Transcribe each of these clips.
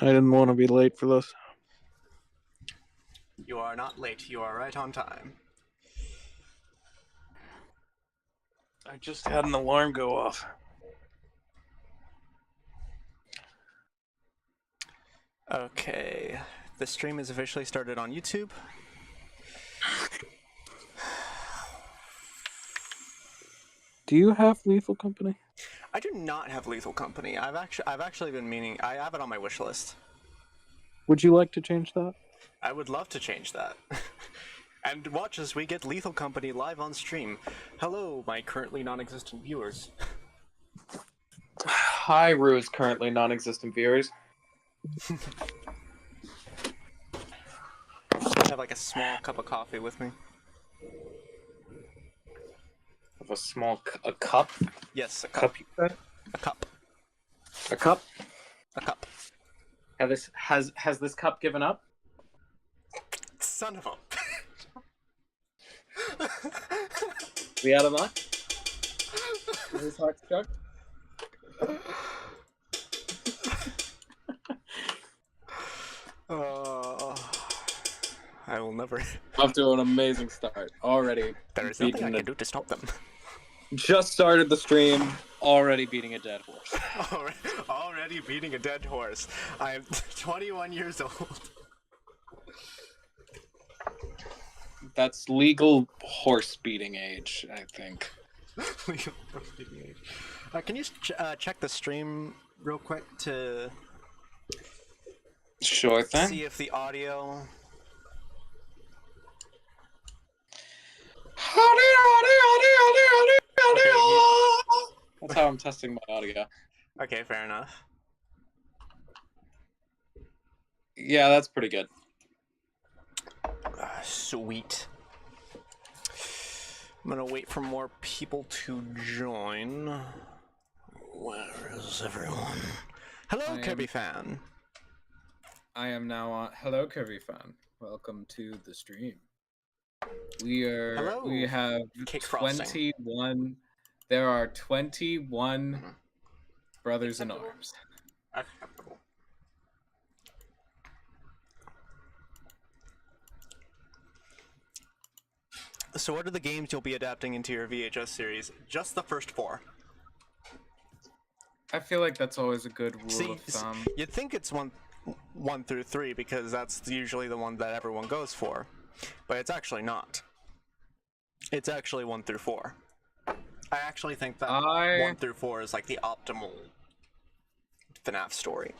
I didn't want to be late for this. You are not late. You are right on time. I just had an alarm go off. Okay, the stream is officially started on YouTube. Do you have Lethal Company? I do not have Lethal Company. I've actually been meaning. I have it on my wish list. Would you like to change that? I would love to change that. And watch as we get Lethal Company live on stream. Hello, my currently non-existent viewers. Hi, Rue's currently non-existent viewers. I have like a small cup of coffee with me. Of a cup? Yes, a cup. You said? A cup. A cup? A cup. Has this cup given up? Son of a... We out of luck? Is his heart struck? I will never... Off to an amazing start. Already. There is nothing I can do to stop them. Just started the stream, already beating a dead horse. Already beating a dead horse. I am 21 years old. That's legal horse beating age, I think. Legal horse beating age. Can you check the stream real quick to... Sure thing. See if the audio... That's how I'm testing my audio. Okay, fair enough. Yeah, that's pretty good. Sweet. I'm gonna wait for more people to join. Where is everyone? Hello, Kirby fan. I am now on. Hello, Kirby fan. Welcome to the stream. We are. Hello. We have Cake 21. There are 21 brothers in arms. Acceptable. So what are the games you'll be adapting into your VHS series? Just the first 4. I feel like that's always a good rule of thumb. You'd think it's one through 3 because that's usually the one that everyone goes for, but it's actually not. It's actually 1 through 4. I actually think that 1 through 4 is like the optimal FNAF story.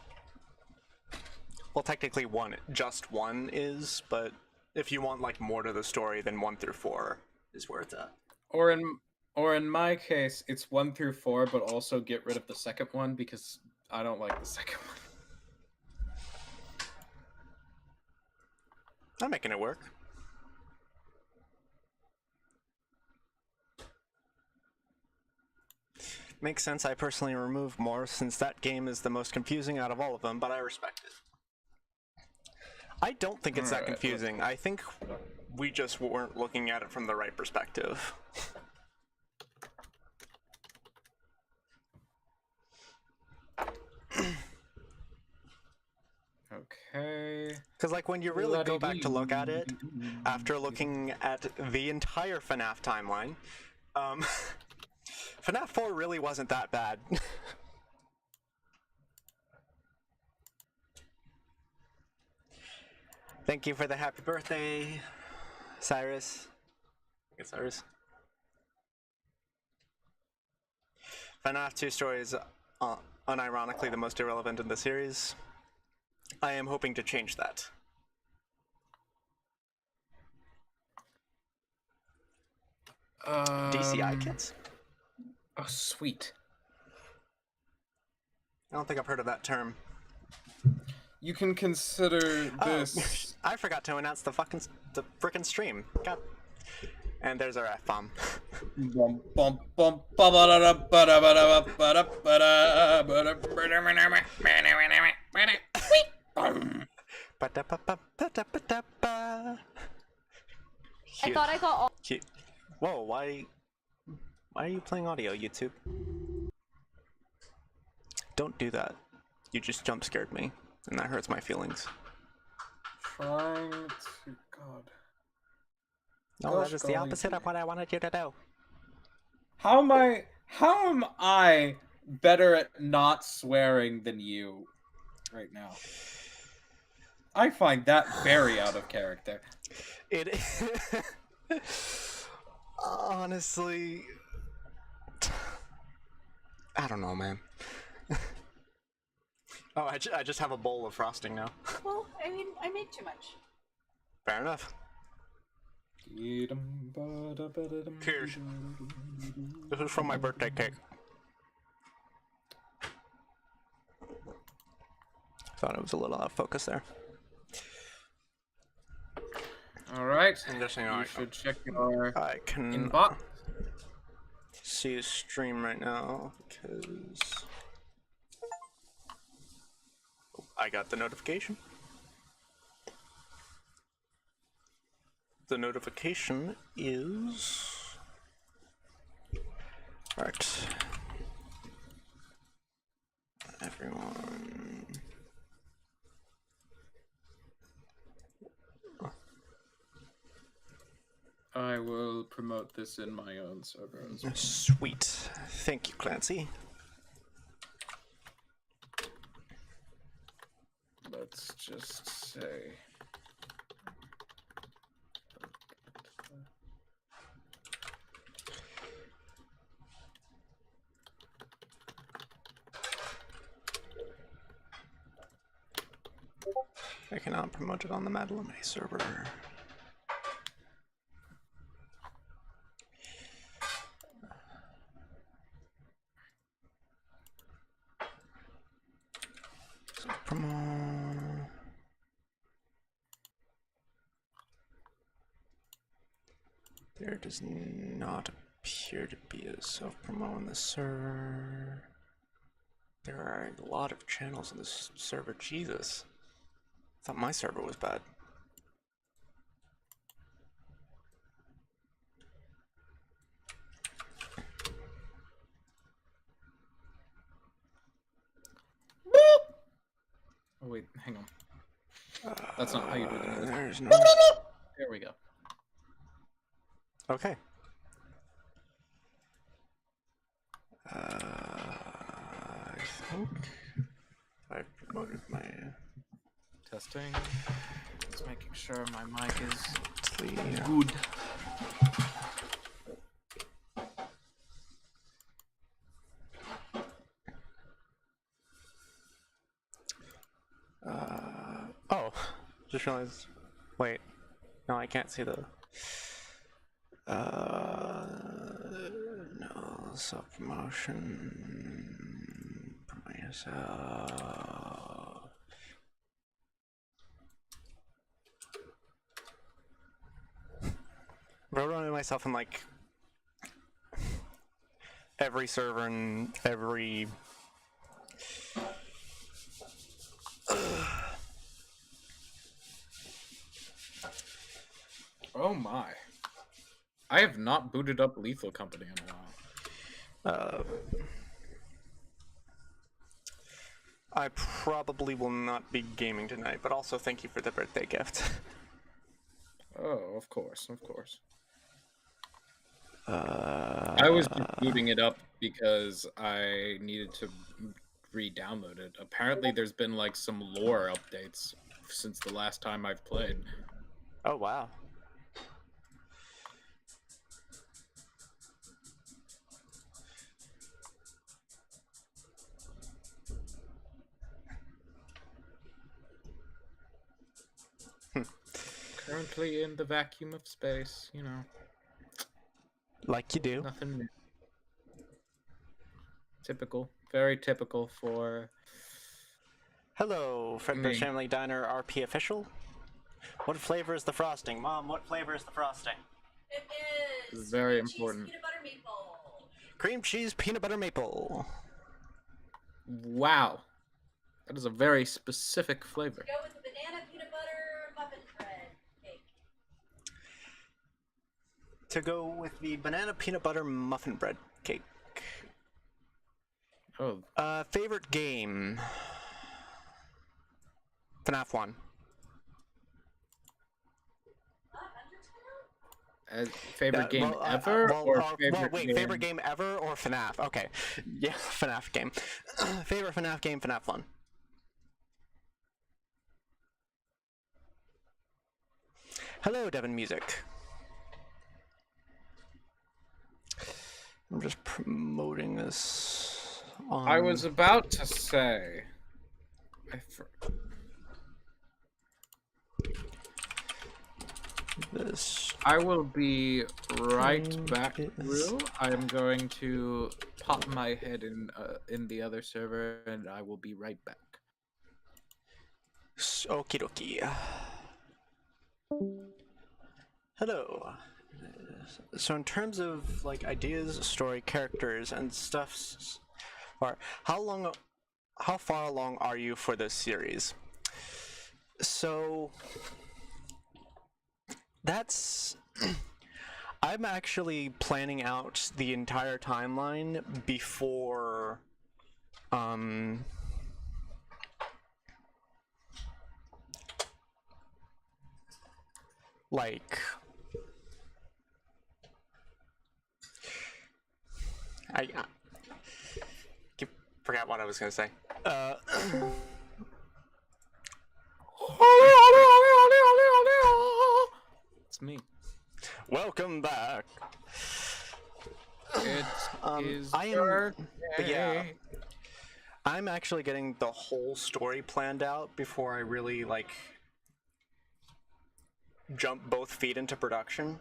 Well, technically just one is, but if you want like more to the story, then 1 through 4 is where it's at. Or in my case, it's 1 through 4, but also get rid of the second one because I don't like the second one. I'm making it work. Makes sense. I personally remove more since that game is the most confusing out of all of them, but I respect it. I don't think it's that confusing. I think we just weren't looking at it from the right perspective. Okay. Because like when you really go back to look at it, after looking at the entire FNAF timeline, FNAF 4 really wasn't that bad. Thank you for the happy birthday, Cyrus. It's Cyrus. FNAF 2 story is unironically the most irrelevant in the series. I am hoping to change that. DCI kits? Oh, sweet. I don't think I've heard of that term. You can consider this. I forgot to announce the frickin' stream. God. And there's our F-bomb. I thought I got all. Whoa, why are you playing audio, YouTube? Don't do that. You just jump scared me. and that hurts my feelings. Trying to... God. No, Gosh, that is the golly opposite of gee. what I wanted you to do. How am I better at not swearing than you right now? I find that very out of character. It honestly, I don't know, man. Oh, I just have a bowl of frosting now. Well, I mean, I made too much. Fair enough. Cheers. This is from my birthday cake. Thought it was a little out of focus there. Alright. I'm just saying, You should check your I can inbox. see a stream right now because I got the notification. The notification is right. Everyone. I will promote this in my own server as well. Sweet. Thank you, Clancy. Let's just say... I cannot promote it on the Madeline server. So promote. There does not appear to be a self-promo on the server. There are a lot of channels on this server. Jesus. I thought my server was bad. Oh wait, hang on. That's not how you do it. There's no... There we go. Okay. I think I promoted my... Testing. Just making sure my mic is the, good. oh, just realized. Wait, no, I can't see the. No self promotion. Promote yourself. I'm running myself in like every server and every. Oh my. I have not booted up Lethal Company in a while. I probably will not be gaming tonight, but also thank you for the birthday gift. Oh, of course, of course. I was just booting it up because I needed to re-download it. Apparently there's been like some lore updates since the last time I've played. Oh, wow. Currently in the vacuum of space, you know. Like you do. Nothing new. Typical. Very typical for... Hello, Freddy's Family Diner RP official. What flavor is the frosting? Mom, what flavor is the frosting? It is Very cream cheese, important. peanut butter maple. Cream cheese, peanut butter maple. Wow. That is a very specific flavor. Go with the banana peanut butter muffin bread cake. To go with the banana peanut butter muffin bread cake. Oh. Favorite game? FNAF 1. Favorite game ever? Favorite game ever or FNAF? Okay. Yeah, FNAF game. Favorite FNAF game, FNAF 1. Hello, Devin Music. I'm just promoting this on... I was about to say... This... I will be right back, Rue. I'm going to pop my head in the other server, and I will be right back. Okie dokie. Hello. So in terms of like ideas, story, characters, and stuff, or how far along are you for this series? So that's I'm actually planning out the entire timeline before like I forgot what I was gonna say. It's me. Welcome back. I'm actually getting the whole story planned out before I really like jump both feet into production.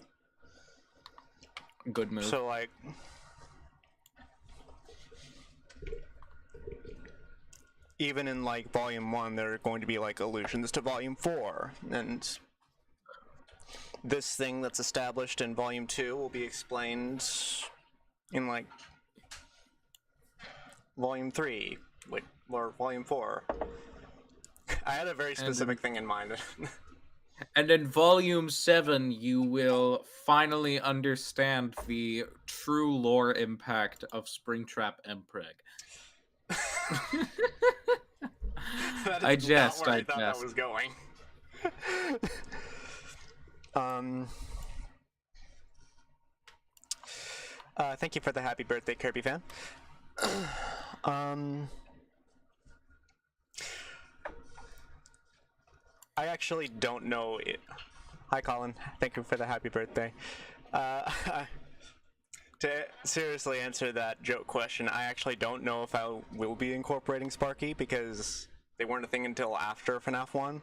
Good move. So like even in like volume 1 there are going to be like allusions to volume 4, and this thing that's established in volume 2 will be explained in like volume 3 or volume 4. I had a very specific thing in mind. And in volume 7 you will finally understand the true lore impact of Springtrap and Preg. I jest. I thought that was going. Thank you for the happy birthday, Kirby fan. I actually don't know it. Hi, Colin. Thank you for the happy birthday. To seriously answer that joke question, I actually don't know if I will be incorporating Sparky because they weren't a thing until after FNAF 1.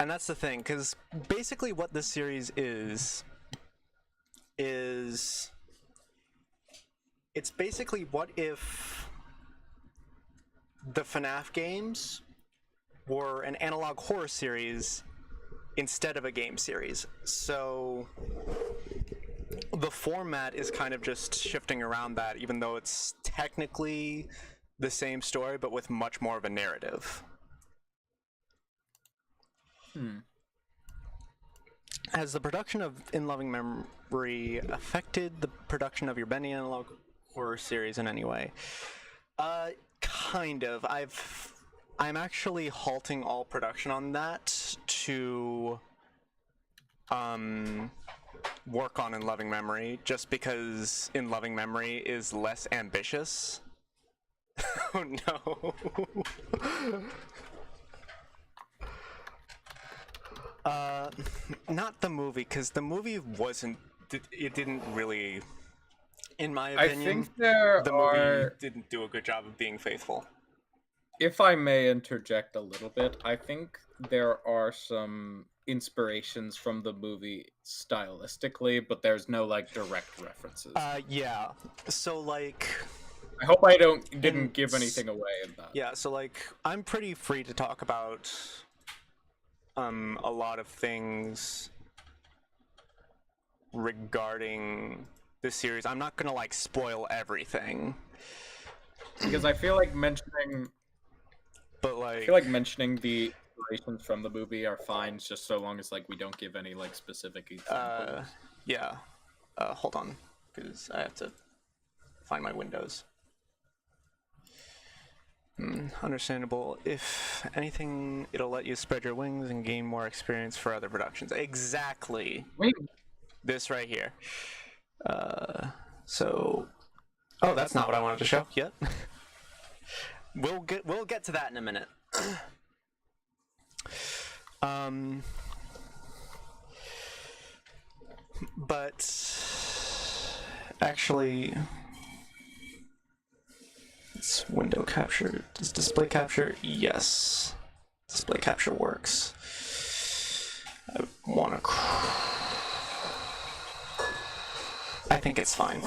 And that's the thing, because basically what this series is it's basically what if the FNAF games were an analog horror series instead of a game series. So the format is kind of just shifting around that, even though it's technically the same story, but with much more of a narrative. Has the production of In Loving Memory affected the production of your Bendy Analog Horror series in any way? Kind of. I'm actually halting all production on that to work on In Loving Memory, just because In Loving Memory is less ambitious. Oh no. Not the movie, because the movie didn't really, in my opinion, I think the movie didn't do a good job of being faithful. If I may interject a little bit, I think there are some inspirations from the movie stylistically, but there's no like direct references. Yeah. So like, I hope I didn't give anything away in that. Yeah, so like, I'm pretty free to talk about a lot of things regarding this series. I'm not gonna like spoil everything, because I feel like mentioning the inspirations from the movie are fine, just so long as like we don't give any like specific examples. Yeah. Hold on, because I have to find my windows. Understandable. If anything, it'll let you spread your wings and gain more experience for other productions. Exactly. Wait. This right here. So, oh, that's not what I wanted to show yet. We'll get to that in a minute. But actually, it's window capture. Does display capture? Yes, display capture works. I want to. I think it's fine.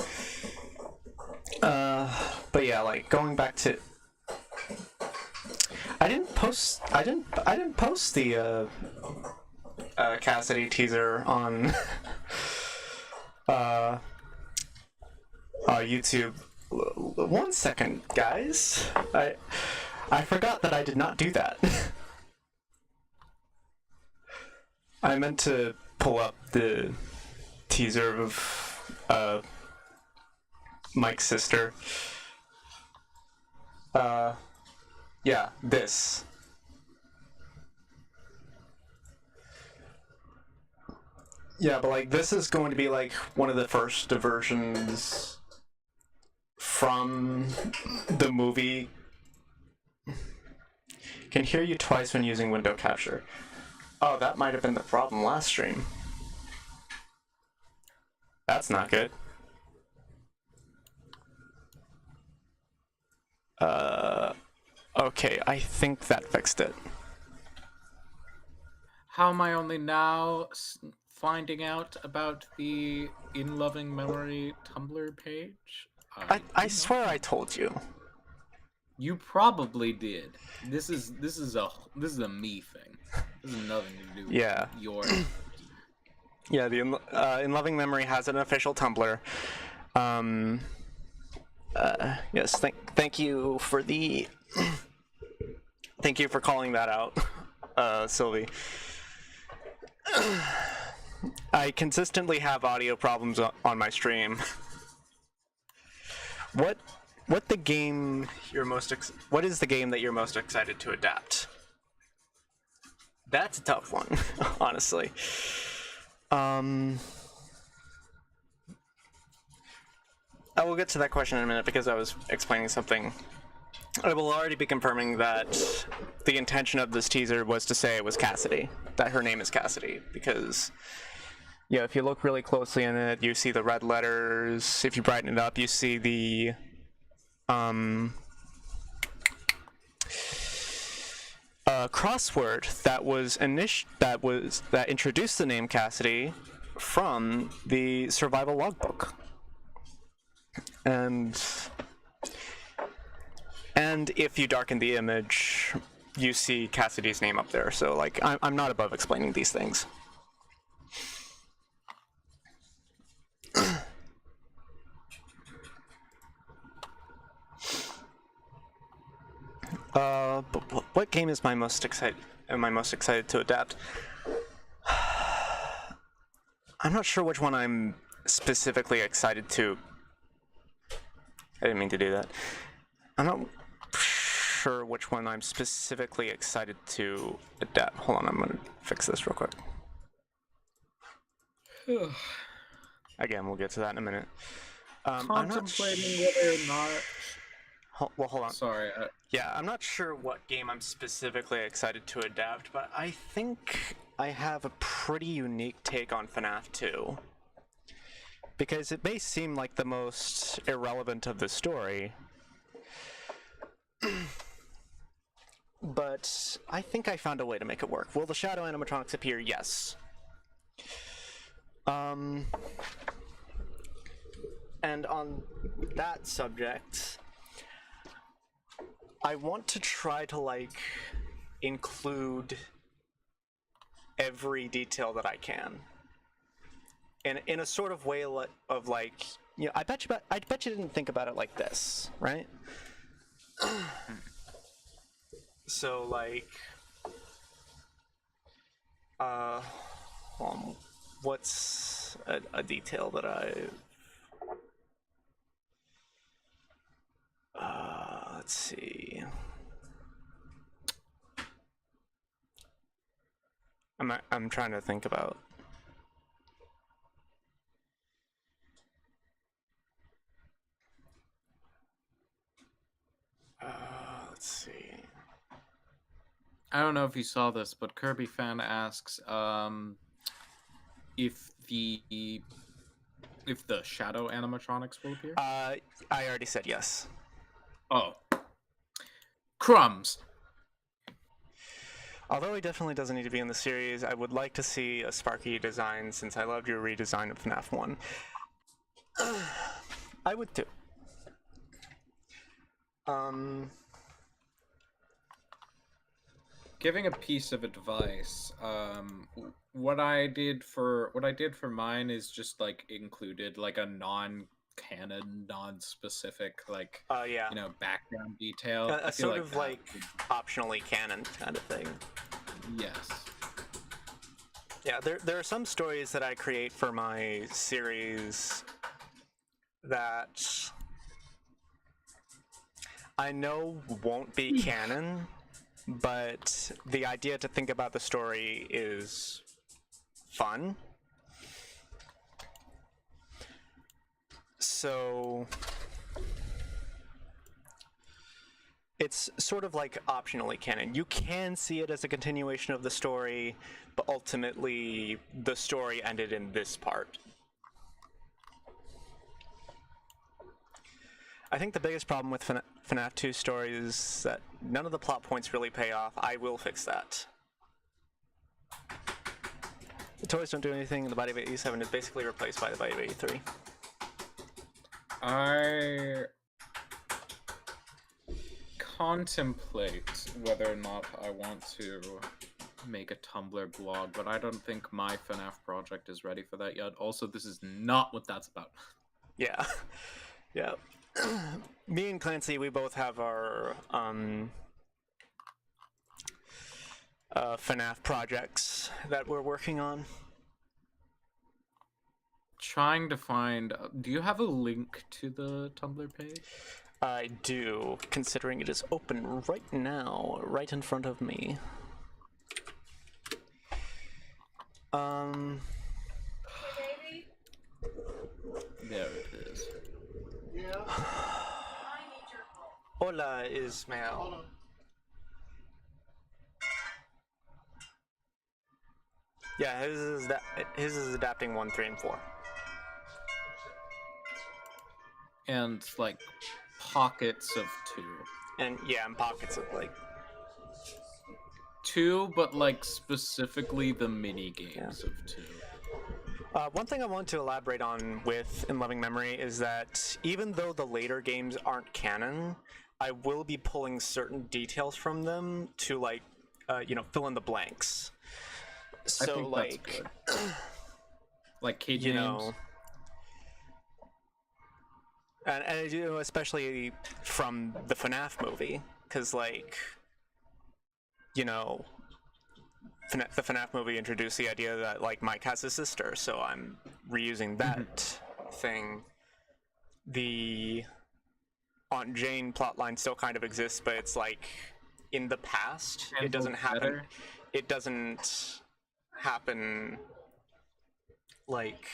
But yeah, like going back to. I didn't post the Cassidy teaser on YouTube. One second, guys. I forgot that I did not do that. I meant to pull up the teaser of Mike's sister. Yeah, this. Yeah, but like this is going to be like one of the first diversions from the movie. Can hear you twice when using window capture. Oh, that might have been the problem last stream. That's not good. Okay, I think that fixed it. How am I only now finding out about the In Loving Memory Tumblr page? I swear I told you. You probably did. This is a me thing. This has nothing to do with your. Yeah, the In Loving Memory has an official Tumblr. Yes, thank you for the thank you for calling that out, Sylvie. I consistently have audio problems on my stream. What is the game that you're most excited to adapt? That's a tough one, honestly. I will get to that question in a minute because I was explaining something. I will already be confirming that the intention of this teaser was to say it was Cassidy, that her name is Cassidy, because, yeah, if you look really closely in it, you see the red letters. If you brighten it up, you see the, crossword that introduced the name Cassidy from the survival logbook. And if you darken the image, you see Cassidy's name up there. So, like, I'm not above explaining these things. But what game is am I most excited to adapt? I'm not sure which one I'm specifically excited to. I didn't mean to do that. I'm not sure which one I'm specifically excited to adapt. Hold on, I'm gonna fix this real quick. Again, we'll get to that in a minute. Contemplating whether or not. Well, hold on. Sorry. Yeah, I'm not sure what game I'm specifically excited to adapt, but I think I have a pretty unique take on FNAF 2. Because it may seem like the most irrelevant of the story, but I think I found a way to make it work. Will the shadow animatronics appear? Yes. And on that subject, I want to try to, like, include every detail that I can. In a sort of way of, like, you know, I bet you didn't think about it like this, right? So, like, what's a detail that let's see. I'm trying to think about. Let's see. I don't know if you saw this, but Kirby fan asks if the shadow animatronics will appear. I already said yes. Oh, crumbs. Although he definitely doesn't need to be in the series, I would like to see a Sparky design since I loved your redesign of FNAF 1. I would too. Giving a piece of advice, what I did for mine is just like included like a non-canon, non-specific like yeah. you know, background detail. A sort of like optionally canon kind of thing. Yes. Yeah, there are some stories that I create for my series that I know won't be canon, but the idea to think about the story is fun. So it's sort of like optionally canon. You can see it as a continuation of the story, but ultimately the story ended in this part. I think the biggest problem with FNAF 2 stories is that none of the plot points really pay off. I will fix that. The toys don't do anything, and the body of 87 is basically replaced by the body of 83. I contemplate whether or not I want to make a Tumblr blog, but I don't think my FNAF project is ready for that yet. Also, this is not what that's about. Yeah. Yeah. Me and Clancy, we both have our FNAF projects that we're working on. Trying to find... do you have a link to the Tumblr page? I do, considering it is open right now, right in front of me. Hey, baby. There it is. I need your help. Hola, Ismael. Yeah, his is adapting 1, 3, and 4. And, like, pockets of 2. And, yeah, and pockets of, like... 2, but, like, specifically the mini-games of 2. One thing I want to elaborate on with In Loving Memory is that even though the later games aren't canon, I will be pulling certain details from them to, like, you know, fill in the blanks. So, I think like... that's good. Like, kid you names. know... And you know, especially from the FNAF movie, because, like, you know, the FNAF movie introduced the idea that, like, Mike has a sister, so I'm reusing that thing. The Aunt Jane plotline still kind of exists, but it's, like, in the past. It doesn't happen. Better. It doesn't happen, like,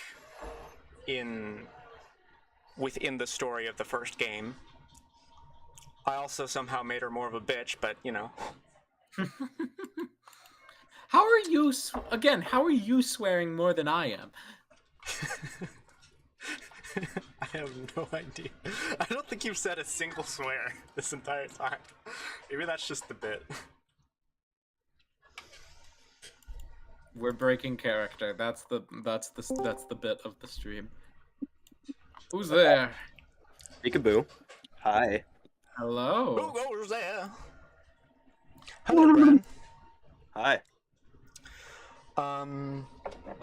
within the story of the first game. I also somehow made her more of a bitch, but, you know. How are you, again, how are you swearing more than I am? I have no idea. I don't think you've said a single swear this entire time. Maybe that's just the bit. We're breaking character. That's the bit of the stream. Who's there? Peekaboo. Hi. Hello. Who goes there? Hello, Bren. Hi.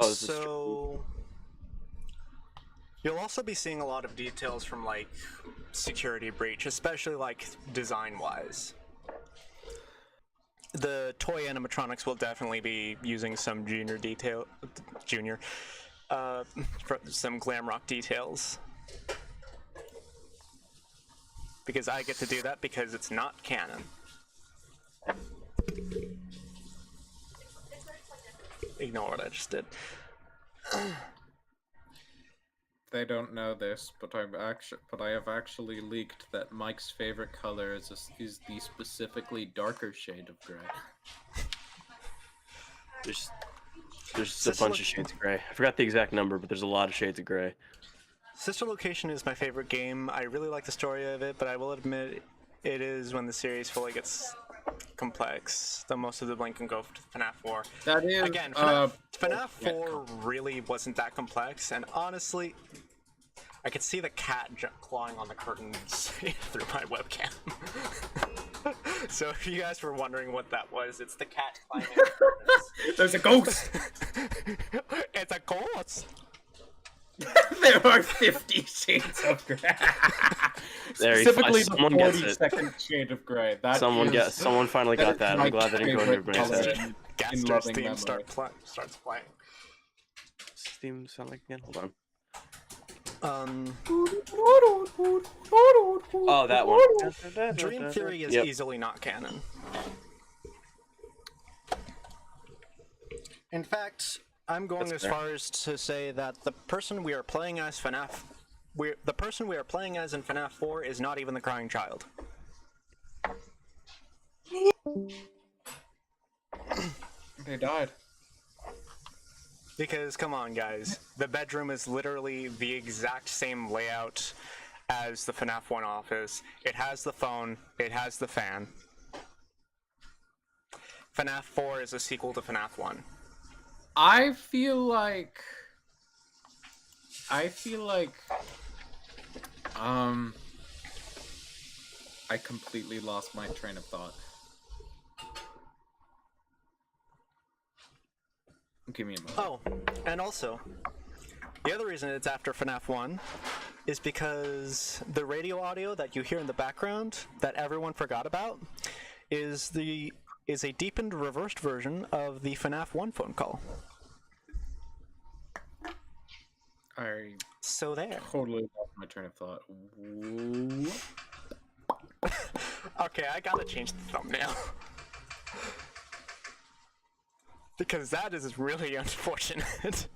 this So you'll also be seeing a lot of details from, like, Security Breach, especially, like, design-wise. The toy animatronics will definitely be using some some glam rock details. Because I get to do that because it's not canon. ignore what I just did. They don't know this, but I have actually leaked that Mike's favorite color is the specifically darker shade of gray. There's a bunch of shades of gray. I forgot the exact number, but there's a lot of shades of gray. Sister Location is my favorite game. I really like the story of it, but I will admit it is when the series fully gets complex. The most of the blame can go to FNAF 4. That is again, FNAF 4 really wasn't that complex, and honestly, I could see the cat clawing on the curtains through my webcam. So if you guys were wondering what that was, it's the cat climbing on the curtains. There's a ghost! It's a ghost! There are 50 shades of gray. Specifically the 42nd shade of gray. Someone finally got that. I'm glad they didn't go into everybody's head. Gaster's theme starts playing. Steam sound like again? Hold on. Oh, that one. Dream Theory is easily not canon. In fact, I'm going as far as to say that the person we are playing as in FNAF 4 is not even the crying child. They died. Because, come on guys, the bedroom is literally the exact same layout as the FNAF 1 office. It has the phone, it has the fan. FNAF 4 is a sequel to FNAF 1. I feel like I completely lost my train of thought. Give me a moment. Oh, and also, the other reason it's after FNAF 1 is because the radio audio that you hear in the background that everyone forgot about is a deepened, reversed version of the FNAF 1 phone call. I so there. Totally lost my train of thought. Okay, I gotta change the thumbnail. Because that is really unfortunate.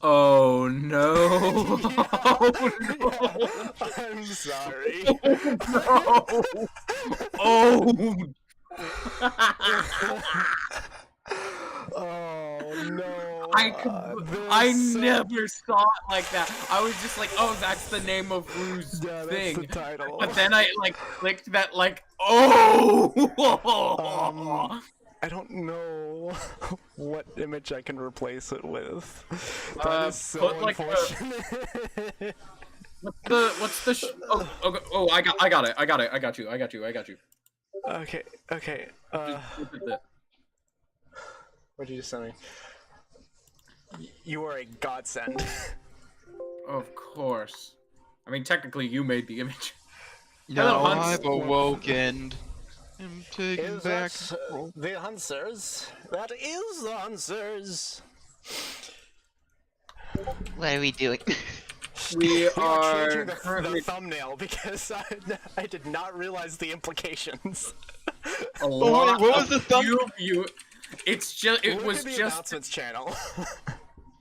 Oh no! Yeah. Oh, no. I'm sorry. Oh no! Oh no! I never saw it like that. I was just like, oh, that's the name of Roux's thing. That's the title. But then I like clicked that like, oh! I don't know what image I can replace it with. That is so unfortunate. What's the oh, I got it. I got you. Okay. What did you just send me? You are a godsend. Of course. I mean, technically, you made the image. Now I've awoken. I'm taking back the Hunsers. That is the Hunsers. What are we doing? We are changing the thumbnail because I did not realize the implications. A lot what was the thumbnail? It's just it Look was at the just announcements channel.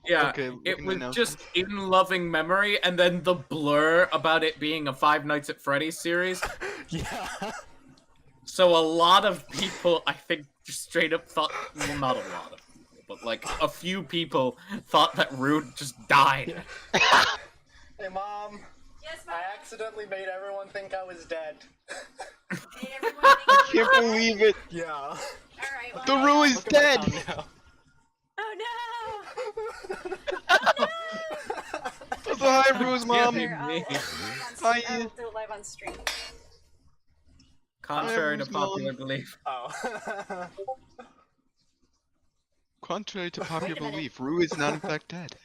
Yeah, Okay, it was just in loving memory, and then the blur about it being a Five Nights at Freddy's series. Yeah. So a lot of people, I think, just straight up thought, well, not a lot of people, but like a few people thought that Roux just died. Hey, Mom. Yes, I accidentally made everyone think I was dead. Made everyone think I can't believe it. Yeah. Alright, well, The Roux is Look at my dead. thumbnail. Oh no! So hi, Roux's mom. Here, me. Hi. I will do it live on stream. Contrary to Mom. popular belief. Oh. Contrary to popular belief, Roux is not in fact dead.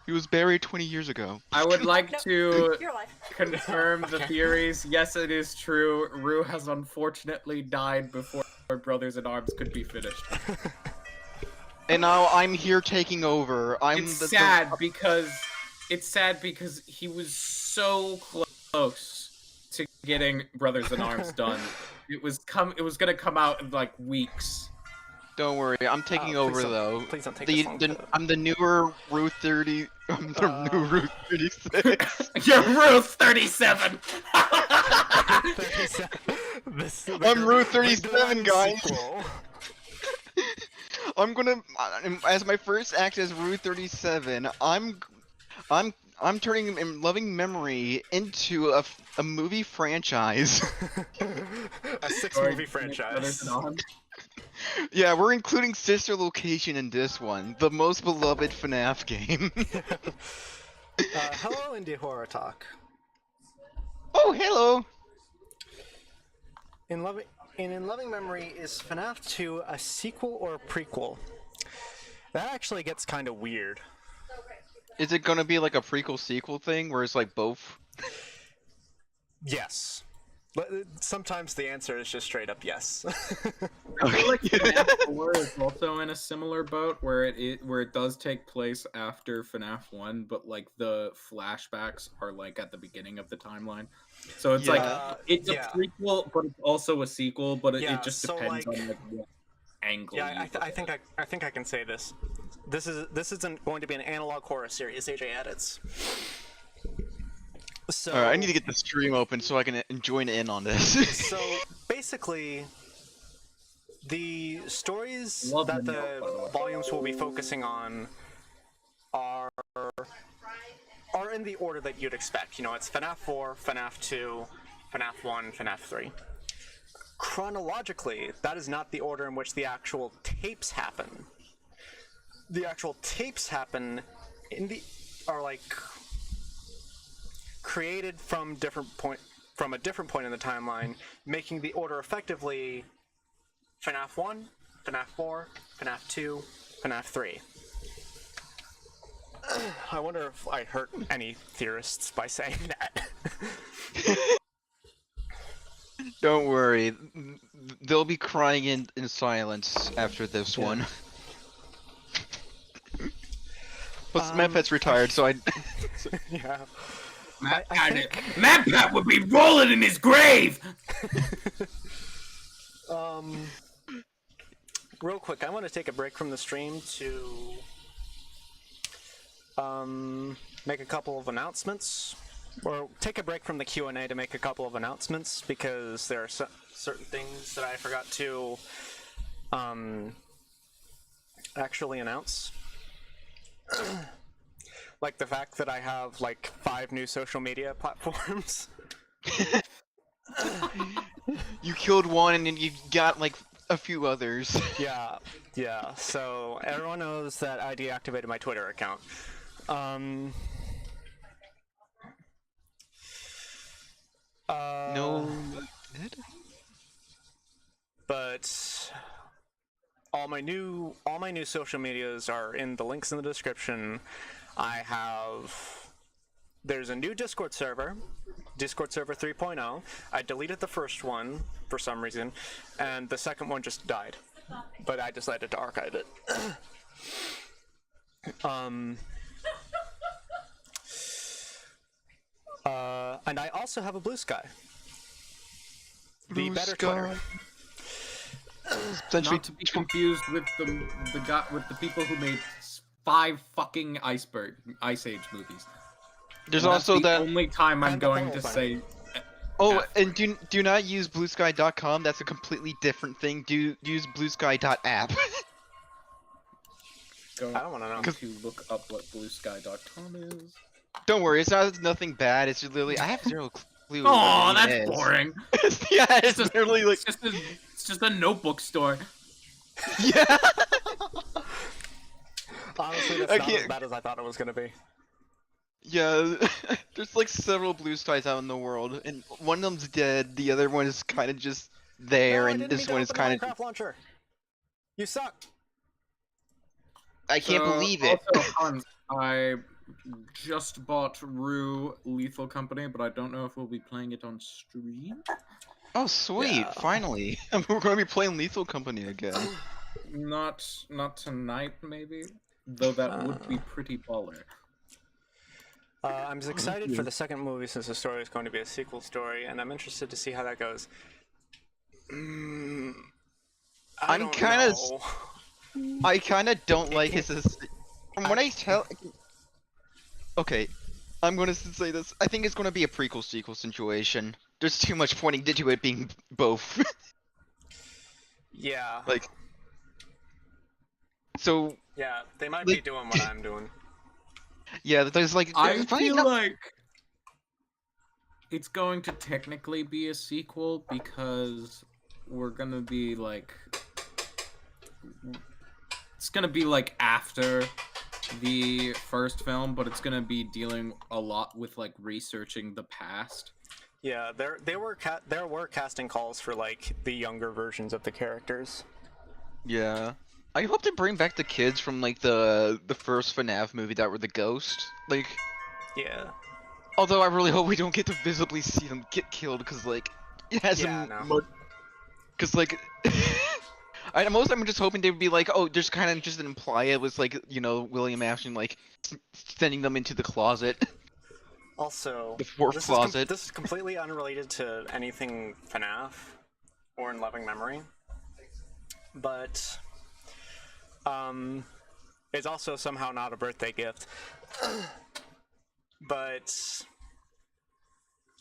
He was buried 20 years ago. I would like to You're alive. confirm the theories. Yes, it is true. Roux has unfortunately died before Brothers in Arms could be finished. And now I'm here taking over. It's sad because he was so close to getting Brothers in Arms done. It was gonna come out in like weeks. Don't worry, I'm taking over though. Please don't take this long. I'm the newer Roux 30. I'm the new Roux 36. You're Ruth 37. I'm Roux 37, guys. I'm gonna, as my first act as Roux 37, I'm turning in loving memory into a movie franchise. A 6-movie franchise. Yeah, we're including Sister Location in this one, the most beloved FNAF game. Hello, Indie Horror Talk. Oh, hello. In loving memory, is FNAF 2 a sequel or a prequel? That actually gets kind of weird. Is it gonna be like a prequel sequel thing where it's like both? Yes. But sometimes the answer is just straight up yes. I feel like FNAF 4 is also in a similar boat where it does take place after FNAF 1, but like the flashbacks are like at the beginning of the timeline. So it's like it's a prequel, but it's also a sequel. But it just depends on like what angle. Yeah, I think I can say this. This isn't going to be an analog horror series. AJ edits. So, alright, I need to get the stream open so I can join in on this. So basically, the stories that the volumes will be focusing on are in the order that you'd expect. You know, it's FNAF 4, FNAF 2, FNAF 1, FNAF 3. Chronologically, that is not the order in which the actual tapes happen. The actual tapes happen are like created from a different point in the timeline, making the order effectively FNAF 1, FNAF 4, FNAF 2, FNAF 3. I wonder if I hurt any theorists by saying that. Don't worry, they'll be crying in silence after this one. Plus, Mepet's retired, so I... Yeah. Mepet would be rolling in his grave! Real quick, I want to take a break from the stream to make a couple of announcements. Or take a break from the QnA to make a couple of announcements, because there are certain things that I forgot to actually announce. Like the fact that I have like 5 new social media platforms. You killed one and then you got like a few others. Yeah. So everyone knows that I deactivated my Twitter account. No. But all my new social medias are in the links in the description. There's a new Discord server, Discord server 3.0. I deleted the first one for some reason, and the second one just died. But I decided to archive it. And I also have a Blue Sky. The better Twitter. Not to be confused with the people who made 5 fucking Ice Age movies. There's also the only time I'm going to say. Oh, and do not use bluesky.com. That's a completely different thing. Use bluesky.app. I don't want to know. To look up what bluesky.com is. Don't worry, it's nothing bad. It's just literally I have zero clue. Oh, that's boring. Yeah, it's literally like it's just a notebook store. Yeah. Honestly, that's not as bad as I thought it was gonna be. Yeah, there's like several blue skies out in the world, and one of them's dead. The other one is kind of just there, and this one is kind of. Minecraft launcher. You suck. I can't believe it. Also, Hans, I just bought Roux Lethal Company, but I don't know if we'll be playing it on stream. Oh, sweet! Yeah. Finally, we're going to be playing Lethal Company again. Not tonight, maybe. Though that would be pretty baller. I'm excited for the second movie since the story is going to be a sequel story, and I'm interested to see how that goes. I kind of don't like his. From what I tell, okay, I'm gonna say this. I think it's gonna be a prequel sequel situation. There's too much pointing to it being both. Yeah. Like. So. Yeah, they might be doing what I'm doing. Yeah, there's like. I feel like it's going to technically be a sequel because we're gonna be like. It's gonna be like after the first film, but it's gonna be dealing a lot with like researching the past. Yeah, there were casting calls for like the younger versions of the characters. Yeah. I hope to bring back the kids from like the first FNAF movie that were the ghost. Like. Yeah. Although I really hope we don't get to visibly see them get killed, because like it has because like. Most I'm just hoping they would be like, oh, there's kind of just imply it was like, you know, William Afton like sending them into the closet. Also, the fourth closet. This is completely unrelated to anything FNAF or in loving memory, but it's also somehow not a birthday gift. But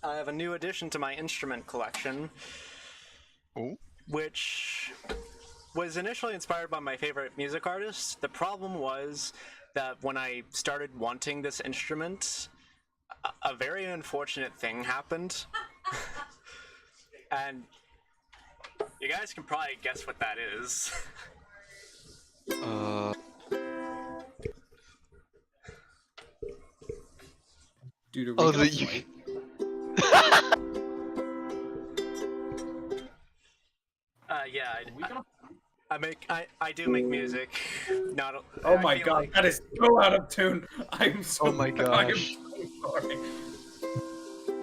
I have a new addition to my instrument collection, which was initially inspired by my favorite music artist. The problem was that when I started wanting this instrument, a very unfortunate thing happened. And you guys can probably guess what that is. Dude, are we gonna fight? Yeah, I do make music. Not. Oh my god, like... that is so out of tune. I'm so. Oh my gosh. I'm so sorry.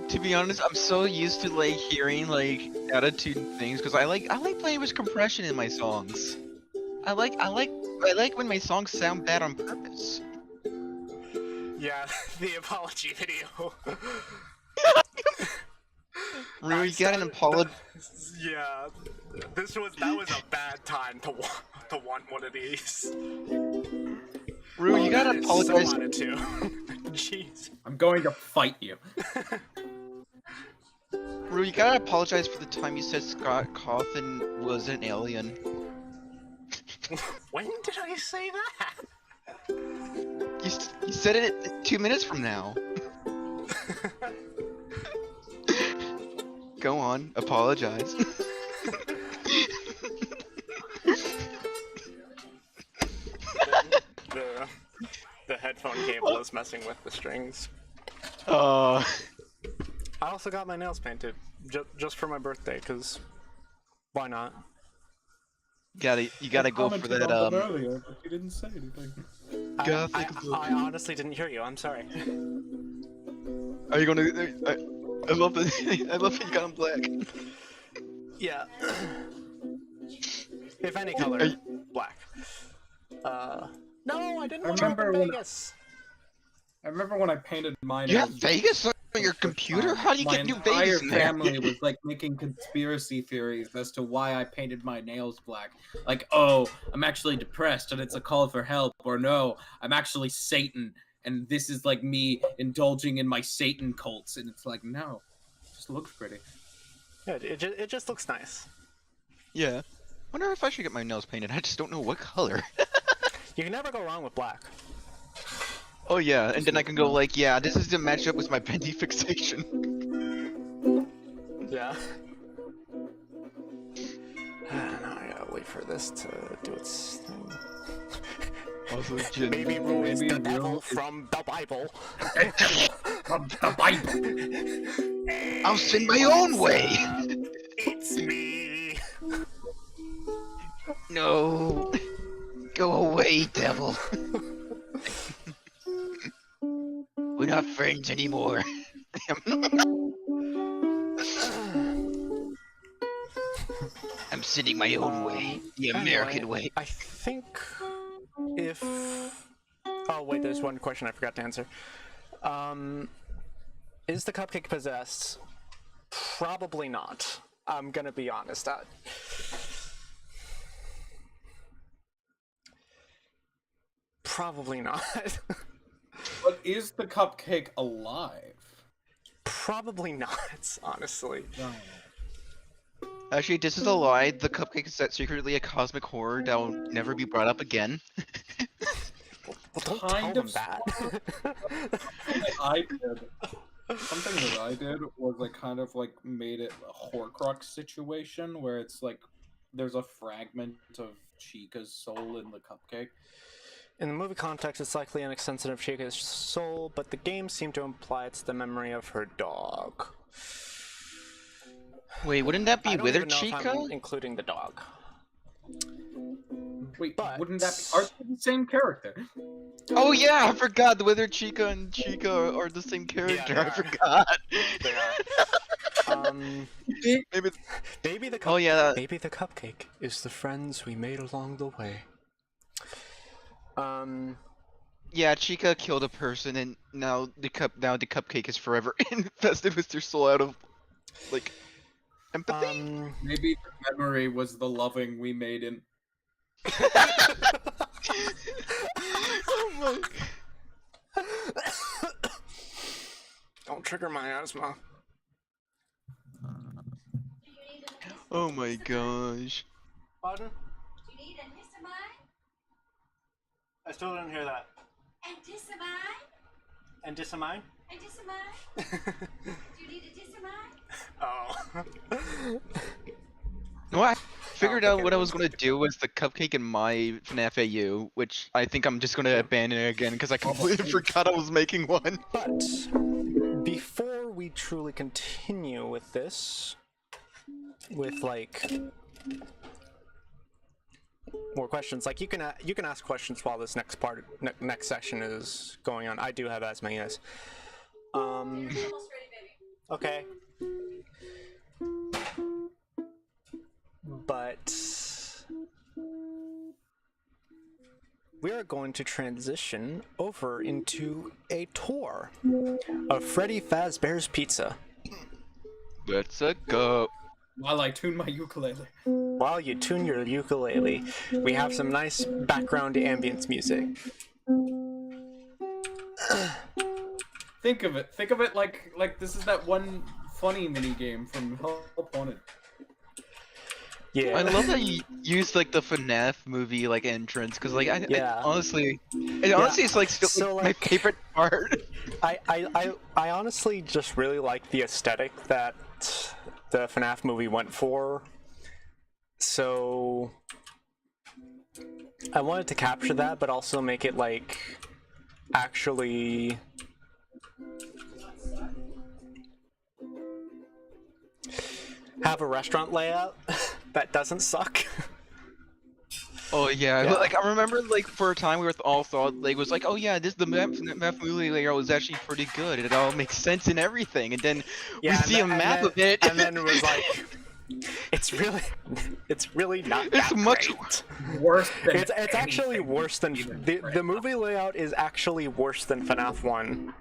To be honest, I'm so used to like hearing like attitude things because I like playing with compression in my songs. I like when my songs sound bad on purpose. Yeah, the apology video. Rue, you got an apology. Yeah, that was a bad time to want one of these. Rue, you gotta apologize. So wanted to. Jeez. I'm going to fight you. Rue, you gotta apologize for the time you said Scott Cawthon was an alien. When did I say that? You said it 2 minutes from now. Go on, apologize. The headphone cable is messing with the strings. I also got my nails painted just for my birthday, cause why not? You gotta go for that. Earlier, but you didn't say anything. I honestly didn't hear you. I'm sorry. Are you gonna? I love that. I love that you got him black. Yeah. If any color, black. No, I didn't remember Vegas. I remember when I painted mine. You have Vegas on your computer? How do you get new Vegas in there? My entire family was like making conspiracy theories as to why I painted my nails black. Like, oh, I'm actually depressed and it's a call for help, or no, I'm actually Satan and this is like me indulging in my Satan cults. And it's like, no, it just looks pretty. Yeah, it just looks nice. Yeah. Wonder if I should get my nails painted. I just don't know what color. You can never go wrong with black. Oh yeah, and then I can go like, yeah, this is to match up with my pendy fixation. Yeah. Now I gotta wait for this to do its thing. Also, Maybe Roux is the devil from the Bible. From the Bible. I'll sing my own way. It's me. No. Go away, devil. We're not friends anymore. I'm sitting my own way, the American way. I think if... Oh wait, there's one question I forgot to answer. Is the cupcake possessed? Probably not. I'm gonna be honest. Probably not. But is the cupcake alive? Probably not, honestly. No. Actually, this is a lie. The cupcake is secretly a cosmic horror that will never be brought up again. Well, don't Kind tell of them that. Something that I did was like kind of like made it a Horcrux situation where it's like there's a fragment of Chica's soul in the cupcake. In the movie context, it's likely an extension of Chica's soul, but the game seemed to imply it's the memory of her dog. Wait, wouldn't that be I don't Withered even know if Chica? I'm including the dog. Wait, But- wouldn't that be are they the same character? Oh yeah, I forgot. The Withered Chica and Chica are the same character. they I are. forgot. They are. Maybe the Oh yeah. Maybe the cupcake is the friends we made along the way. Yeah, Chica killed a person, and now the cupcake is forever infested with their soul out of like empathy. Maybe the memory was the loving we made in. Oh my. Don't trigger my asthma. Oh my gosh. Pardon? Do you need antihistamine? I still didn't hear that. Antihistamine? Antisamine? Antihistamine? Do you need antihistamine? Oh. No, I figured out okay, what I was gonna do with the cupcake in my FNAF AU, which I think I'm just gonna abandon it again because I completely forgot I was making one. But before we truly continue with this, with like more questions, like you can ask questions while this next next session is going on. I do have as many as. Almost ready, baby. Okay. But we are going to transition over into a tour of Freddy Fazbear's Pizza. Let's go. While I tune my ukulele. While you tune your ukulele, we have some nice background ambience music. Think of it like this is that one funny mini game from Help Wanted. Yeah. I love that you used like the FNAF movie like entrance because like Yeah. honestly it's like still So, my like- favorite part. I honestly just really like the aesthetic that the FNAF movie went for. So I wanted to capture that, but also make it like actually have a restaurant layout that doesn't suck. Oh yeah, Yeah. like I remember like for a time we were all thought like it was like, oh yeah, the map movie layout was actually pretty good. It all makes sense and everything, and then we and see a map of it, and then it was like, it's really not. It's that much great. Worse than It's actually anything worse than even the movie layout is actually worse than FNAF 1.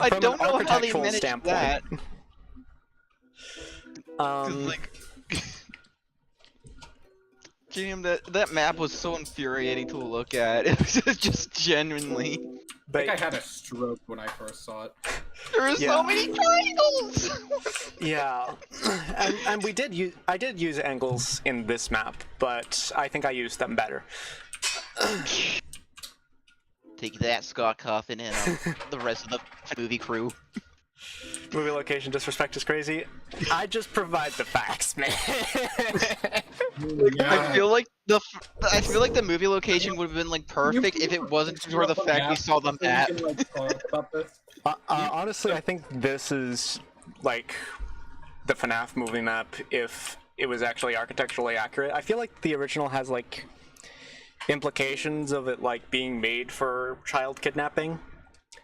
I from don't an know how they architectural managed standpoint. that. 'Cause, like, damn, that map was so infuriating to look at. It was just genuinely. I but think I had a stroke when I first saw it. There were Yeah. so many triangles. yeah, and I did use angles in this map, but I think I used them better. Take that, Scott Coffin, and the rest of the movie crew. Movie location disrespect is crazy. I just provide the facts, man. I feel like the movie location would have been like perfect if it wasn't for the fact we saw the map. We can, like, talk about this. Honestly, I think this is like the FNAF movie map if it was actually architecturally accurate. I feel like the original has like implications of it like being made for child kidnapping,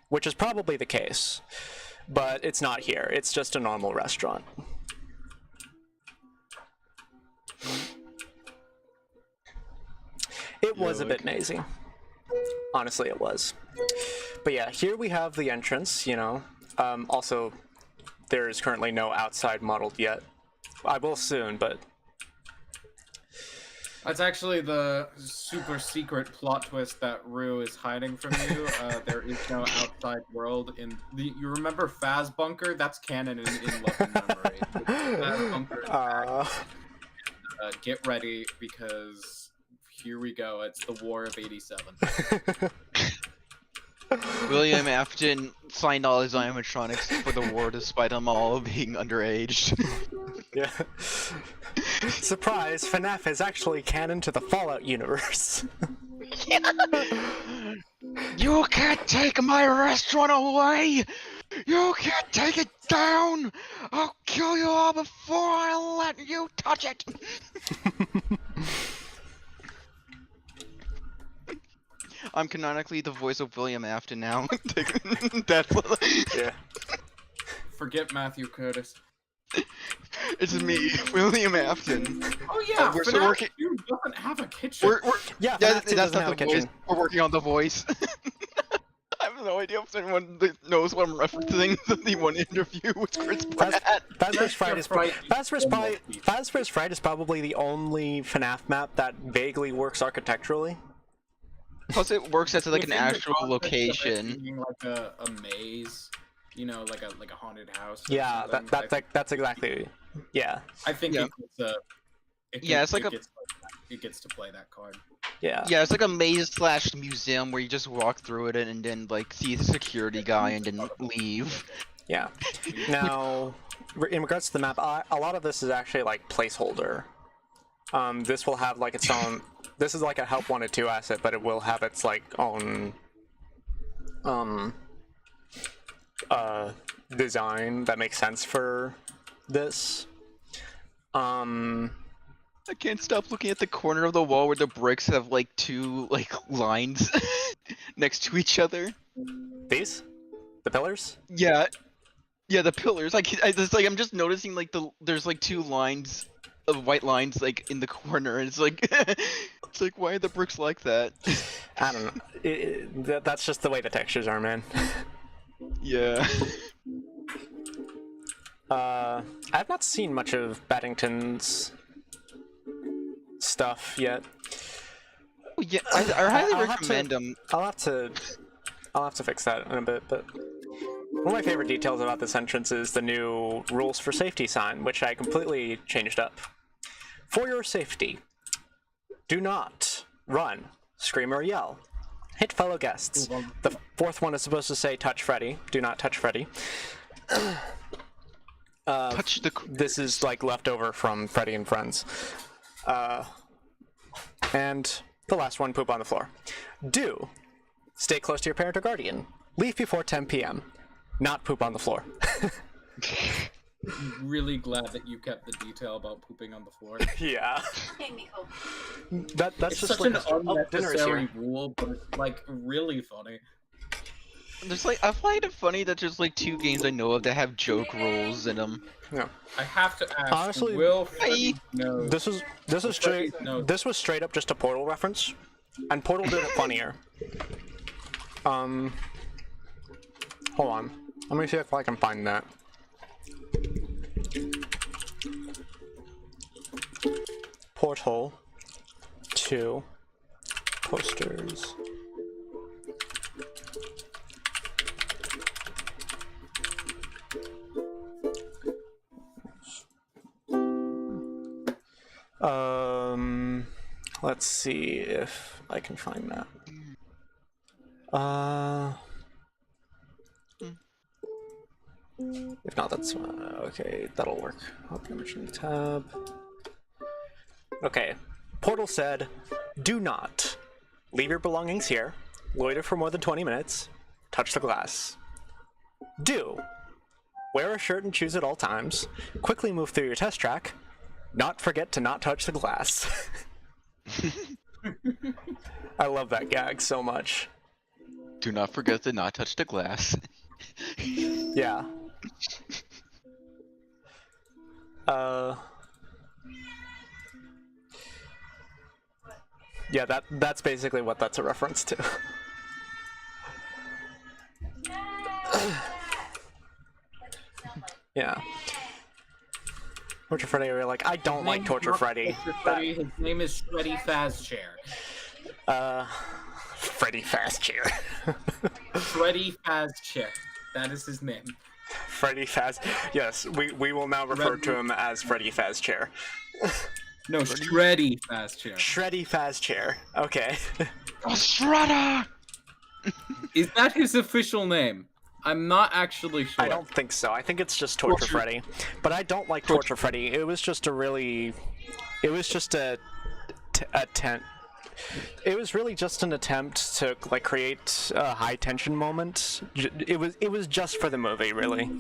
which is probably the case, but it's not here. It's just a normal restaurant. It was a bit mazy. Honestly, it was. But yeah, here we have the entrance, you know. Also, there is currently no outside modeled yet. I will soon, but... That's actually the super secret plot twist that Roux is hiding from you. There is no outside world in the. You remember Faz Bunker? That's canon in Love and Memory. Faz Bunker. Get ready because here we go. It's the War of '87. William Afton signed all his animatronics for the war despite them all being underage. Yeah. Surprise, FNAF is actually canon to the Fallout universe. You can't take my restaurant away! You can't take it down! I'll kill you all before I let you touch it! I'm canonically the voice of William Afton now. That's Yeah. Forget Matthew Curtis. It's me, William Afton. Oh yeah, we're FNAF working. 2 doesn't have a kitchen. Yeah, Yeah, FNAF 2 that's doesn't not have the a voice. kitchen. We're working on the voice. I have no idea if anyone knows what I'm referencing. The one interview with Chris Pratt. Faz vs. Fright is probably the only FNAF map that vaguely works architecturally. Plus, it works as like an Within the actual context of it location. being like a maze, you know, like a haunted house. or Yeah, something. that's exactly. Yeah. I think Yeah. it gets to play that card. Yeah. Yeah, it's like a maze/museum where you just walk through it and then like see the security guy and then leave. Yeah. Now, in regards to the map, a lot of this is actually like placeholder. This will have like its own. This is like a help 1.2 asset, but it will have its like own design that makes sense for this. I can't stop looking at the corner of the wall where the bricks have like two like lines next to each other. These? The pillars? Yeah, yeah, the pillars. I'm just noticing like there's like two lines of white lines like in the corner, and it's like it's like why are the bricks like that? I don't know. That's just the way the textures are, man. Yeah. I've not seen much of Baddington's stuff yet. Oh, yeah, I highly I'll recommend them. I'll have to fix that in a bit, but one of my favorite details about this entrance is the new rules for safety sign, which I completely changed up. For your safety, do not run, scream, or yell. Hit fellow guests. The fourth one is supposed to say touch Freddy. Do not touch Freddy. Touch the. This is like leftover from Freddy and Friends. And the last one, poop on the floor. Do stay close to your parent or guardian. Leave before 10 p.m. Not poop on the floor. I'm really glad that you kept the detail about pooping on the floor. Yeah. Make me cold. That's It's just such like an dinner is unnecessary here. rule, but it's like really funny. There's like I find it funny that there's like two games I know of that have joke rules in them. Yeah. I have to ask. Honestly, Will Freddy know? This was straight up just a Portal reference, and Portal did it funnier. Hold on. Let me see if I can find that. Portal 2 posters. Let's see if I can find that. If not, that's okay. That'll work. Open tab. Okay. Portal said, "Do not leave your belongings here. Loiter for more than 20 minutes. Touch the glass. Do wear a shirt and shoes at all times. Quickly move through your test track. Not forget to not touch the glass." I love that gag so much. Do not forget to not touch the glass. Yeah. Yeah, that's basically what that's a reference to. Yeah. Torture Freddy, we're like, I don't like Torture Freddy. His name is Freddy Fazchair. Freddy Fazchair. Freddy Fazchair. That is his name. Freddy Faz. Yes, we will now refer to him as Freddy Fazchair. No, Shreddy Fazchair. Shreddy Fazchair. Okay. Shredder! Is that his official name? I'm not actually sure. I don't think so. I think it's just Torture Freddy. But I don't like Torture Freddy. It was just a really... It was just a attempt... It was really just an attempt to like create a high tension moment. It was just for the movie, really.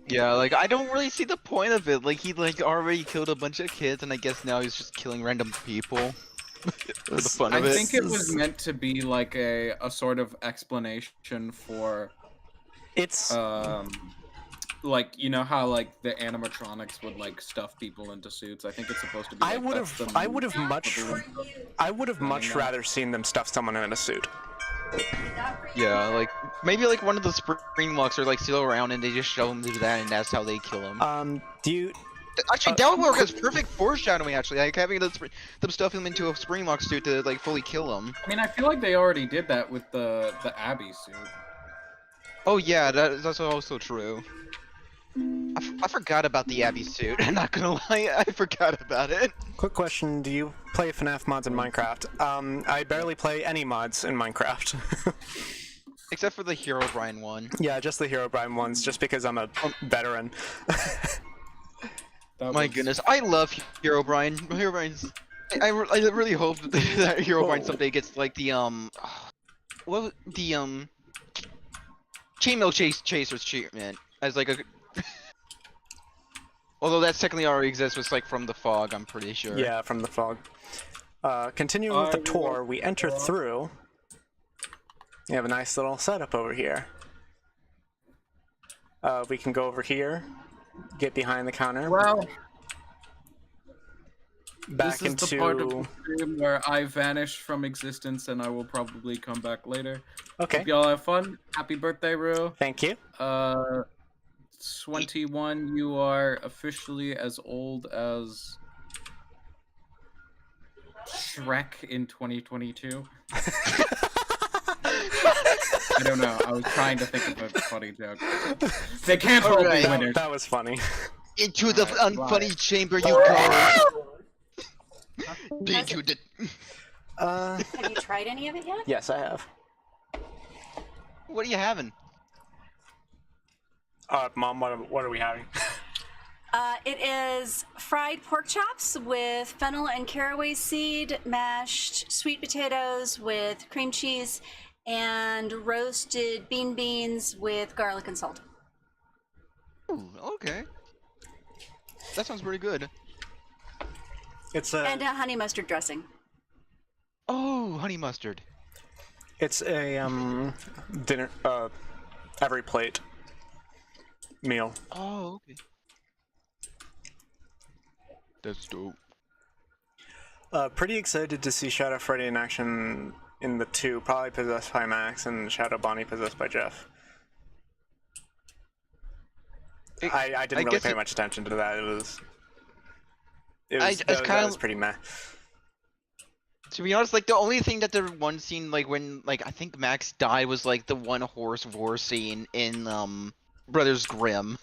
Yeah, like I don't really see the point of it. Like he like already killed a bunch of kids, and I guess now he's just killing random people. For the fun of it. I think it was meant to be like a sort of explanation for. It's like, you know how like the animatronics would like stuff people into suits. I think it's supposed to be. Like, I would have much rather seen them stuff someone in a suit. Yeah, like maybe like one of the spring walks are like still around and they just show them do that and that's how they kill him. Do you? Actually, that would work as perfect foreshadowing. Actually, like having them stuff him into a spring walk suit to like fully kill him. I mean, I feel like they already did that with the Abby suit. Oh yeah, that's also true. I forgot about the Abby suit. I'm not gonna lie, I forgot about it. Quick question: do you play FNAF mods in Minecraft? I barely play any mods in Minecraft. Except for the Herobrine one. Yeah, just the Herobrine ones, just because I'm a veteran. My goodness, I love Herobrine. Herobrine's... I really hope that Herobrine someday gets like the chainmail chasers treatment as like a. Although that technically already exists, was like from the fog, I'm pretty sure. Yeah, from the fog. Continuing with the tour, we enter through. We have a nice little setup over here. We can go over here, get behind the counter. Well, back this is into the part of the stream where I vanish from existence, and I will probably come back later. Okay. Hope y'all have fun. Happy birthday, Roux. Thank you. 21, you are officially as old as Shrek in 2022. I don't know. I was trying to think of a funny joke. They can't all be winners. That was funny. Into the unfunny chamber you go. Into the. Have you tried any of it yet? Yes, I have. What are you having? Mom, what are we having? It is fried pork chops with fennel and caraway seed, mashed sweet potatoes with cream cheese, and roasted beans with garlic and salt. Ooh, okay. That sounds pretty good. It's a. And a honey mustard dressing. Oh, honey mustard. It's a dinner every plate meal. Oh, okay. That's dope. Pretty excited to see Shadow Freddy in action in the 2, probably possessed by Max and Shadow Bonnie possessed by Jeff. I didn't really pay much attention to that. It was pretty meh. To be honest, like the only thing that the one scene, like when, like I think Max died, was like the one horse war scene in Brothers Grimm.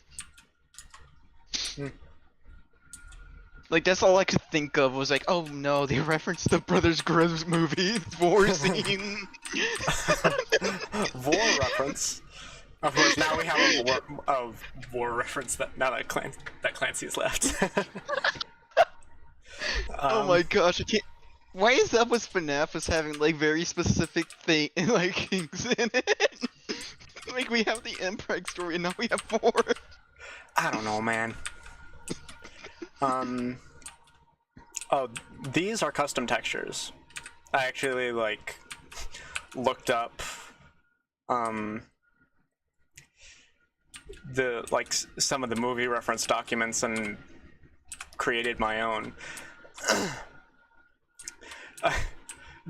Like that's all I could think of was like, oh no, they referenced the Brothers Grimm's movie war scene. War reference. Of course, now we have a war reference that now that Clancy's left. Oh my gosh, I can't. Why is up with FNAF as having like very specific things in it? Like we have the Impreg story and now we have war. I don't know, man. Oh, these are custom textures. I actually like looked up some of the movie reference documents and created my own.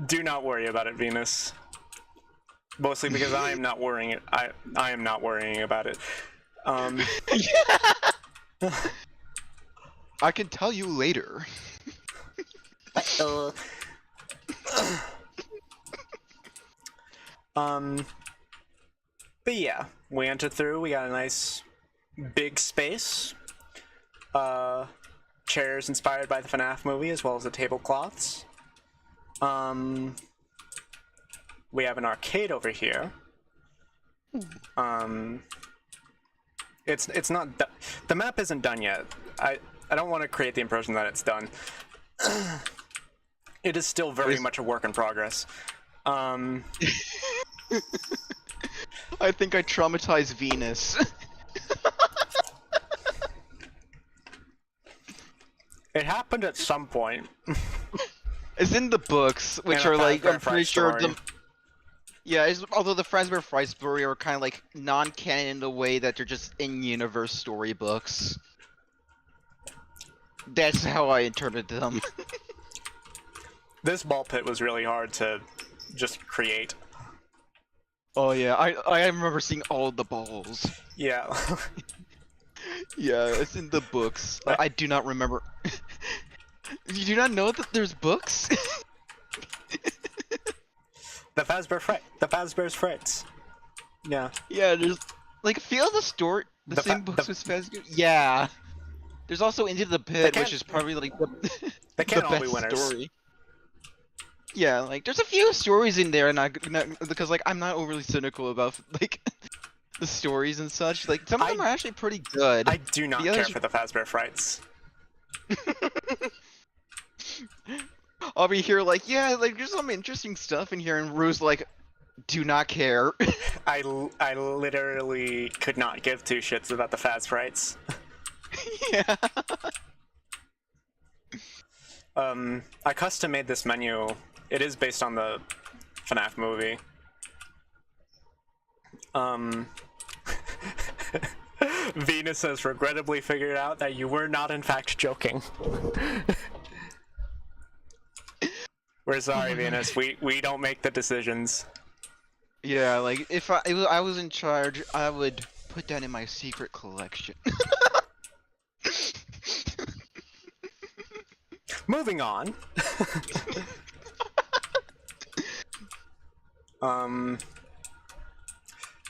Do not worry about it, Venus. Mostly because I am not worrying. I am not worrying about it. I can tell you later. But yeah, we entered through. We got a nice big space. Chairs inspired by the FNAF movie, as well as the tablecloths. We have an arcade over here. It's not the map isn't done yet. I don't want to create the impression that it's done. It is still very much a work in progress. I think I traumatized Venus. It happened at some point. It's in the books, which are like, I'm pretty sure the... Yeah, although the Fazbear Fry story are kind of like non-canon in the way that they're just in-universe storybooks. That's how I interpret them. This ball pit was really hard to just create. Oh yeah, I remember seeing all the balls. Yeah. Yeah, it's in the books. I do not remember. You do not know that there's books? The Fazbear's Frights. Yeah. Yeah, there's like a few of the story, the same books as Fazbear. Yeah. There's also Into the Pit, which is probably like they can't all be best winners. story. Yeah, like there's a few stories in there, and because like I'm not overly cynical about like the stories and such. Like some of them are actually pretty good. I do not care for the Fazbear Frights. I'll be here like, yeah, like there's some interesting stuff in here, and Rue's like, do not care. I literally could not give two shits about the Faz Frights. Yeah. I custom made this menu. It is based on the FNAF movie. Venus has regrettably figured out that you were not in fact joking. We're sorry, Venus. We don't make the decisions. Yeah, like if I was in charge, I would put that in my secret collection. Moving on.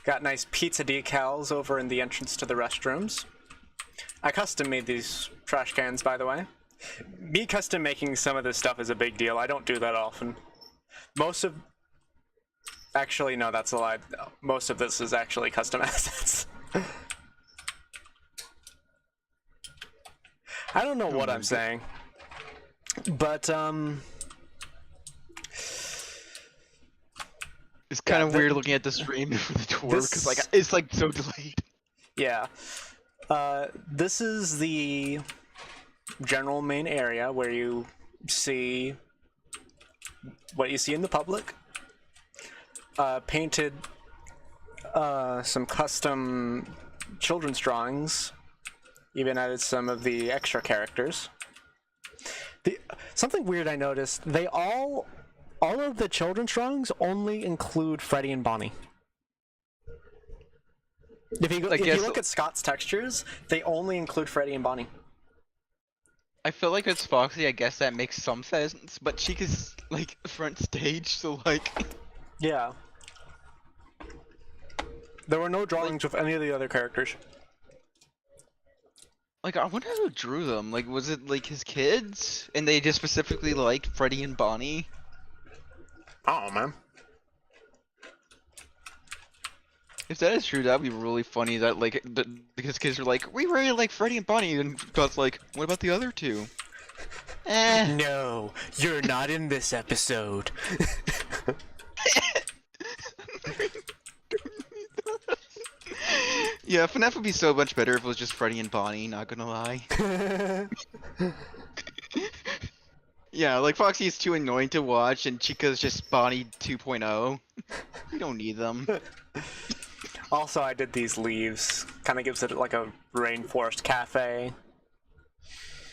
Got nice pizza decals over in the entrance to the restrooms. I custom made these trash cans, by the way. Me custom making some of this stuff is a big deal. I don't do that often. Actually, no, that's a lie. Most of this is actually custom assets. I don't know what I'm saying. But, it's kind of weird looking at the stream for the tour, because like, it's like so delayed. Yeah. This is the general main area where you see what you see in the public. Painted some custom children's drawings, even added some of the extra characters. Something weird I noticed, all of the children's drawings only include Freddy and Bonnie. If you look at Scott's textures, they only include Freddy and Bonnie. I feel like it's Foxy, I guess that makes some sense, but Chica's like front stage, so like... Yeah. There were no drawings of any of the other characters. Like, I wonder who drew them. Like, was it like his kids? And they just specifically liked Freddy and Bonnie? Oh, man. If that is true, that'd be really funny that, like, his kids are like, we really like Freddy and Bonnie, and Scott's like, what about the other two? No, you're not in this episode. Yeah, FNAF would be so much better if it was just Freddy and Bonnie, not gonna lie. Yeah, like Foxy is too annoying to watch, and Chica's just Bonnie 2.0. We don't need them. Also, I did these leaves. Kind of gives it like a rainforest cafe.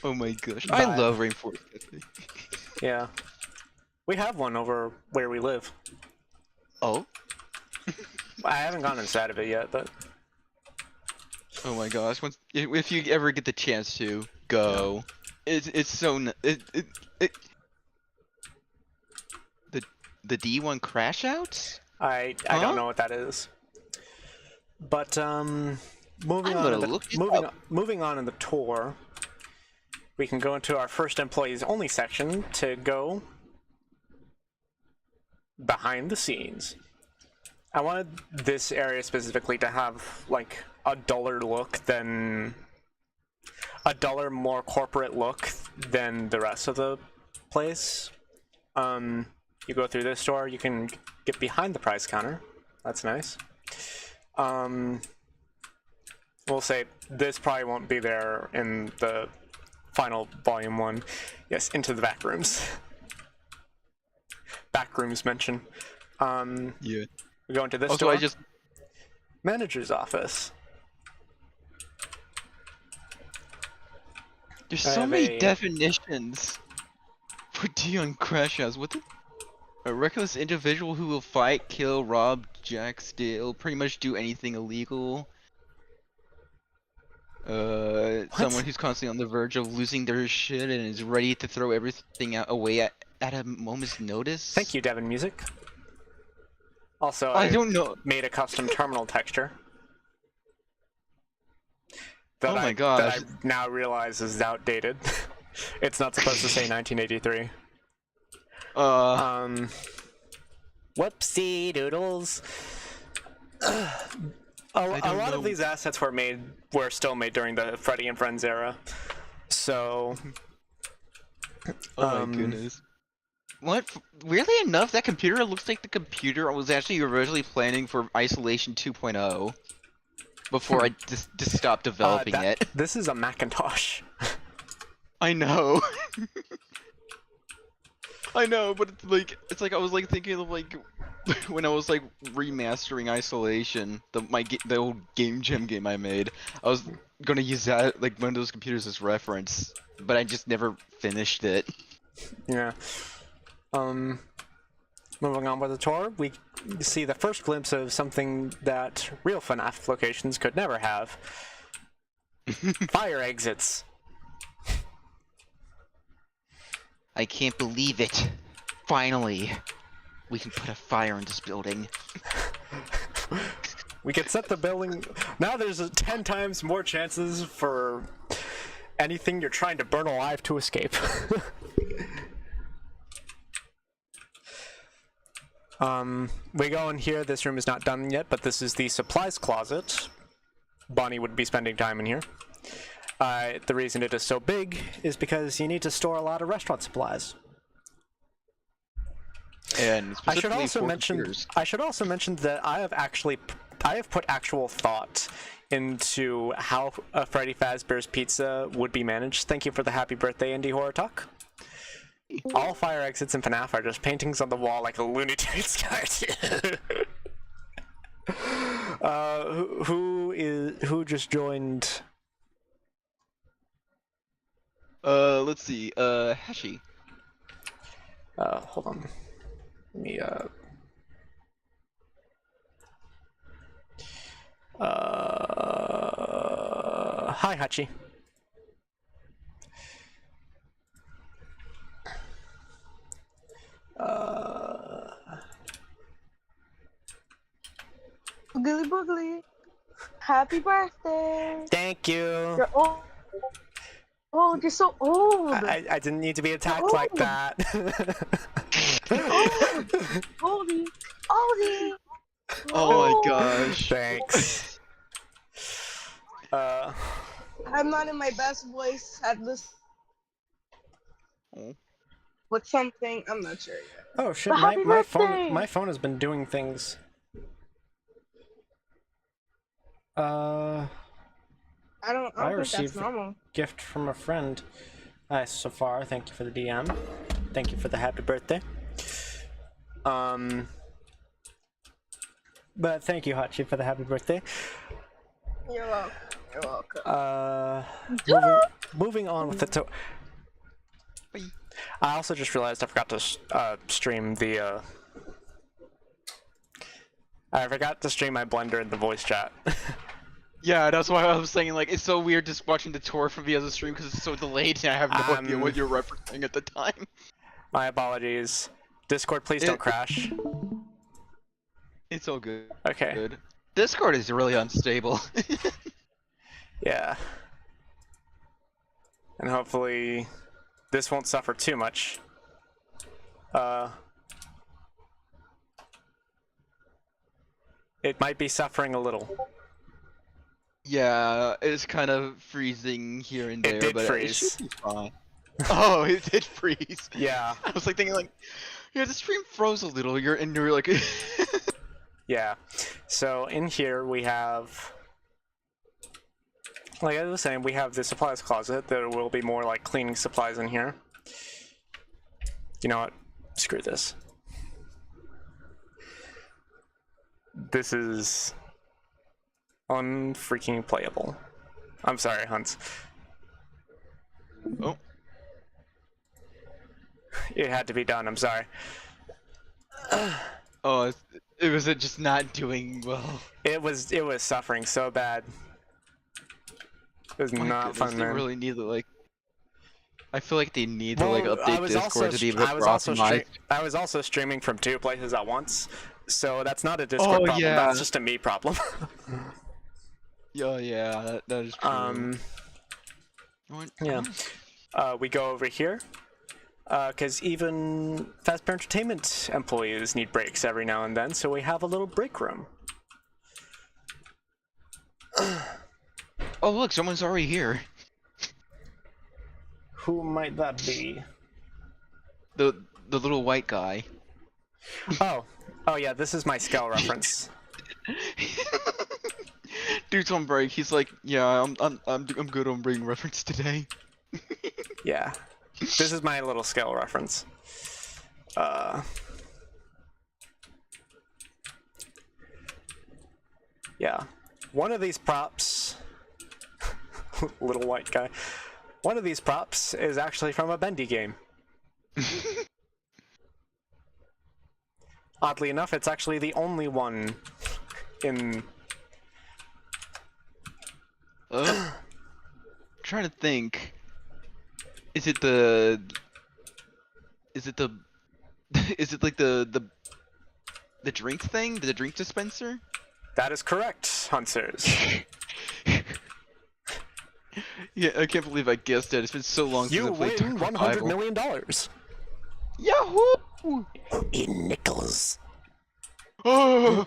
Oh my gosh, I love Rainforest Cafe. Yeah. We have one over where we live. Oh? I haven't gone inside of it yet, but... Oh my gosh! If you ever get the chance to go, it's so the D1 crash outs. I don't know what that is. But moving on in the tour, we can go into our first employees only section to go behind the scenes. I wanted this area specifically to have like a duller look than more corporate look than the rest of the place. You go through this door, you can get behind the price counter. That's nice. We'll say this probably won't be there in the final volume 1. Yes, into the back rooms. Back rooms mention. Yeah. We go into this also, door. Manager's office. There's so many definitions for D1 crash outs. What the? A reckless individual who will fight, kill, rob, jack, steal, pretty much do anything illegal. Someone who's constantly on the verge of losing their shit and is ready to throw everything away at a moment's notice. Thank you, Devin Music. Also, I don't know. Made a custom terminal texture. Oh my gosh. That I now realize is outdated. It's not supposed to say 1983. Whoopsie doodles. A lot of these assets were still made during the Freddy and Friends era. So oh my goodness. What? Weirdly enough, that computer looks like the computer I was actually originally planning for Isolation 2.0 before I just stopped developing it. This is a Macintosh. I know. I know, but it's like I was like thinking of like when I was like remastering Isolation, the old Game Jam game I made. I was gonna use that like one of those computers as reference, but I just never finished it. Yeah. Moving on with the tour, we see the first glimpse of something that real FNAF locations could never have. Fire exits. I can't believe it. Finally, we can put a fire in this building. We can set the building. Now there's 10 times more chances for anything you're trying to burn alive to escape. We go in here. This room is not done yet, but this is the supplies closet. Bonnie would be spending time in here. The reason it is so big is because you need to store a lot of restaurant supplies. And I should also mention that I have put actual thought into how a Freddy Fazbear's Pizza would be managed. Thank you for the happy birthday, Indie Horror Talk. All fire exits in FNAF are just paintings on the wall like a Looney Tunes cartoon. Who just joined? Let's see. Hashi. Hold on. Let me hi, Hachi. Boogly boogly. Happy birthday. Thank you. You're old. Oh, you're so old. I didn't need to be attacked like that. Oldie. Oldie. Oh my gosh. Thanks. I'm not in my best voice at this. Oh. With something, I'm not sure yet. Oh shit! But My phone has been doing things. I don't think received that's normal. a gift from a friend. So far, thank you for the DM. Thank you for the happy birthday. But thank you, Hachi, for the happy birthday. You're welcome. You're welcome. Moving on with the I also just realized I forgot to stream the I forgot to stream my Blender in the voice chat. Yeah, that's why I was saying, like, it's so weird just watching the tour from via the stream because it's so delayed and I have no idea what you're referencing at the time. My apologies. Discord, please don't crash. It's all good. Okay. Good. Discord is really unstable. Yeah. And hopefully this won't suffer too much. It might be suffering a little. Yeah, it's kind of freezing here and there, It did but freeze. it should be fine. Oh, it did freeze. Yeah. I was like thinking like, yeah, the stream froze a little. You're like, Yeah. So in here we have, like I was saying, we have the supplies closet. There will be more like cleaning supplies in here. You know what? Screw this. This is unfreaking playable. I'm sorry, Hunts. oh, It had to be done. I'm sorry. oh, it was just not doing well. It was suffering so bad. It was My not goodness, fun, they man. really need to like. I feel like they need to like update Discord to be I was also optimized. I was also streaming from 2 places at once, so that's not a Discord problem. yeah. That's just a me problem. Yeah, that is true. Yeah. We go over here, because even Fazbear Entertainment employees need breaks every now and then, so we have a little break room. Oh look, someone's already here. Who might that be? The little white guy. Oh yeah, this is my scale reference. Dude's on break. He's like, yeah, I'm good on bringing reference today. Yeah, this is my little scale reference. Yeah, one of these props, little white guy. One of these props is actually from a Bendy game. Oddly enough, it's actually the only one in. Trying to think. Is it like the drink thing? The drink dispenser? That is correct, Hunters. Yeah, I can't believe I guessed it. It's been so long since You I played win Dark $100 Revival. million. Yahoo! In nickels. Oh!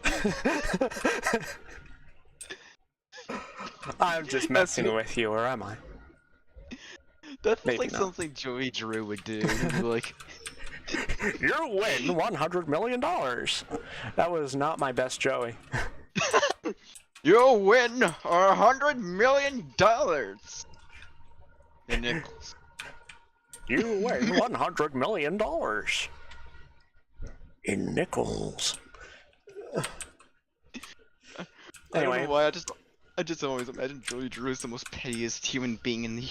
I'm just messing with you, or am I? That feels Maybe like not. something Joey Drew would do. He'd be like, You win $100 million. That was not my best Joey. you win $100 million in nickels. You win $100 million in nickels. I don't Anyway, know why, I just always imagine Joey Drew as the most pettiest human being in the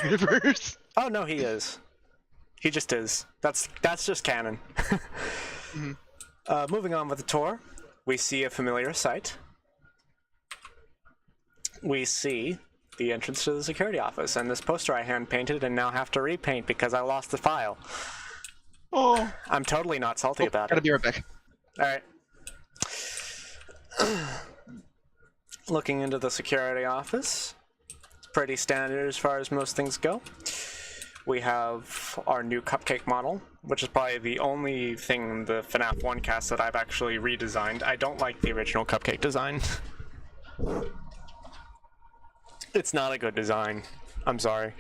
universe. oh no, he is. He just is. That's just canon. Moving on with the tour, we see a familiar sight. We see the entrance to the security office, and this poster I hand painted and now have to repaint because I lost the file. Oh, I'm totally not salty about gotta it. be right back. Alright. Looking into the security office. It's pretty standard as far as most things go. We have our new cupcake model, which is probably the only thing in the FNAF 1 cast that I've actually redesigned. I don't like the original cupcake design. It's not a good design. I'm sorry.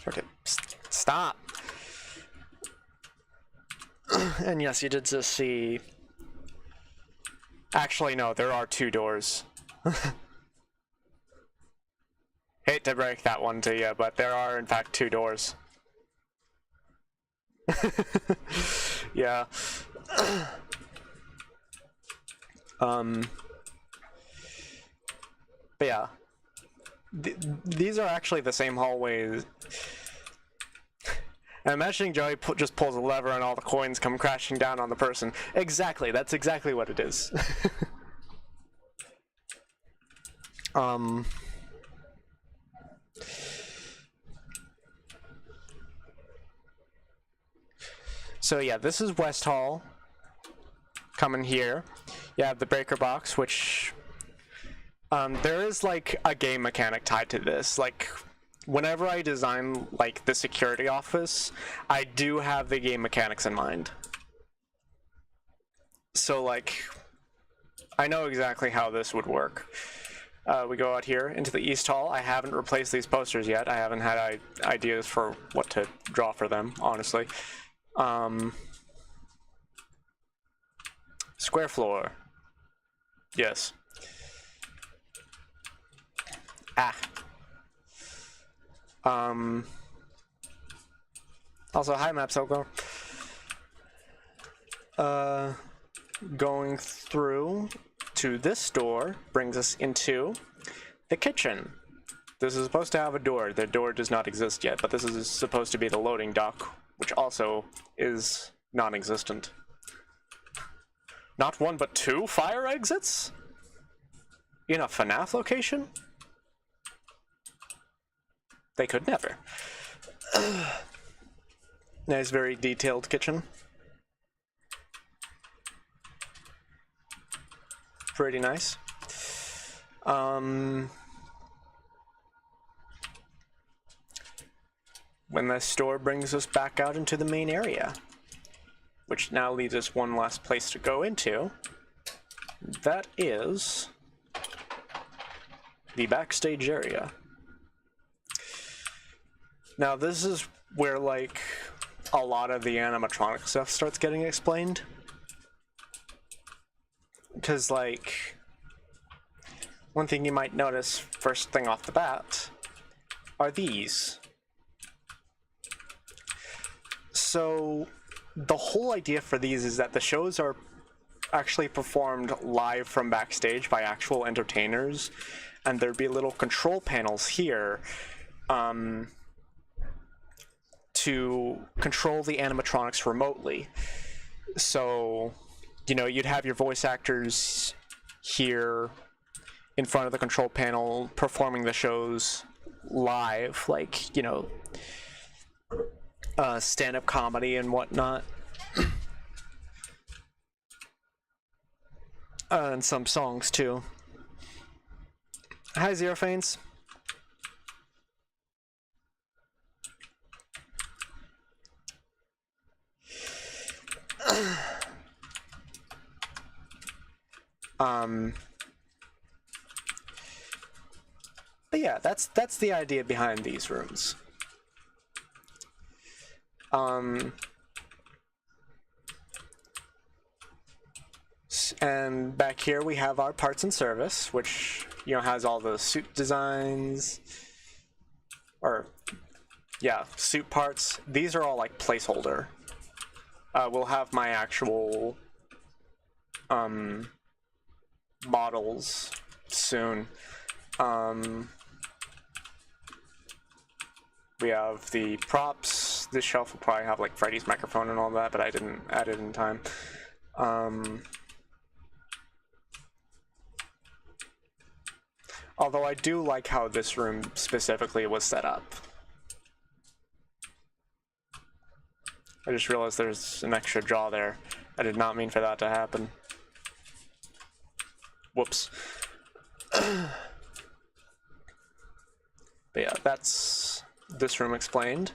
Okay, stop. And yes, you did just see. Actually, no, there are 2 doors. Hate to break that one to you, but there are in fact 2 doors. Yeah. But yeah. these are actually the same hallways. I'm imagining Joey just pulls a lever and all the coins come crashing down on the person. Exactly, that's exactly what it is. So yeah, this is West Hall. Coming here, you have the breaker box, which there is like a game mechanic tied to this. Like, whenever I design like the security office, I do have the game mechanics in mind. So like, I know exactly how this would work. We go out here into the East Hall. I haven't replaced these posters yet. I haven't had ideas for what to draw for them, honestly. Square floor. Yes. Also, hi, Map Silko. Going through to this door brings us into the kitchen. This is supposed to have a door. The door does not exist yet, but this is supposed to be the loading dock, which also is non-existent. Not one, but two fire exits? In a FNAF location? They could never. Nice, very detailed kitchen. Pretty nice. When the store brings us back out into the main area, which now leaves us one last place to go into. That is the backstage area. Now this is where like a lot of the animatronic stuff starts getting explained. Because like, one thing you might notice first thing off the bat are these. So the whole idea for these is that the shows are actually performed live from backstage by actual entertainers, and there'd be little control panels here to control the animatronics remotely. So, you know, you'd have your voice actors here in front of the control panel performing the shows live, like, you know, stand-up comedy and whatnot. And some songs too. Hi, Zero Fanes. But yeah, that's the idea behind these rooms. And back here we have our parts and service, which, you know, has all the suit designs, or yeah, suit parts. These are all like placeholder. We'll have my actual models soon. We have the props. This shelf will probably have like Freddy's microphone and all that, but I didn't add it in time. Although I do like how this room specifically was set up. I just realized there's an extra jaw there. I did not mean for that to happen. Whoops. But yeah, that's this room explained.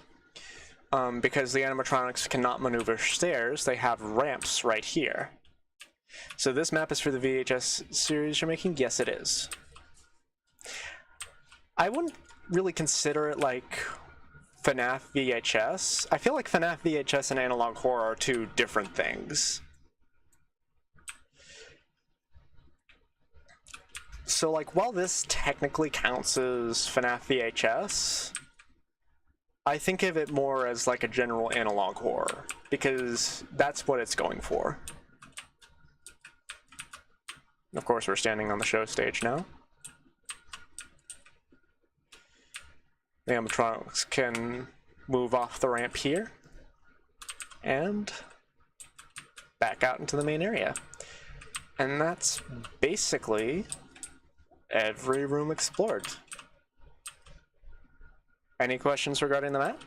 Because the animatronics cannot maneuver stairs, they have ramps right here. So this map is for the VHS series you're making? Yes, it is. I wouldn't really consider it like FNAF VHS. I feel like FNAF VHS and analog horror are two different things. So like, while this technically counts as FNAF VHS, I think of it more as like a general analog horror, because that's what it's going for. Of course, we're standing on the show stage now. the animatronics can move off the ramp here and back out into the main area. And that's basically every room explored. Any questions regarding the map?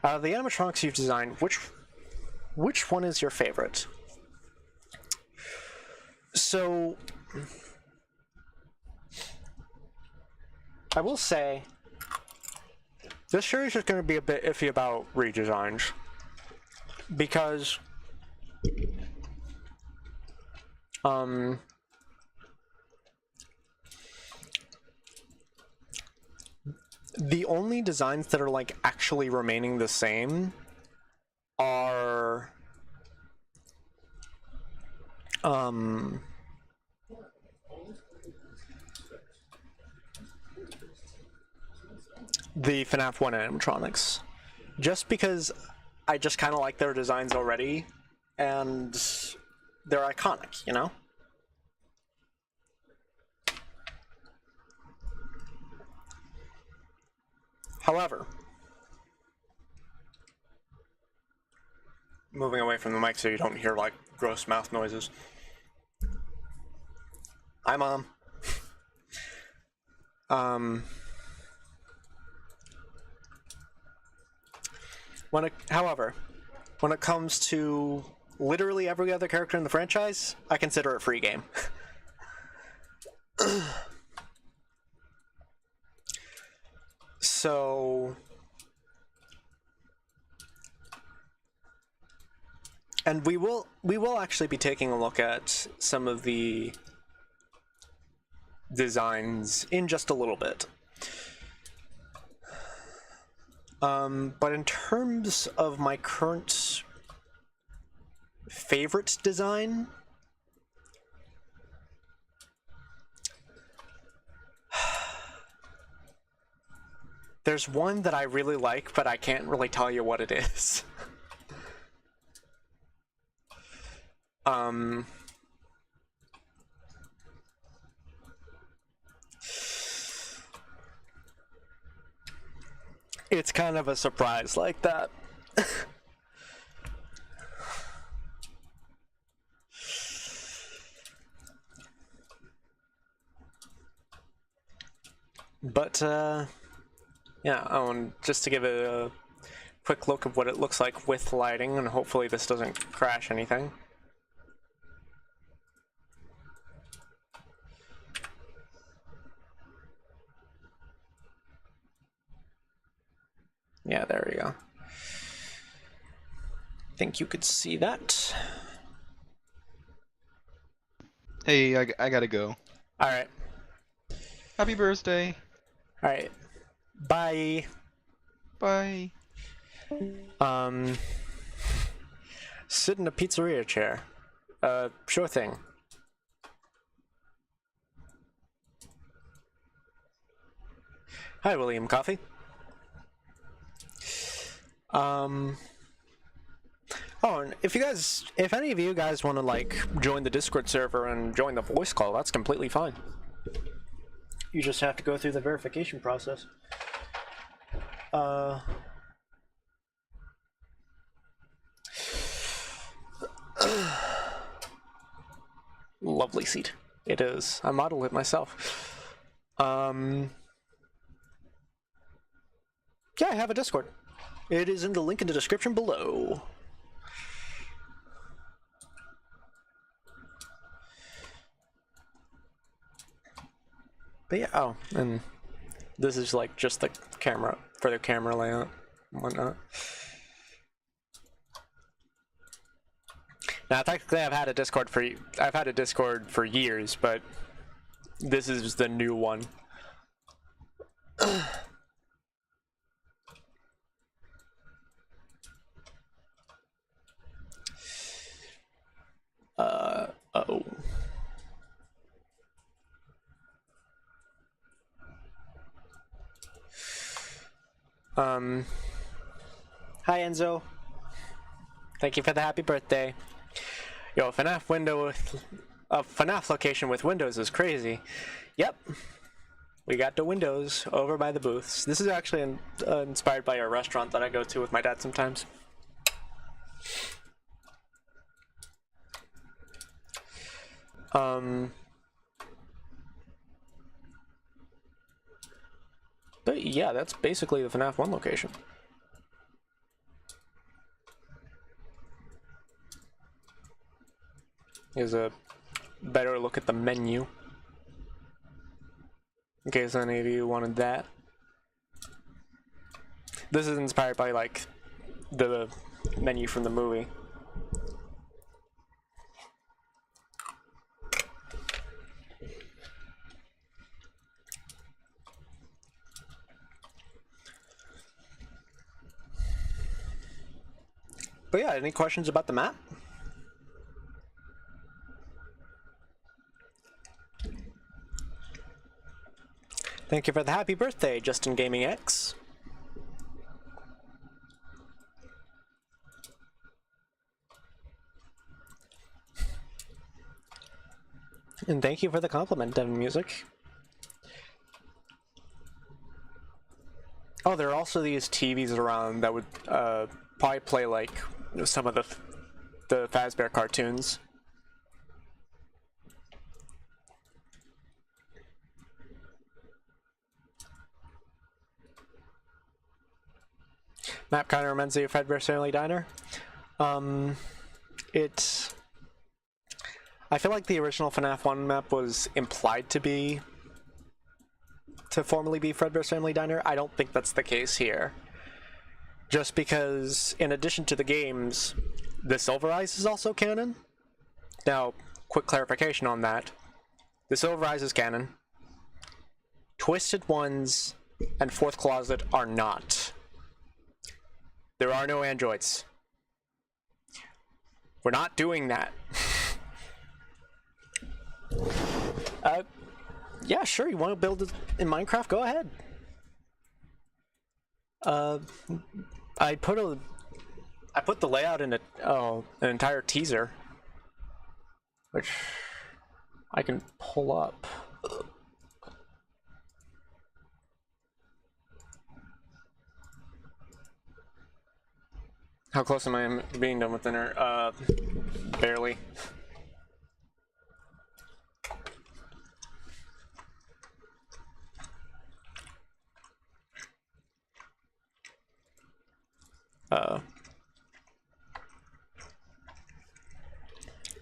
The animatronics you've designed, which one is your favorite? So, I will say, this series is going to be a bit iffy about redesigns, because the only designs that are like actually remaining the same are the FNAF 1 animatronics, just because I just kind of like their designs already, and they're iconic, you know? However, moving away from the mic so you don't hear like gross mouth noises. Hi, Mom. However, when it comes to literally every other character in the franchise, I consider it a free game. So, and we will actually be taking a look at some of the designs in just a little bit. But in terms of my current favorite design, there's one that I really like, but I can't really tell you what it is. It's kind of a surprise like that. But, yeah, just to give it a quick look of what it looks like with lighting, and hopefully this doesn't crash anything. Yeah, there we go. Think you could see that. Hey, I gotta go. Alright. Happy birthday. Alright. Bye. Bye. Sit in a pizzeria chair. Sure thing. Hi, William Coffee. Oh, and if any of you guys want to like join the Discord server and join the voice call, that's completely fine. You just have to go through the verification process. Lovely seat. It is. I modeled it myself. Yeah, I have a Discord. It is in the link in the description below. But yeah, oh, and this is like just the camera, for the camera layout and whatnot. Now, technically, I've had a Discord for years, but this is the new one. Uh-oh. Hi, Enzo. Thank you for the happy birthday. Yo, FNAF window, a FNAF location with windows is crazy. Yep. We got the windows over by the booths. This is actually inspired by a restaurant that I go to with my dad sometimes. But yeah, that's basically the FNAF 1 location. Here's a better look at the menu, in case any of you wanted that. This is inspired by, like, the menu from the movie. But yeah, any questions about the map? Thank you for the happy birthday, Justin Gaming X. And thank you for the compliment, Devin Music. Oh, there are also these TVs around that would probably play like some of the Fazbear cartoons. Map kind of reminds me of Fredbear's Family Diner. I feel like the original FNAF 1 map was implied to formerly be Fredbear's Family Diner. I don't think that's the case here. Just because, in addition to the games, the Silver Eyes is also canon. Now, quick clarification on that. The Silver Eyes is canon. Twisted Ones and Fourth Closet are not. There are no androids. We're not doing that. Yeah, sure, you want to build it in Minecraft? Go ahead. I put the layout in an entire teaser, which I can pull up. How close am I being done with dinner? Barely.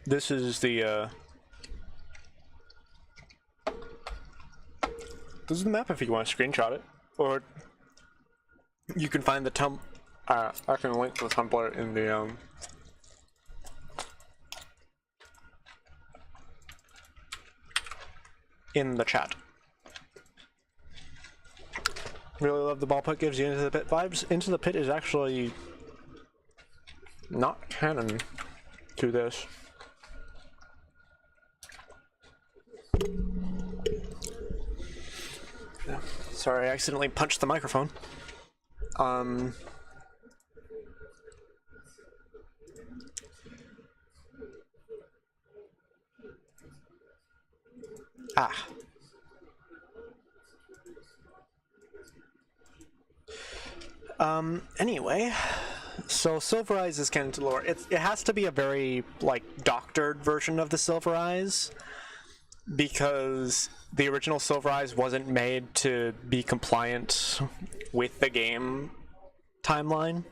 This is the this is the map if you want to screenshot it, or you can find the I can link to the Tumblr in the chat. Really love the ball pit, gives you Into the Pit vibes. Into the Pit is actually not canon to this. Yeah. Sorry, I accidentally punched the microphone. Anyway, so Silver Eyes is canon to lore. It has to be a very, like, doctored version of the Silver Eyes, because the original Silver Eyes wasn't made to be compliant with the game timeline.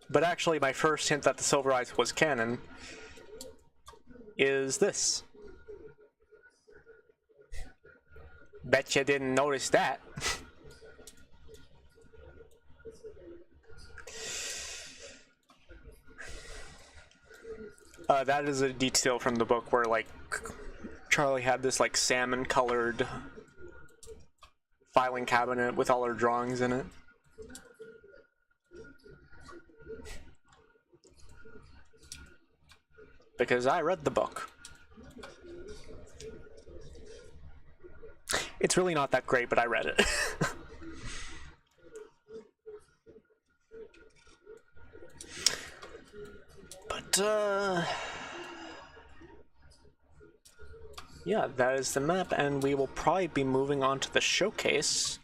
But actually, my first hint that the Silver Eyes was canon is this. Bet you didn't notice that. That is a detail from the book where, like, Charlie had this, like, salmon-colored filing cabinet with all her drawings in it. Because I read the book. It's really not that great, but I read it. yeah, that is the map, and we will probably be moving on to the showcase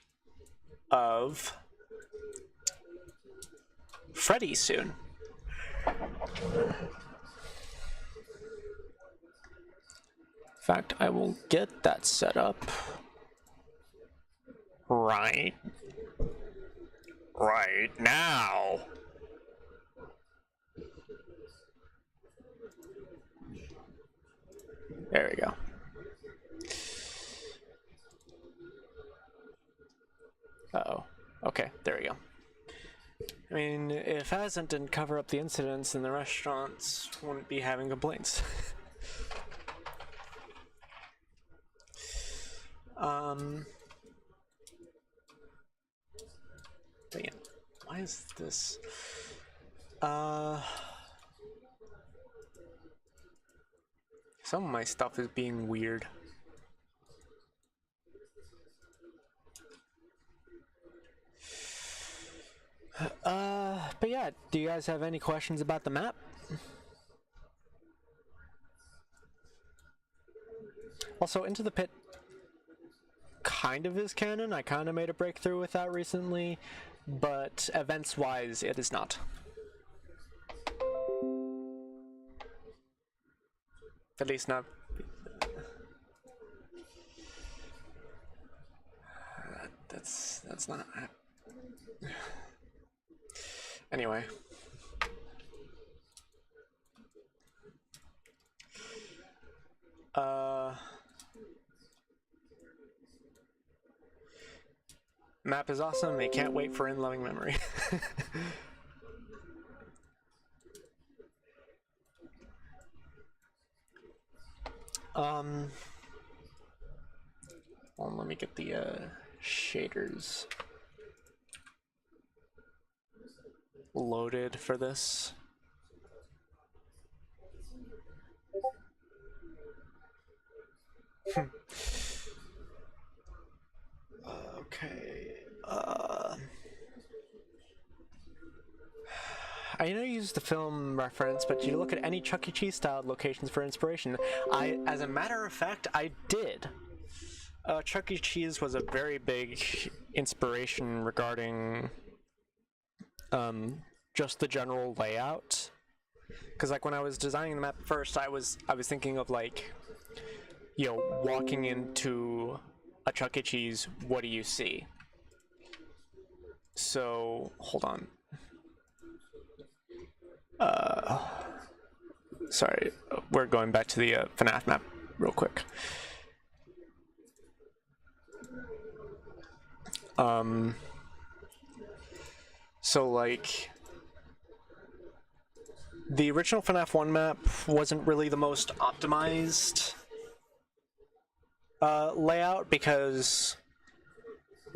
of Freddy soon. In fact, I will get that set up right now. There we go. Uh-oh. Okay, there we go. I mean, if Hasn't didn't cover up the incidents, then the restaurants wouldn't be having complaints. Dang it. Why is this? Some of my stuff is being weird. But yeah, do you guys have any questions about the map? Also, Into the Pit kind of is canon. I kind of made a breakthrough with that recently, but events-wise, it is not. At least not. That's not. Anyway. Map is awesome. They can't wait for in loving memory. Well, let me get the shaders loaded for this. Okay. I know you used the film reference, but you look at any Chuck E. Cheese styled locations for inspiration. As a matter of fact, I did. Chuck E. Cheese was a very big inspiration regarding just the general layout. Because like when I was designing the map first, I was thinking of like, you know, walking into a Chuck E. Cheese, what do you see? So hold on. Sorry, we're going back to the FNAF map real quick. So like, the original FNAF 1 map wasn't really the most optimized layout because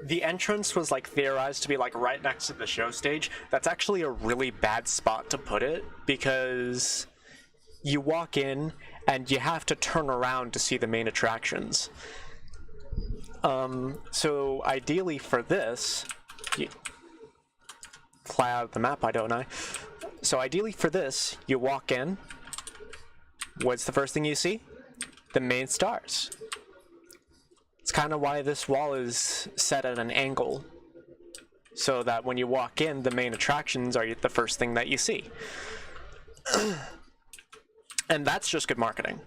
the entrance was like theorized to be like right next to the show stage. That's actually a really bad spot to put it because you walk in and you have to turn around to see the main attractions. So ideally for this, fly out of the map, don't I? So ideally for this, you walk in. What's the first thing you see? The main stars. It's kind of why this wall is set at an angle, so that when you walk in, the main attractions are the first thing that you see. And that's just good marketing.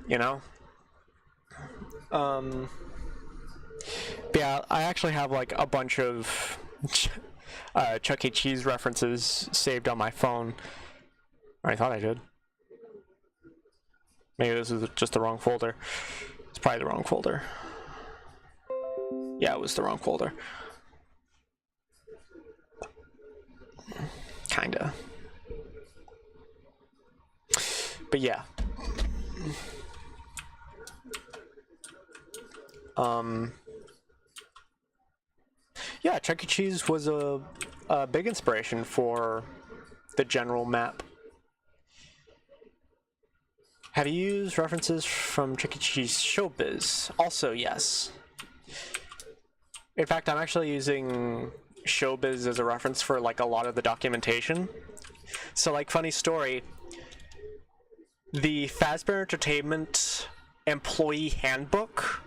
You know? Yeah, I actually have like a bunch of Chuck E. Cheese references saved on my phone. I thought I did. Maybe this is just the wrong folder. It's probably the wrong folder. Yeah, it was the wrong folder. Kinda. But yeah. Yeah, Chuck E. Cheese was a big inspiration for the general map. Have you used references from Chuck E. Cheese Showbiz? Also, yes. In fact, I'm actually using showbiz as a reference for like a lot of the documentation. So like, funny story, the Fazbear Entertainment employee handbook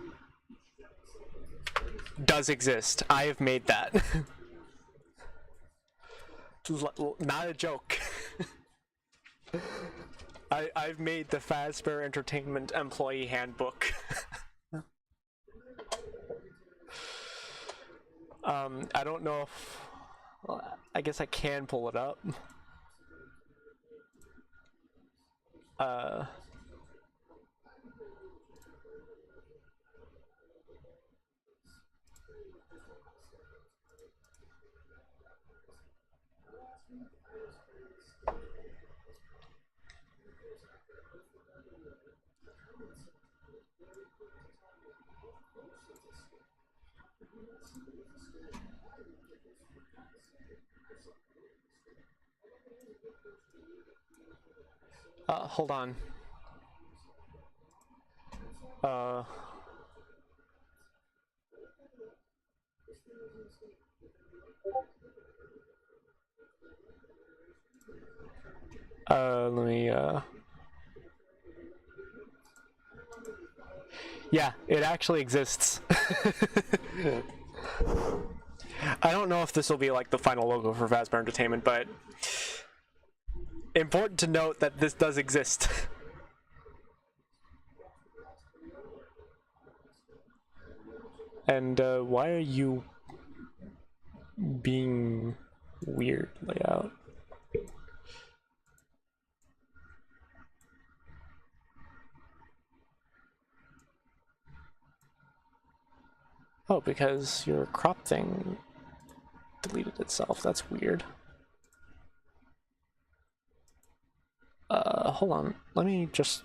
does exist. I have made that. Not a joke. I've made the Fazbear Entertainment employee handbook. I don't know if... Well, I guess I can pull it up. Hold on. Let me, yeah, it actually exists. I don't know if this will be like the final logo for Fazbear Entertainment, but important to note that this does exist. And why are you being weird layout? Oh, because your crop thing deleted itself. That's weird. Hold on. Let me just...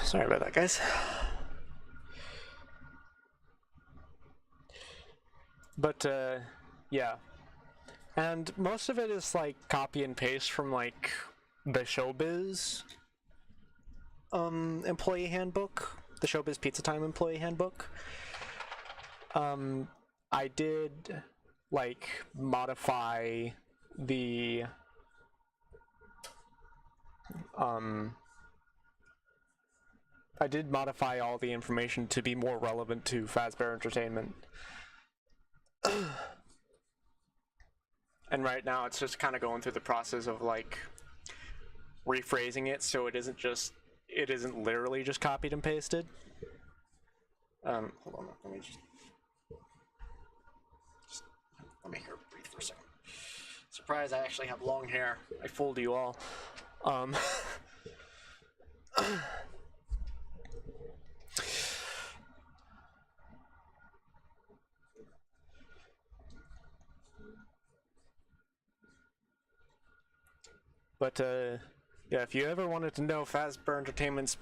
Sorry about that, guys. But, yeah. And most of it is, like, copy and paste from, like, the Showbiz employee handbook. The Showbiz Pizza Time employee handbook. I did, like, modify the... I did modify all the information to be more relevant to Fazbear Entertainment. And right now it's just kind of going through the process of like rephrasing it so it isn't literally just copied and pasted. Hold on, let me just let me hear breathe for a second. Surprise, I actually have long hair. I fooled you all. But, yeah, if you ever wanted to know Fazbear Entertainment's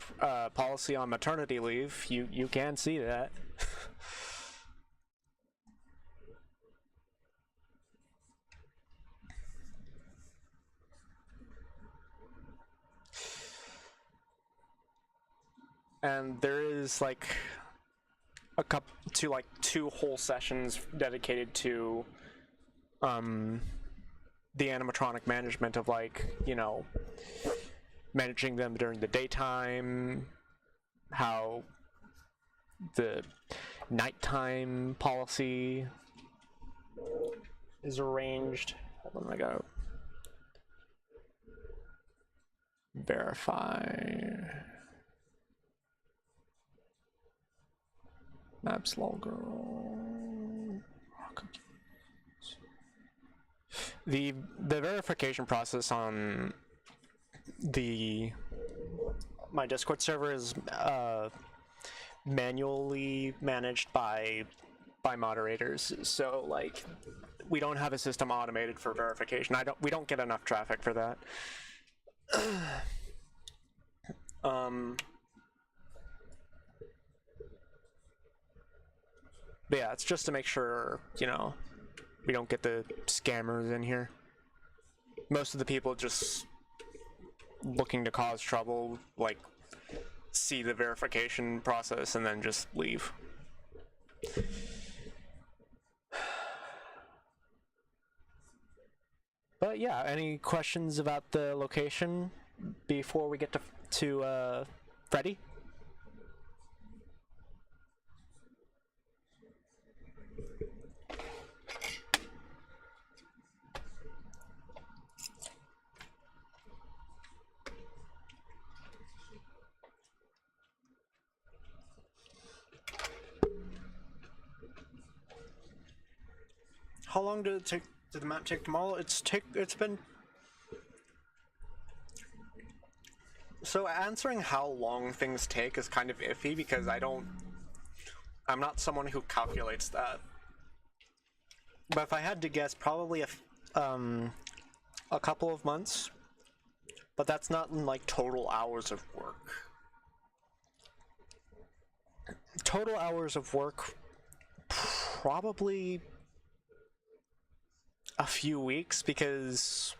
policy on maternity leave, you can see that. And there is, like, two whole sessions dedicated to, the animatronic management of, like, you know, managing them during the daytime, how the nighttime policy is arranged. Hold on, I gotta verify. Maps logger. The verification process on my Discord server is manually managed by moderators. So like we don't have a system automated for verification. We don't get enough traffic for that. But yeah, it's just to make sure, you know, we don't get the scammers in here. Most of the people just looking to cause trouble, like, see the verification process and then just leave. But yeah, any questions about the location before we get to Freddy? How long did it take? Did the map take tomorrow? It's been. So answering how long things take is kind of iffy because I'm not someone who calculates that. But if I had to guess, probably a couple of months. But that's not in like total hours of work. Total hours of work, probably a few weeks, because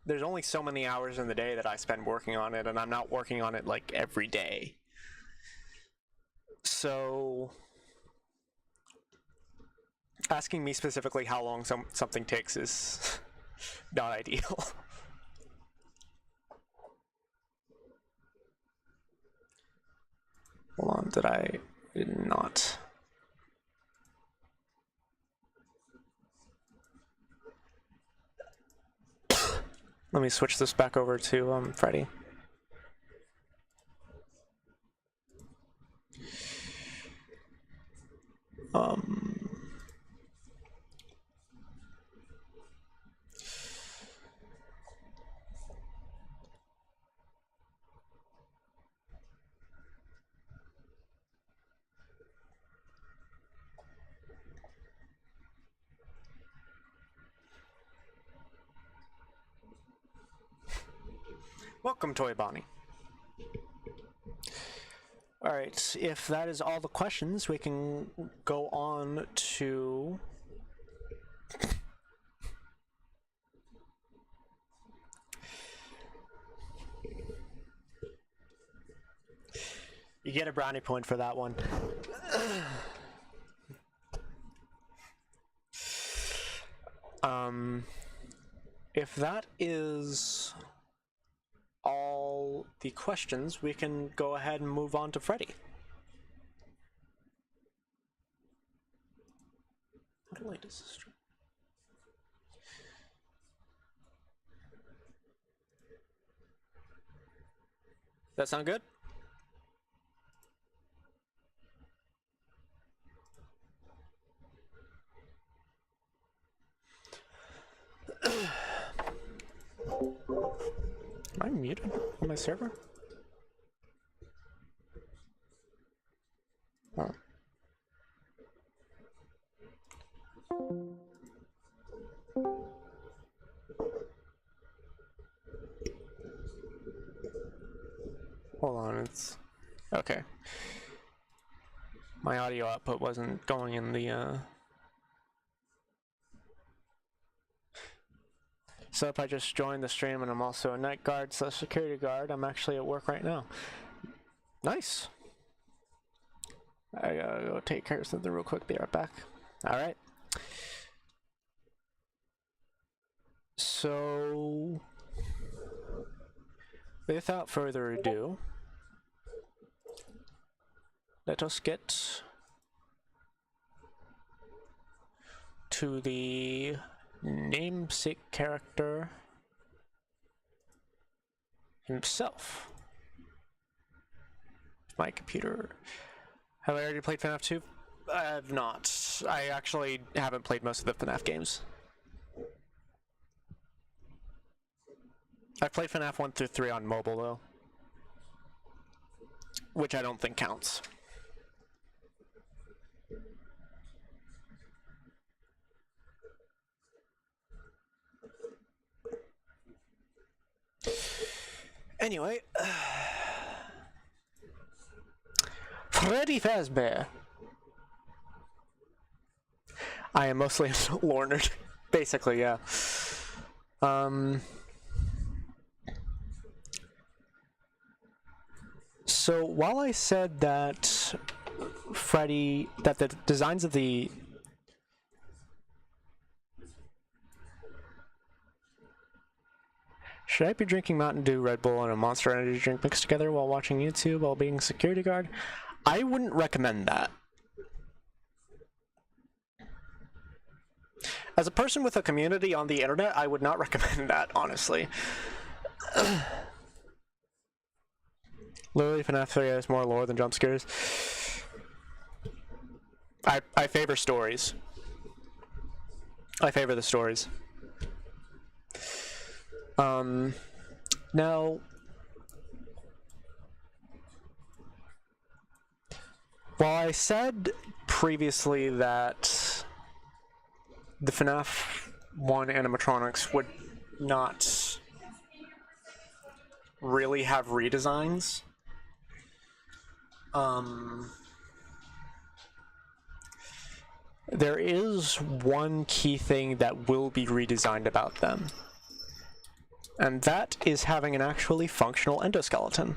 there's only so many hours in the day that I spend working on it, and I'm not working on it like every day. So asking me specifically how long something takes is not ideal. Hold on, did not. Let me switch this back over to Freddy. Welcome, Toy Bonnie. Alright, if that is all the questions, we can go on to... You get a brownie point for that one. If that is all the questions, we can go ahead and move on to Freddy. What light is this? That sound good? Am I muted on my server? Oh. Hold on, it's okay. My audio output wasn't going in the So if I just joined the stream and I'm also a night guard / security guard, I'm actually at work right now. Nice. I gotta go take care of something real quick. Be right back. Alright. So without further ado, let us get to the namesake character himself. My computer. Have I already played FNAF 2? I have not. I actually haven't played most of the FNAF games. I've played FNAF 1 through 3 on mobile though, which I don't think counts. Anyway, Freddy Fazbear. I am mostly a lore nerd, basically, yeah. So while I said that Freddy, that the designs of the should I be drinking Mountain Dew, Red Bull, and a Monster Energy drink mixed together while watching YouTube while being a security guard? I wouldn't recommend that. As a person with a community on the internet, I would not recommend that, honestly. Literally, FNAF 3 has more lore than jump scares. I favor stories. I favor the stories. Now, while I said previously that the FNAF 1 animatronics would not really have redesigns, there is one key thing that will be redesigned about them, and that is having an actually functional endoskeleton.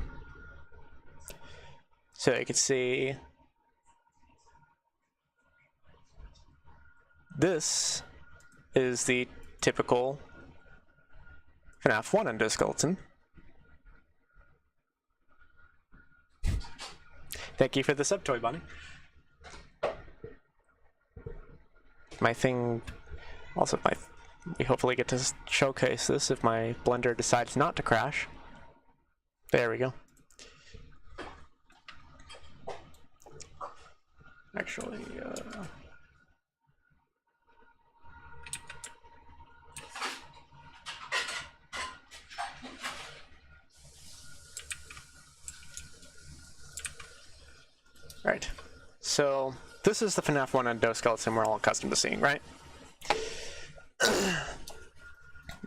So you can see this is the typical FNAF 1 endoskeleton. Thank you for the sub toy, Bunny. My thing, also we hopefully get to showcase this if my blender decides not to crash. There we go. Actually, right. So this is the FNAF 1 endoskeleton we're all accustomed to seeing, right?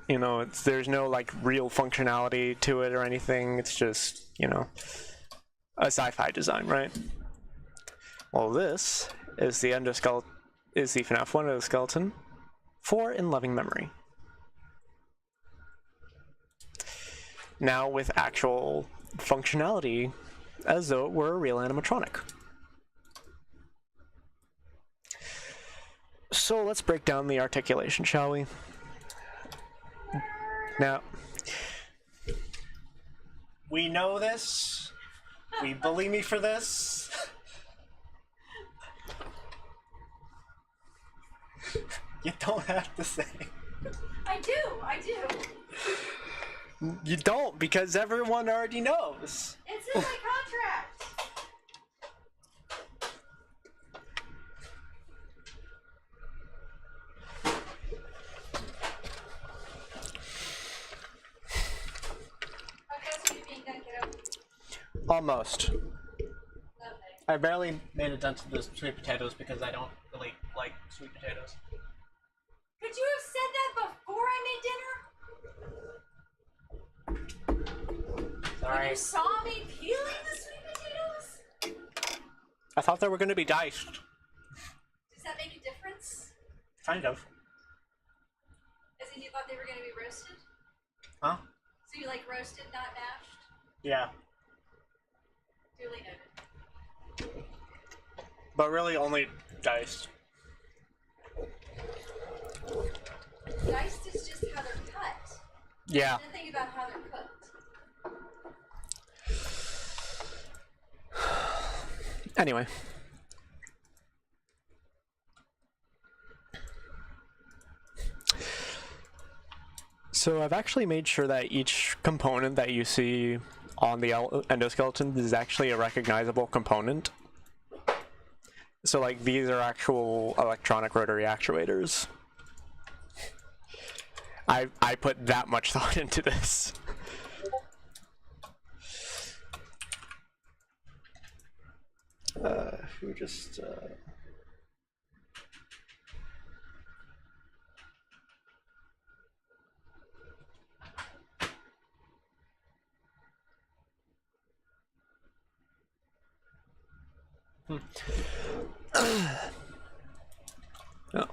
You know, there's no like real functionality to it or anything. It's just, you know, a sci-fi design, right? Well, this is the FNAF 1 endoskeleton for in loving memory. Now with actual functionality as though it were a real animatronic. So let's break down the articulation, shall we? Now, we know this. We bully me for this. You don't have to say. I do. You don't, because everyone already knows. It's in my contract. Almost. I barely made a dent to the sweet potatoes because I don't really like sweet potatoes. Could you have said that before I made dinner? Sorry. When you saw me peeling the sweet potatoes? I thought they were going to be diced. Does that make a difference? Kind of. As in you thought they were going to be roasted? Huh? So you like roasted, not mashed? Yeah. Duly noted. But really only diced. Diced is just how they're cut. Yeah. Nothing about how they're cooked. Anyway. So I've actually made sure that each component that you see on the endoskeleton is actually a recognizable component. So like these are actual electronic rotary actuators. I put that much thought into this. Who just Oh.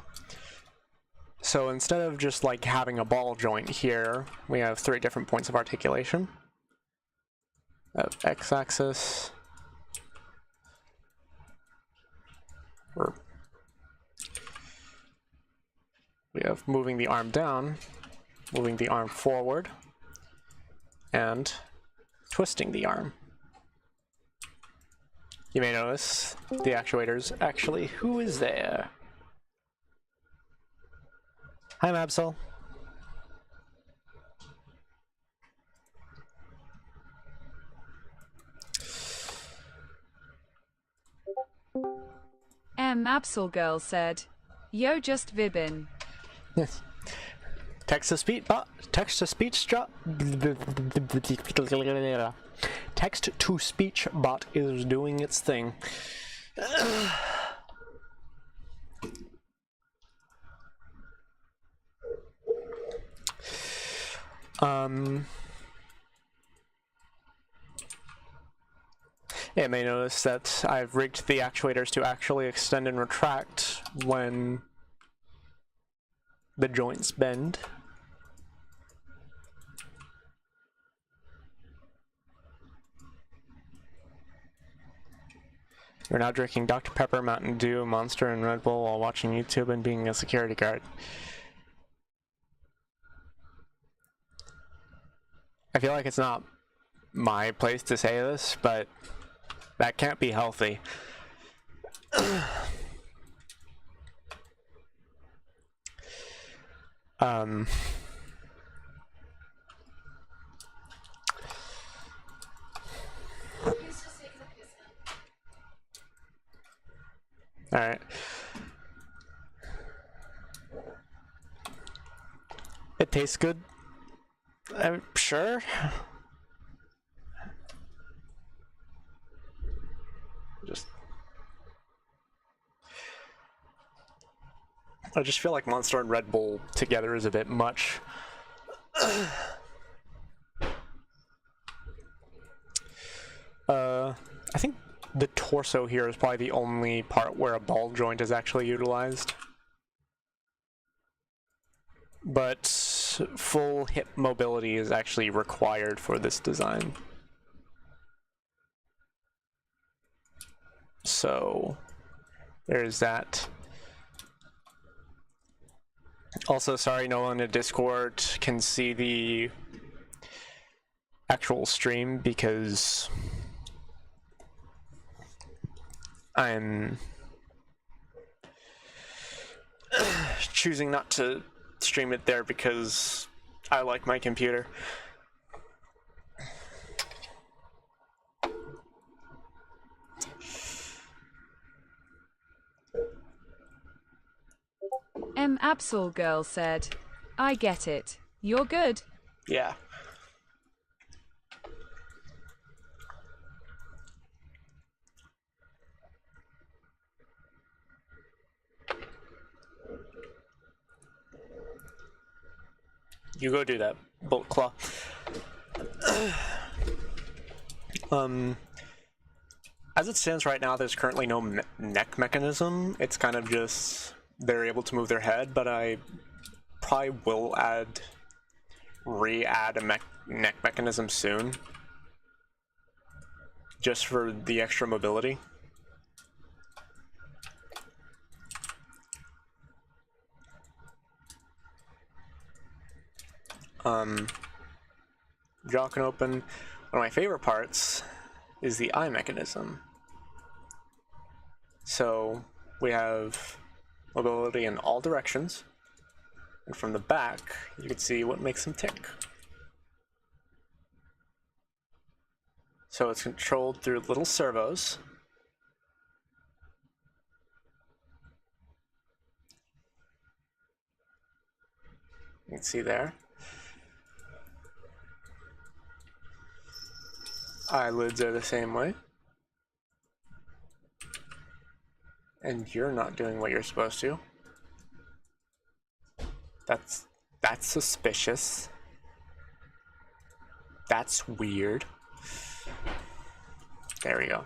So instead of just like having a ball joint here, we have 3 different points of articulation. X-axis. We have moving the arm down, moving the arm forward, and twisting the arm. You may notice the actuators actually. Who is there? Hi, Mabsol. Mabsol girl said, "Yo, just vibbin." Yes. Text to speech bot. Text to speech bot is doing its thing. You may notice that I've rigged the actuators to actually extend and retract when the joints bend. You're now drinking Dr. Pepper, Mountain Dew, Monster, and Red Bull while watching YouTube and being a security guard. I feel like it's not my place to say this, but that can't be healthy. Alright. It tastes good. I'm sure. I just feel like Monster and Red Bull together is a bit much. I think the torso here is probably the only part where a ball joint is actually utilized. But full hip mobility is actually required for this design. So there's that. Also, sorry, no one in Discord can see the actual stream because I'm choosing not to stream it there because I like my computer. Absol girl said, "I get it. You're good." Yeah. You go do that, Bolt Claw. As it stands right now, there's currently no neck mechanism. It's kind of just they're able to move their head, but I probably will re-add a neck mechanism soon, just for the extra mobility. Jaw can open. One of my favorite parts is the eye mechanism. So we have mobility in all directions, and from the back you can see what makes them tick. So it's controlled through little servos. You can see there. Eyelids are the same way. And you're not doing what you're supposed to. That's suspicious. That's weird. There we go.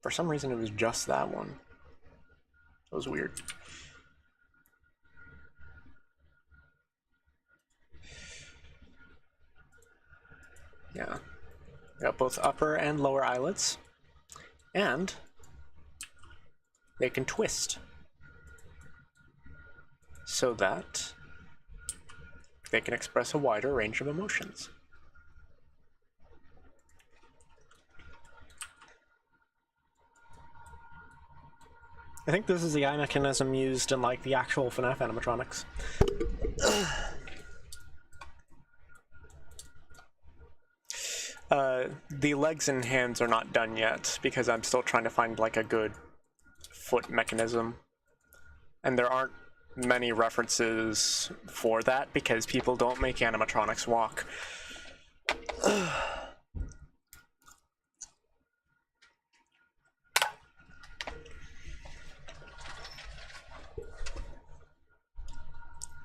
For some reason it was just that one. That was weird. Yeah. We got both upper and lower eyelids. And they can twist so that they can express a wider range of emotions. I think this is the eye mechanism used in like the actual FNAF animatronics. The legs and hands are not done yet because I'm still trying to find like a good foot mechanism. And there aren't many references for that because people don't make animatronics walk.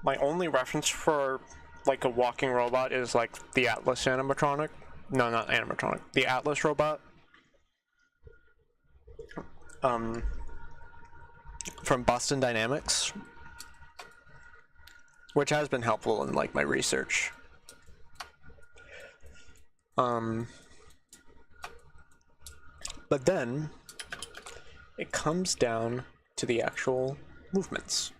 My only reference for like a walking robot is like the Atlas animatronic. No, not animatronic. The Atlas robot. From Boston Dynamics, which has been helpful in like my research. But then it comes down to the actual movements.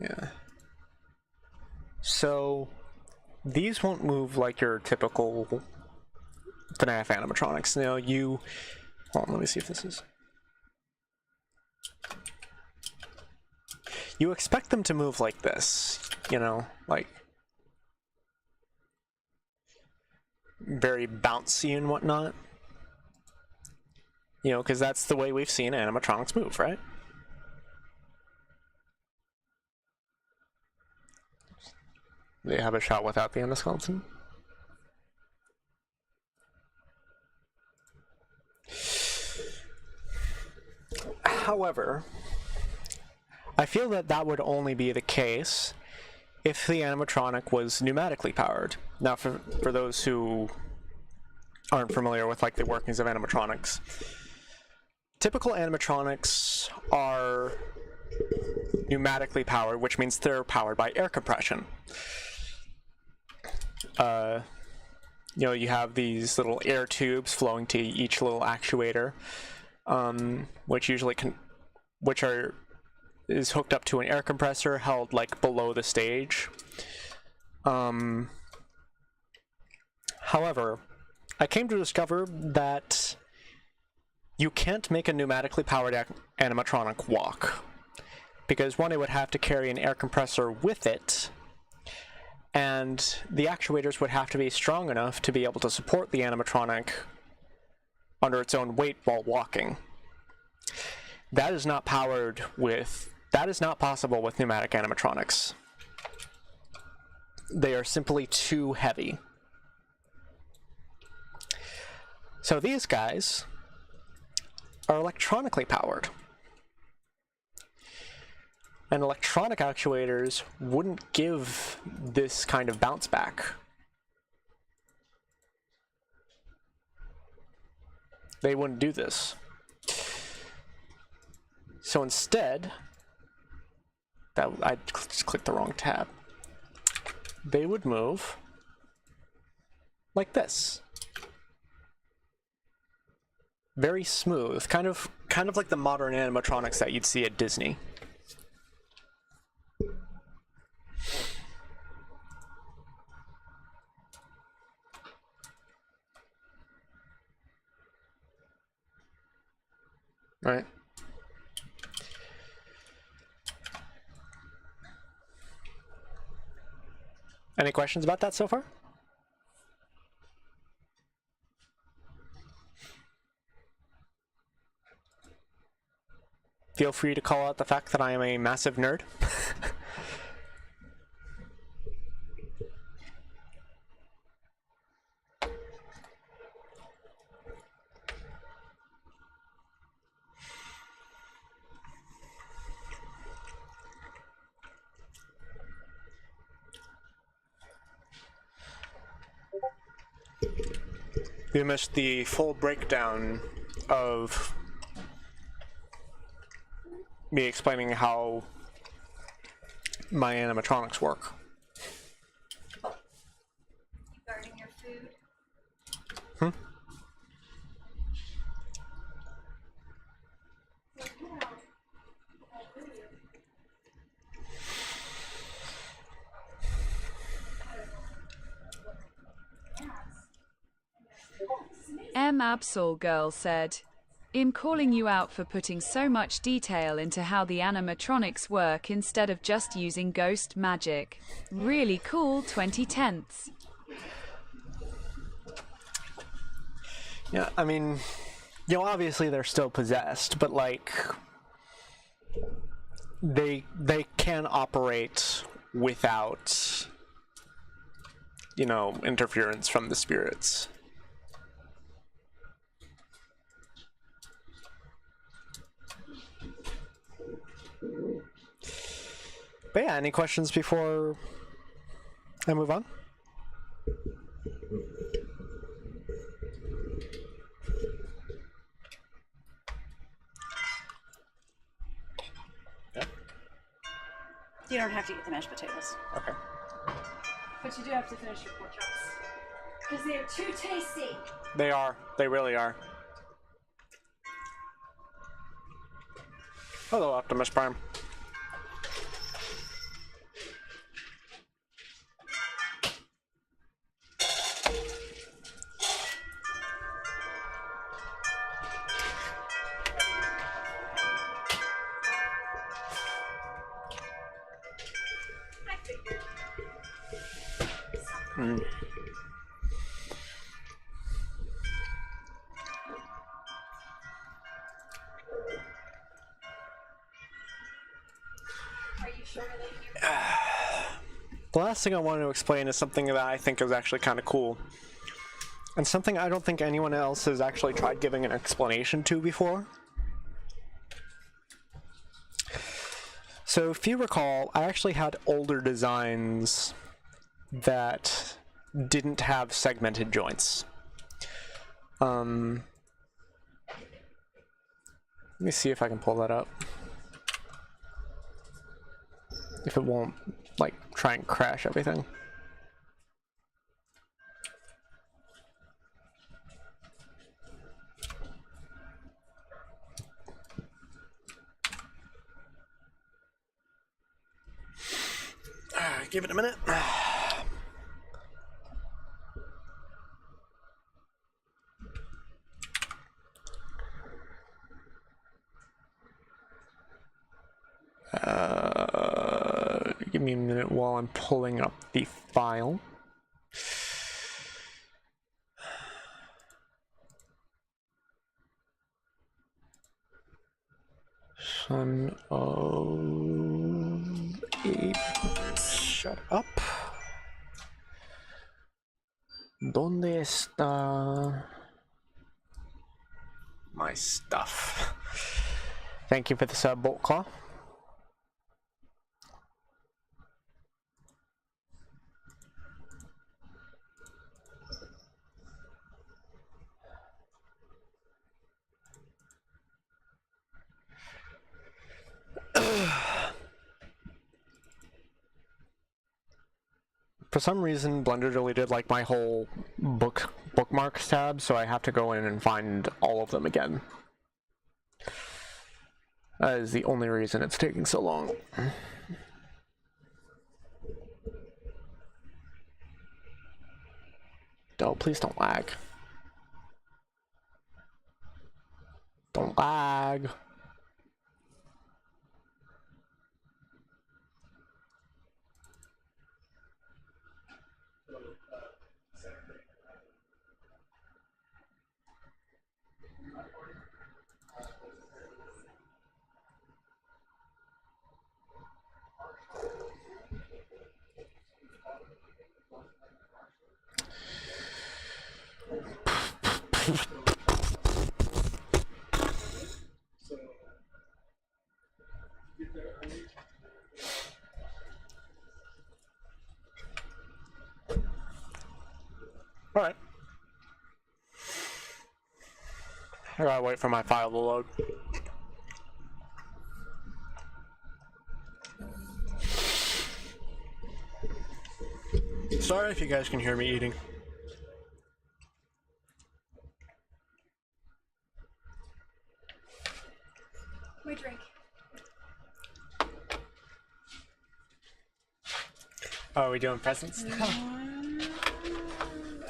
Yeah. So these won't move like your typical FNAF animatronics. Now you... Hold on, let me see if this is... You expect them to move like this, you know, like... very bouncy and whatnot. You know, because that's the way we've seen animatronics move, right? They have a shot without the endoskeleton. However, I feel that that would only be the case if the animatronic was pneumatically powered. Now, for those who aren't familiar with like the workings of animatronics, typical animatronics are pneumatically powered, which means they're powered by air compression. You know, you have these little air tubes flowing to each little actuator, which usually is hooked up to an air compressor held like below the stage. However, I came to discover that you can't make a pneumatically powered animatronic walk, because one, it would have to carry an air compressor with it, and the actuators would have to be strong enough to be able to support the animatronic under its own weight while walking. That is not possible with pneumatic animatronics. They are simply too heavy. So these guys are electronically powered. And electronic actuators wouldn't give this kind of bounce back. They wouldn't do this. So instead, I just clicked the wrong tab. They would move like this. Very smooth, kind of like the modern animatronics that you'd see at Disney. Right. Any questions about that so far? Feel free to call out the fact that I am a massive nerd. You missed the full breakdown of me explaining how my animatronics work. Regarding your food? Hmm? Absol Girl said, I'm calling you out for putting so much detail into how the animatronics work instead of just using ghost magic. Really cool 2010s. Yeah, I mean, obviously they're still possessed, but like they can operate without interference from the spirits. But yeah, any questions before I move on? You don't have to eat the mashed potatoes. Okay. But you do have to finish your pork chops. Because they are too tasty. They are. They really are. Hello, Optimus Prime. Mm. Are you sure that The last thing I wanted to explain is something that I think is actually kind of cool. And something I don't think anyone else has actually tried giving an explanation to before. So if you recall, I actually had older designs that didn't have segmented joints. Let me see if I can pull that up. If it won't, like, try and crash everything. Give it a minute. Give me a minute while I'm pulling up the file. Son of a... Shut up. ¿Dónde está my stuff? Thank you for the sub, Bolt Claw. For some reason, Blender deleted like my whole bookmarks tab, so I have to go in and find all of them again. That is the only reason it's taking so long. Oh, please don't lag. Don't lag. All right. I gotta wait for my file to load. Sorry if you guys can hear me eating. We drink. Oh, are we doing presents?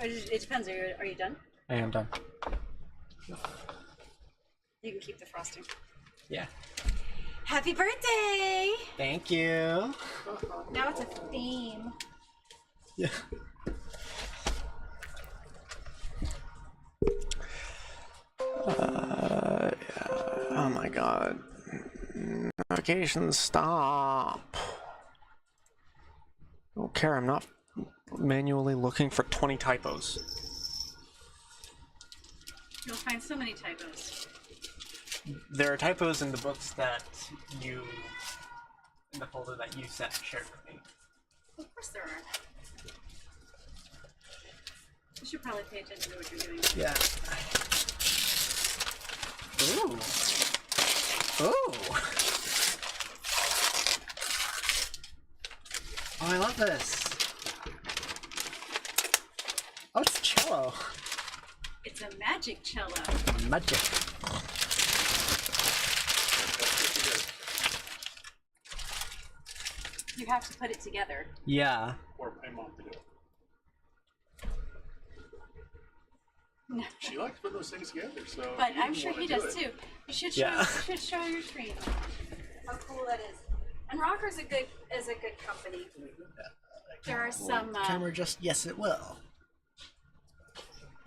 It depends. Are you done? I am done. You can keep the frosting. Yeah. Happy birthday! Thank you. Now it's a theme. Yeah. Yeah. Oh my god. Notifications, stop. I don't care, I'm not manually looking for 20 typos. You'll find so many typos. There are typos in the books that you, in the folder that you shared with me. Of course there are. You should probably pay attention to what you're doing. Yeah. Ooh. Ooh. Oh, I love this. Oh, it's cello. It's a magic cello. Magic. You have to put it together. Yeah. Or my mom to do it. No. She likes putting those things together, so. But I'm sure he does too. You should show. Yeah. You should show your screen. How cool that is. And Rocker's a good company. There are some. Camera just yes, it will.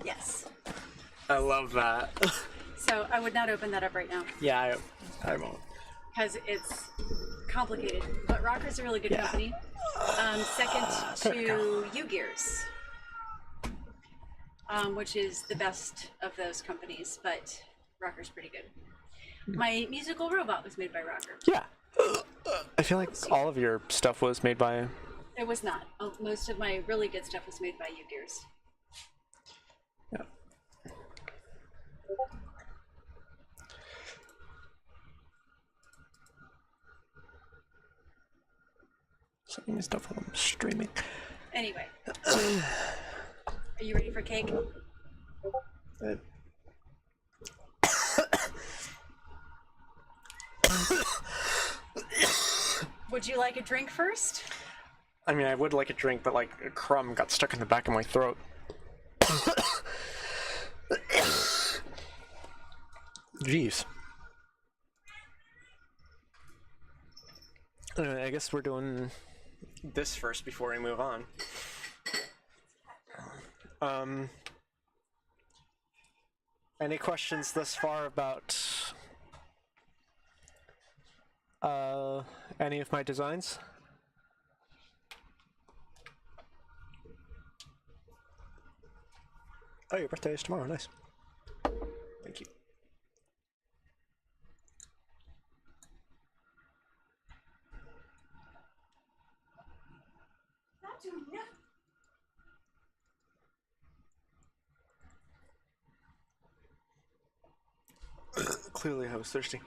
Yes. I love that. So I would not open that up right now Yeah, I won't. because it's complicated. But Rocker's a really good company. Second to U-Gears, which is the best of those companies. But Rocker's pretty good. My musical robot was made by Rocker. Yeah. I feel like all of your stuff was made by. It was not. Most of my really good stuff was made by U-Gears. Yeah. Sending me stuff while I'm streaming. Anyway. Are you ready for cake? Would you like a drink first? I mean, I would like a drink, but like a crumb got stuck in the back of my throat. Jeez. I guess we're doing this first before we move on. Any questions thus far about any of my designs? Oh, your birthday is tomorrow. Nice. Thank you. Not doing nothing. Clearly, I was thirsty.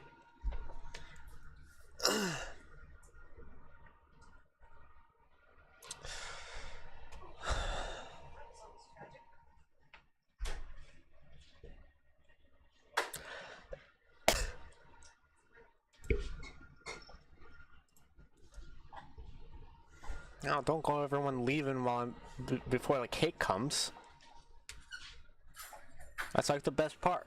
Now, don't go everyone leaving while I'm before the cake comes. That's like the best part.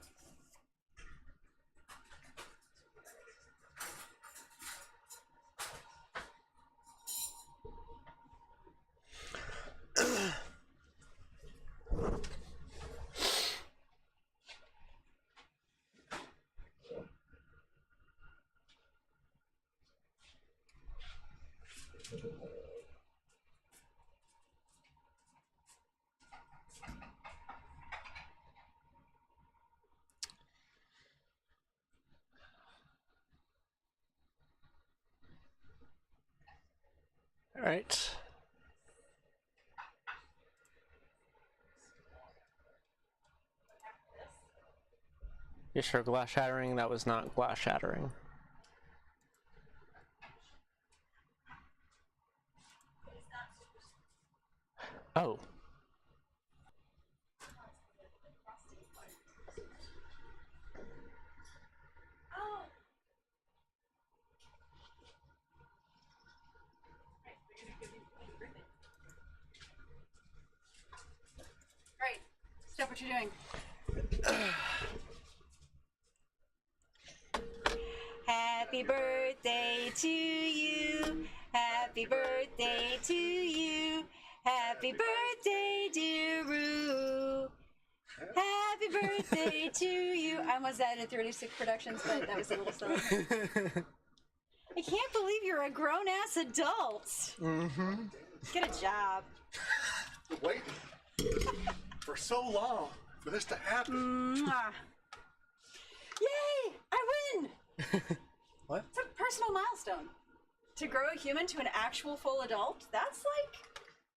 All right. You sure glass shattering? That was not glass shattering. Oh. Right. Stop what you're doing. Happy birthday to you. Happy birthday to you. Happy birthday, dear Roux. Happy birthday to you. I almost added Roux36 Productions, but that was a little silly. I can't believe you're a grown-ass adult. Mm-hmm. Get a job. Waiting for so long for this to happen. Mwah. Yay! I win! What? It's a personal milestone. To grow a human to an actual full adult, that's like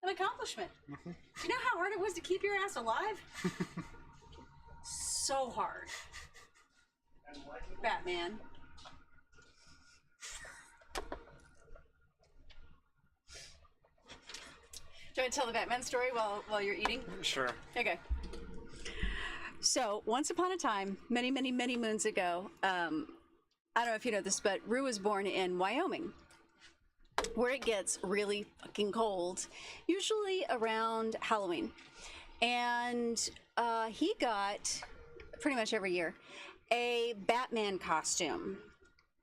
an accomplishment. Mm-hmm. You know how hard it was to keep your ass alive? So hard. Batman. Do you want to tell the Batman story while you're eating? Sure. Okay. So, once upon a time, many, many, many moons ago, I don't know if you know this, but Roux was born in Wyoming, where it gets really fucking cold, usually around Halloween. And he got, pretty much every year, a Batman costume.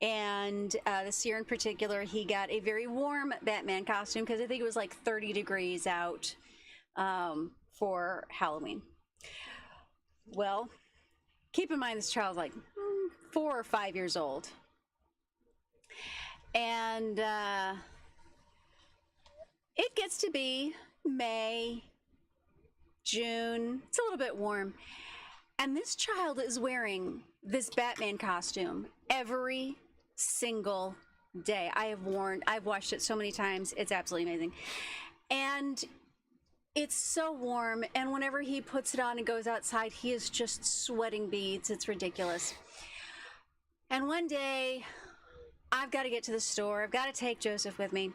And this year in particular, he got a very warm Batman costume because I think it was like 30 degrees out for Halloween. Well, keep in mind this child's like 4 or 5 years old. And it gets to be May, June. It's a little bit warm. And this child is wearing this Batman costume every single day. I've watched it so many times. It's absolutely amazing. And it's so warm, and whenever he puts it on and goes outside, he is just sweating beads. It's ridiculous. And one day, I've got to get to the store. I've got to take Joseph with me.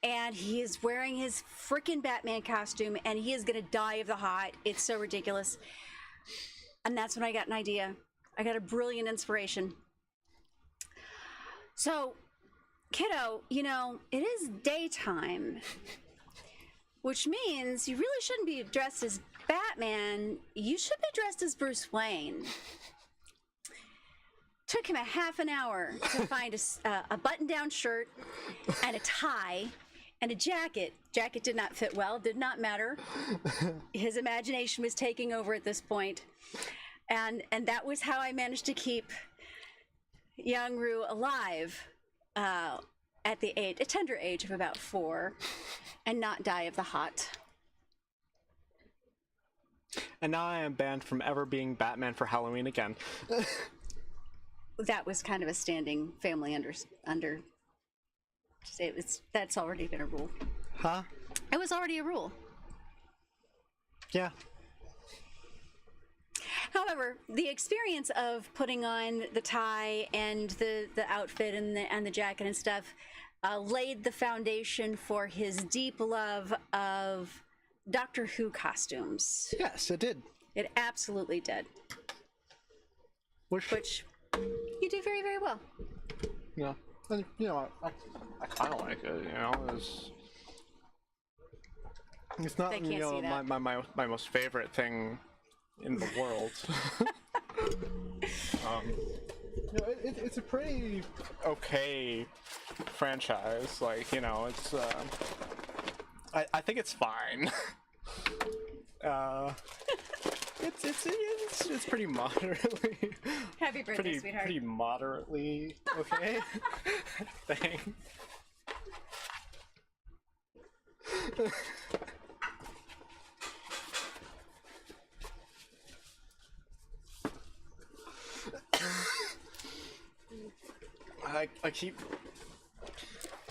And he is wearing his freaking Batman costume, and he is going to die of the hot. It's so ridiculous. And that's when I got an idea. I got a brilliant inspiration. So, kiddo, you know, it is daytime, which means you really shouldn't be dressed as Batman. You should be dressed as Bruce Wayne. Took him a half an hour to find a button-down shirt and a tie and a jacket. Jacket did not fit well, did not matter. His imagination was taking over at this point. And that was how I managed to keep young Roux alive at a tender age of about 4 and not die of the hot. And now I am banned from ever being Batman for Halloween again. That was kind of a standing family that's already been a rule. Huh? It was already a rule. Yeah. However, the experience of putting on the tie and the outfit and the jacket and stuff laid the foundation for his deep love of Doctor Who costumes. Yes, it did. It absolutely did. Which you do very, very well. Yeah. And, you know, I kind of like it, you know. It's not, you know, my most favorite thing in the world. You know, it's a pretty okay franchise. Like, you know, it's I think it's fine. It's pretty moderately. Happy birthday, sweetheart. Pretty moderately okay. Thanks. I keep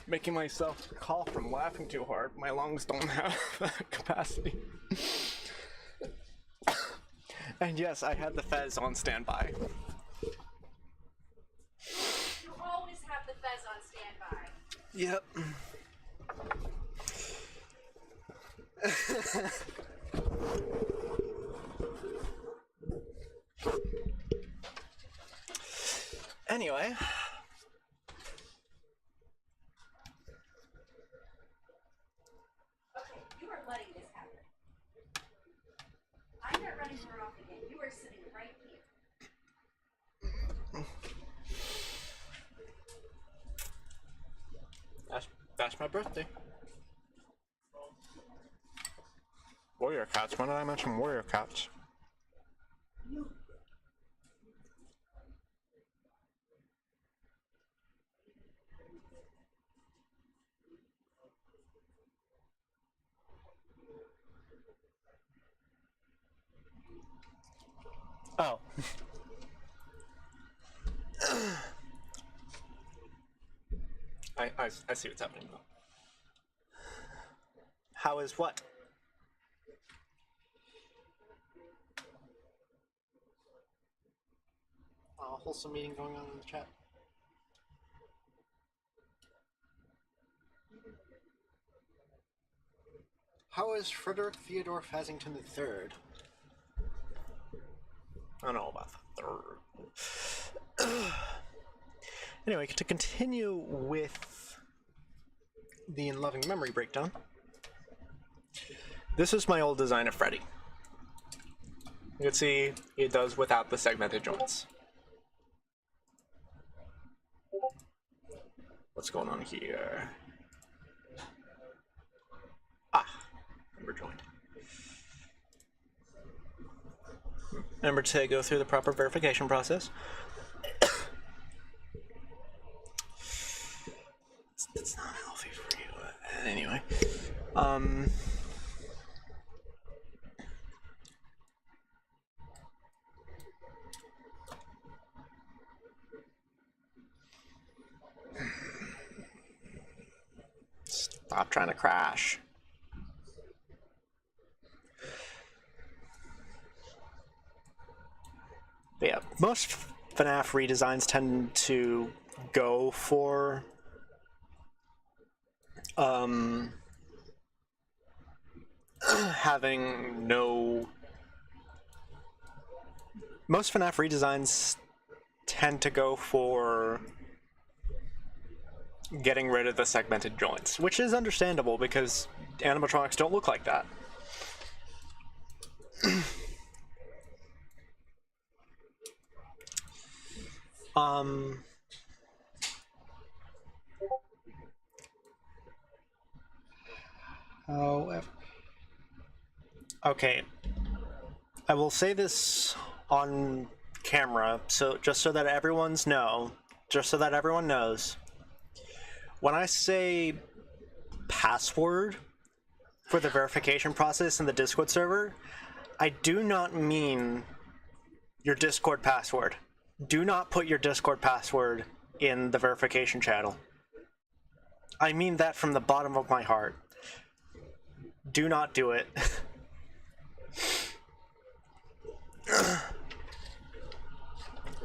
making myself cough from laughing too hard. My lungs don't have that capacity. And yes, I had the Fez on standby. Yep. Anyway. Okay, you are letting this happen. I'm not running her off again. You are sitting right here. That's my birthday. Warrior cats. When did I mention warrior cats? Oh. I see what's happening though. How is what? Wholesome meeting going on in the chat. How is Frederick Theodore Fasington III? I don't know about the third. Anyway, to continue with the In Loving Memory breakdown, this is my old design of Freddy. You can see it does without the segmented joints. What's going on here? Ah, member joined. Remember to go through the proper verification process. It's not healthy for you. Anyway. Stop trying to crash. But yeah, most FNAF redesigns tend to go for having no... Most FNAF redesigns tend to go for getting rid of the segmented joints, which is understandable because animatronics don't look like that. However, okay, I will say this on camera, just so that everyone knows. When I say password for the verification process in the Discord server, I do not mean your Discord password. Do not put your Discord password in the verification channel. I mean that from the bottom of my heart. Do not do it.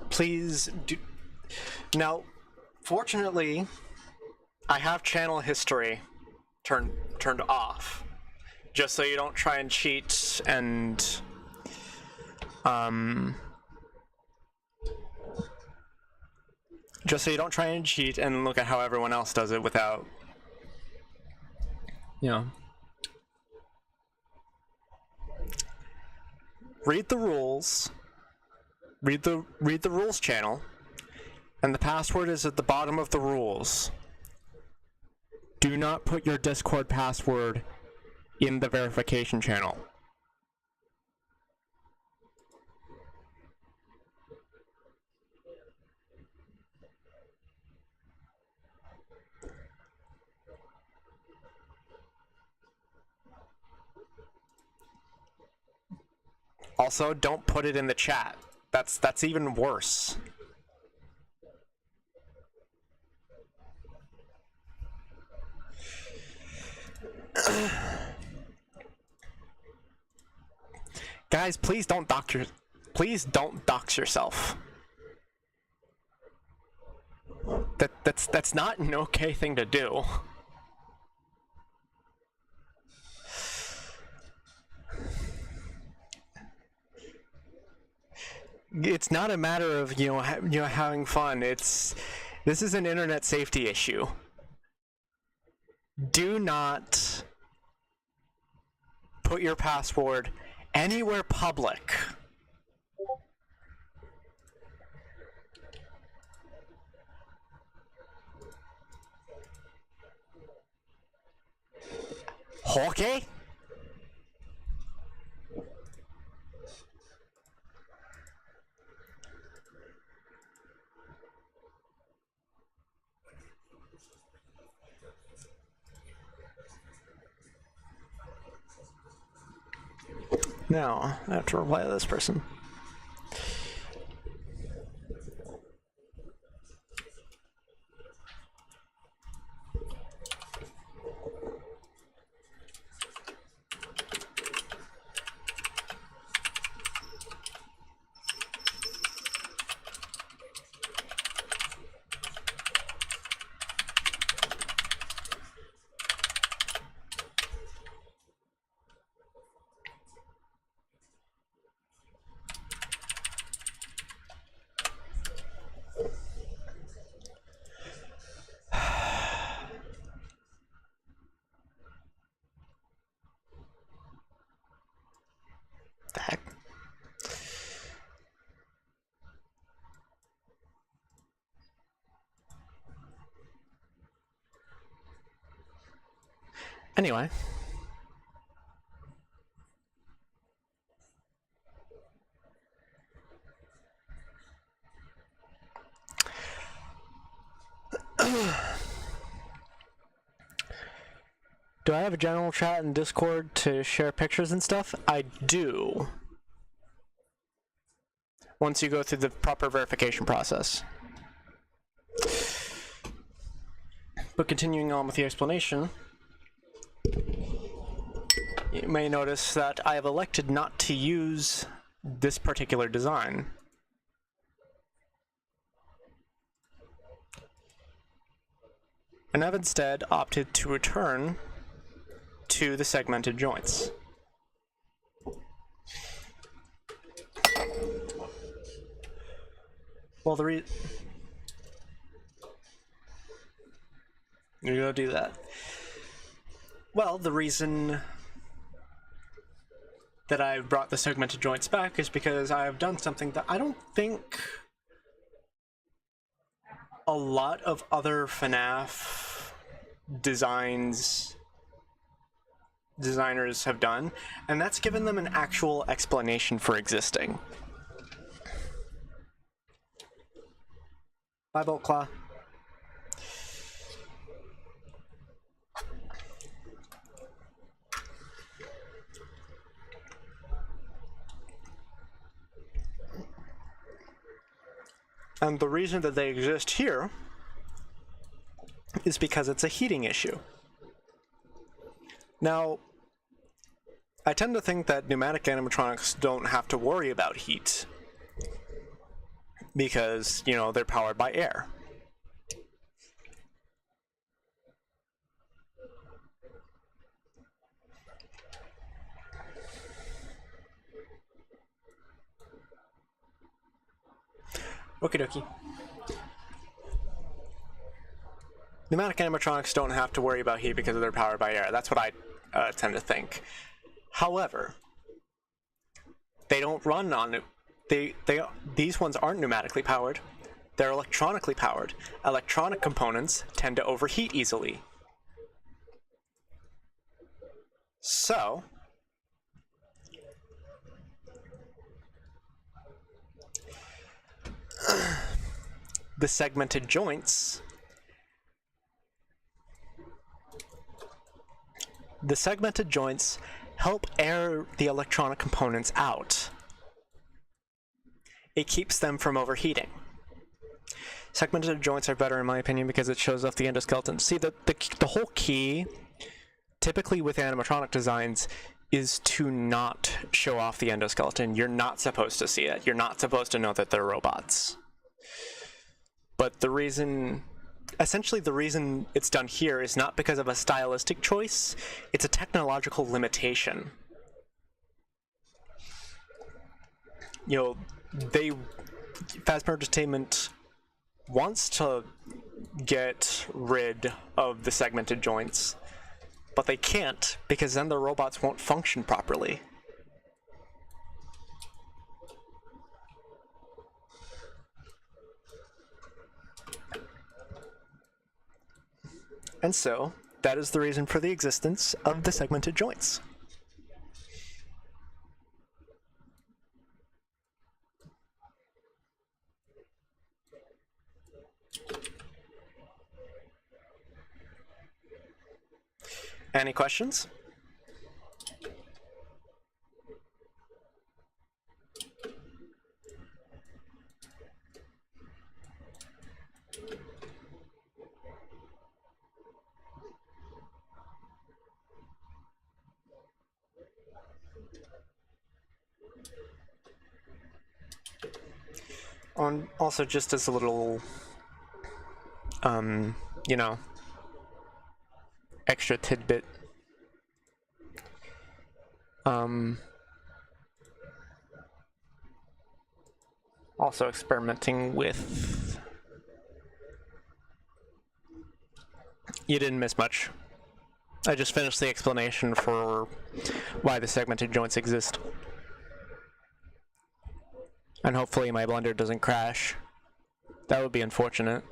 Please do. Now, fortunately, I have channel history turned off, just so you don't try and cheat and just so you don't try and cheat and look at how everyone else does it without, you know. Read the rules. Read the rules channel, and the password is at the bottom of the rules. Do not put your Discord password in the verification channel. Also, don't put it in the chat. That's even worse. Guys, please don't dox yourself. That's not an okay thing to do. It's not a matter of having fun. This is an internet safety issue. Do not put your password anywhere public. Okay? Now, I have to reply to this person. Anyway. Do I have a general chat in Discord to share pictures and stuff? I do. Once you go through the proper verification process. But continuing on with the explanation, you may notice that I have elected not to use this particular design. And I've instead opted to return to the segmented joints. Well, you're gonna do that. Well, the reason that I've brought the segmented joints back is because I've done something that I don't think a lot of other FNAF designers have done, and that's given them an actual explanation for existing. Bye, Bolt Claw. And the reason that they exist here is because it's a heating issue. Now, I tend to think that pneumatic animatronics don't have to worry about heat because, you know, they're powered by air. Okie dokie. Pneumatic animatronics don't have to worry about heat because they're powered by air. That's what I tend to think. However, they don't run on these ones aren't pneumatically powered. They're electronically powered. Electronic components tend to overheat easily. So, the segmented joints help air the electronic components out. It keeps them from overheating. Segmented joints are better in my opinion because it shows off the endoskeleton. See, the whole key, typically with animatronic designs, is to not show off the endoskeleton. You're not supposed to see it. You're not supposed to know that they're robots. But the reason, essentially the reason it's done here is not because of a stylistic choice, it's a technological limitation. You know, Fazbear Entertainment wants to get rid of the segmented joints, but they can't because then the robots won't function properly. And so, that is the reason for the existence of the segmented joints. Any questions? Also, just as a little, you know, extra tidbit. Also experimenting with... You didn't miss much. I just finished the explanation for why the segmented joints exist. And hopefully my Blender doesn't crash. That would be unfortunate.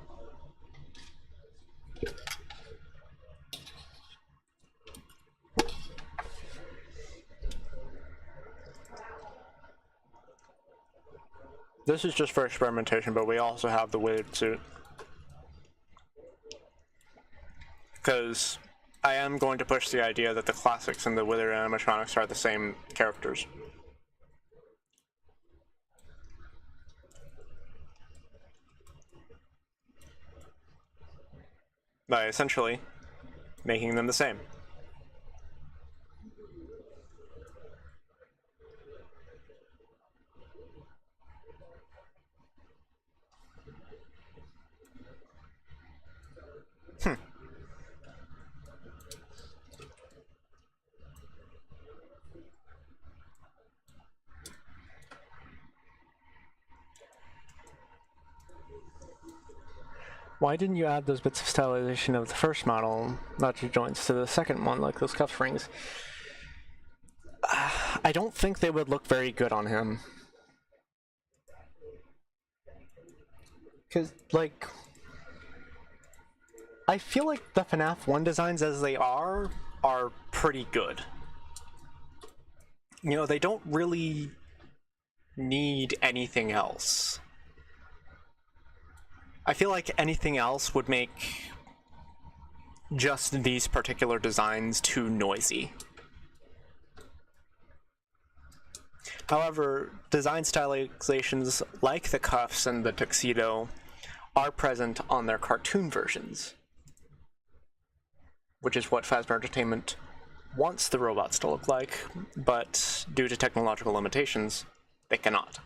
This is just for experimentation, but we also have the wizard suit. Because I am going to push the idea that the classics and the wizard animatronics are the same characters. By essentially making them the same. Why didn't you add those bits of stylization of the first model, not your joints, to the second one, like those cuff rings? I don't think they would look very good on him. Because, like, I feel like the FNAF 1 designs as they are pretty good. You know, they don't really need anything else. I feel like anything else would make just these particular designs too noisy. However, design stylizations like the cuffs and the tuxedo are present on their cartoon versions, which is what Fazbear Entertainment wants the robots to look like, but due to technological limitations, they cannot.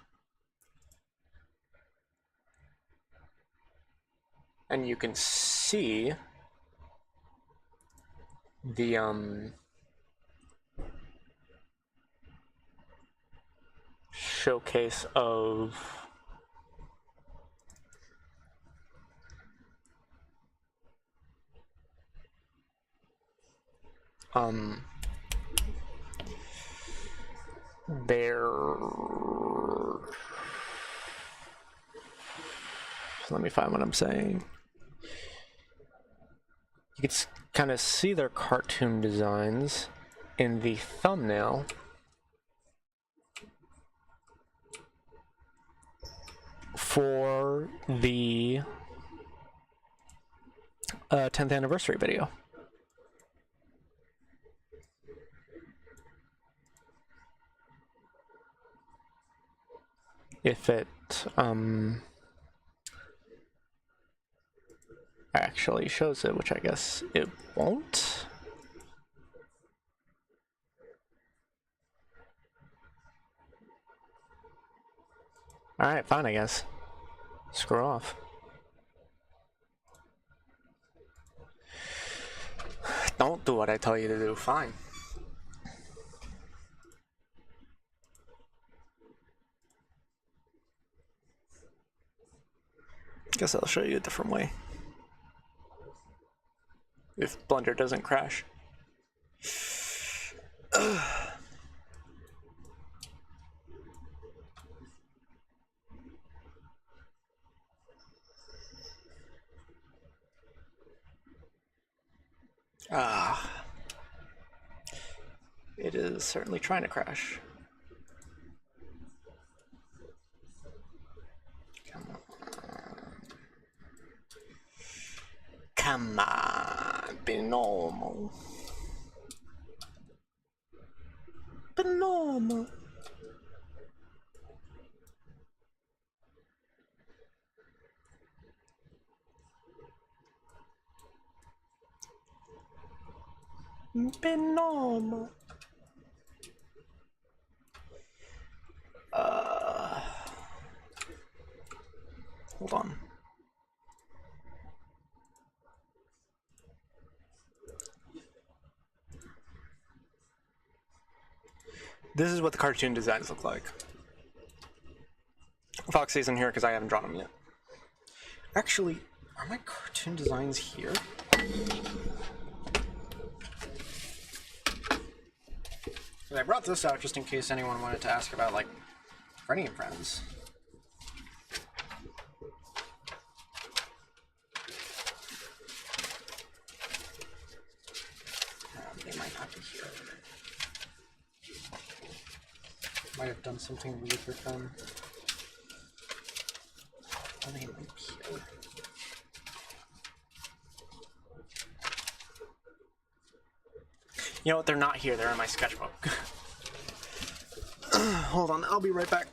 And you can see the showcase of their, let me find what I'm saying. You can kind of see their cartoon designs in the thumbnail. For the 10th anniversary video. If it actually shows it, which I guess it won't. Alright, fine, I guess. Screw off. Don't do what I tell you to do, fine. Guess I'll show you a different way. If Blender doesn't crash. It is certainly trying to crash. Come on, be normal. Be normal. Be normal. Hold on. This is what the cartoon designs look like. Fox isn't here because I haven't drawn them yet. Actually, are my cartoon designs here? I brought this out just in case anyone wanted to ask about, like, Freddy and Friends. They might not be here. Might have done something weird with them. Oh, they might be here. You know what? They're not here. They're in my sketchbook. Hold on. I'll be right back.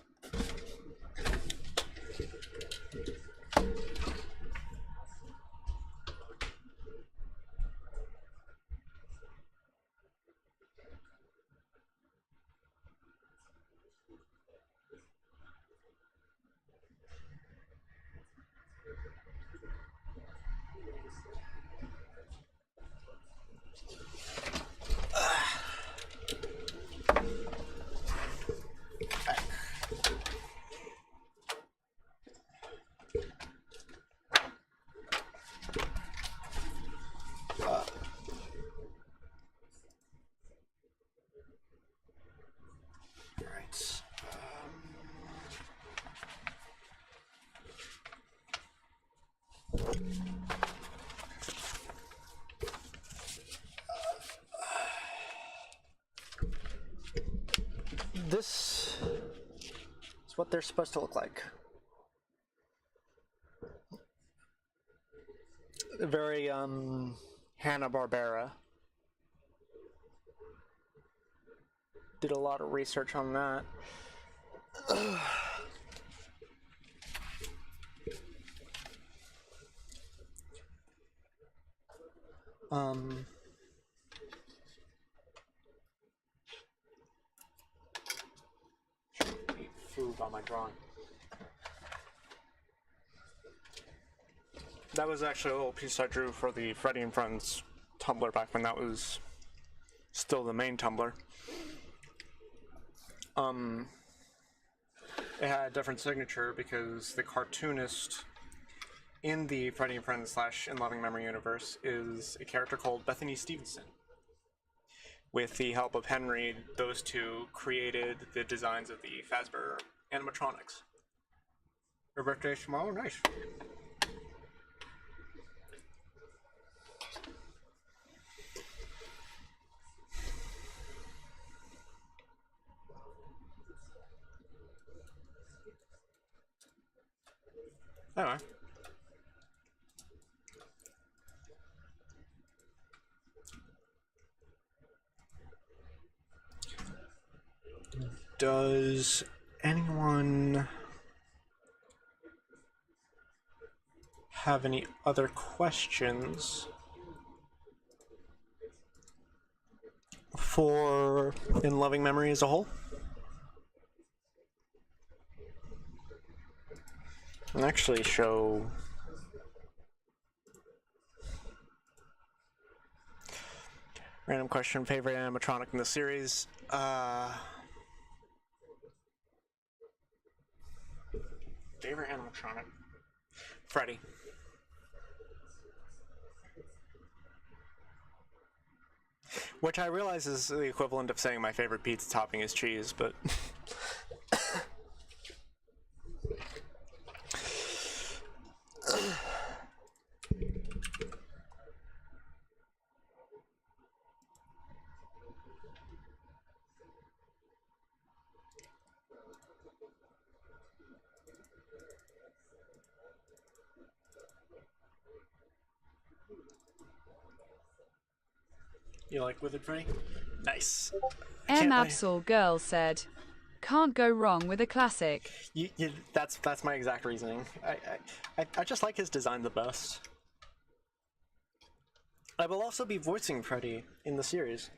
This is what they're supposed to look like. Very Hanna-Barbera. Did a lot of research on that. Food on my drawing. That was actually a little piece I drew for the Freddy and Friends Tumblr back when that was still the main Tumblr. It had a different signature because the cartoonist in the Freddy and Friends / In Loving Memory universe is a character called Bethany Stevenson. With the help of Henry, those two created the designs of the Fazbear animatronics. Your birthday is tomorrow? Nice. Anyway. Does anyone have any other questions for In Loving Memory as a whole? And actually show Random question, favorite animatronic in the series? Favorite animatronic? Freddy. Which I realize is the equivalent of saying my favorite pizza topping is cheese, but... You like Withered Freddy? Nice. Absol Girl said, "Can't go wrong with a classic." That's my exact reasoning. I just like his design the best. I will also be voicing Freddy in the series.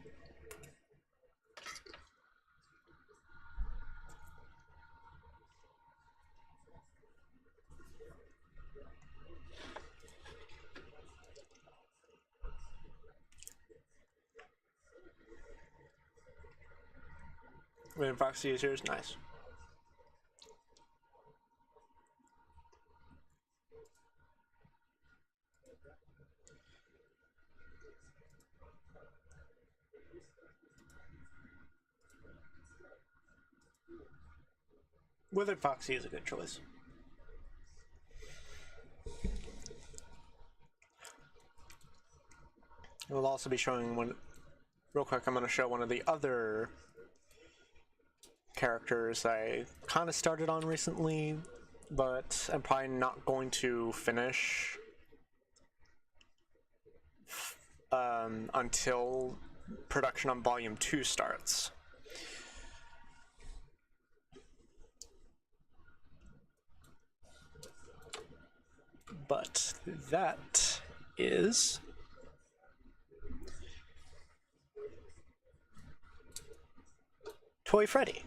When Foxy is yours, nice. Withered Foxy is a good choice. We'll also be showing one. Real quick, I'm going to show one of the other characters I kind of started on recently, but I'm probably not going to finish until production on Volume 2 starts. But that is Toy Freddy,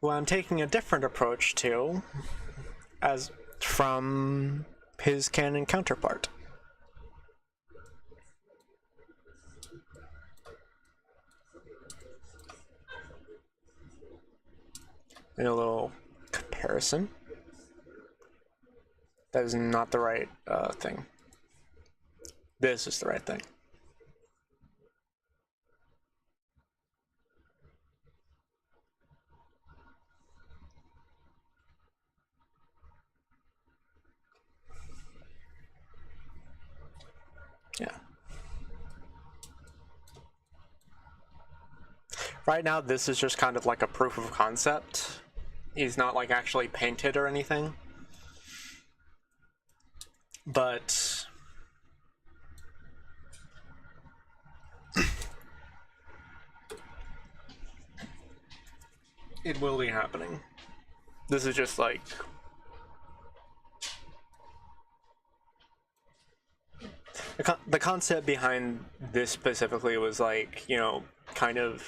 who I'm taking a different approach to as from his canon counterpart. And a little comparison. That is not the right thing. This is the right thing. Yeah. Right now, this is just kind of like a proof of concept. He's not like actually painted or anything. But it will be happening. This is just like the concept behind this specifically was like, you know, kind of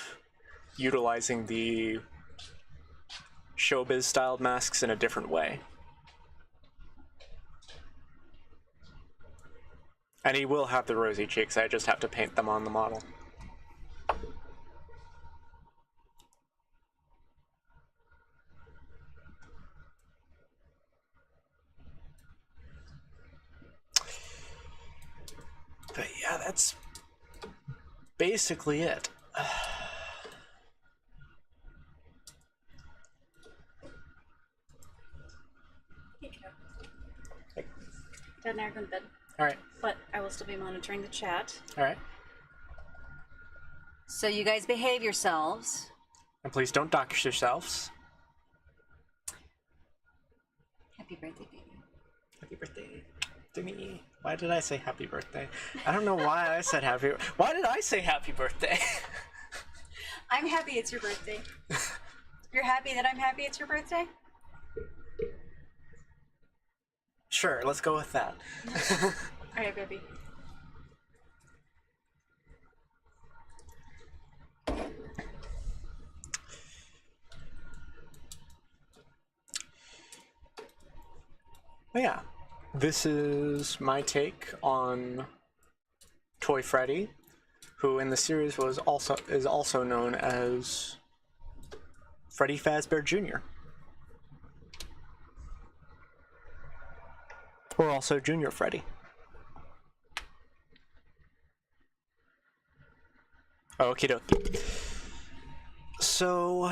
utilizing the showbiz styled masks in a different way. And he will have the rosy cheeks, I just have to paint them on the model. But yeah, that's basically it. Dad and I are going to bed. Alright. But I will still be monitoring the chat. Alright. So you guys behave yourselves. And please don't dox yourselves. Happy birthday, baby. Happy birthday to me. Why did I say happy birthday? I don't know why I said happy. Why did I say happy birthday? I'm happy it's your birthday. You're happy that I'm happy it's your birthday? Sure, let's go with that. Alright, baby. But yeah, this is my take on Toy Freddy, who in the series is also known as Freddy Fazbear Jr. Or also Junior Freddy. Okie dokie. So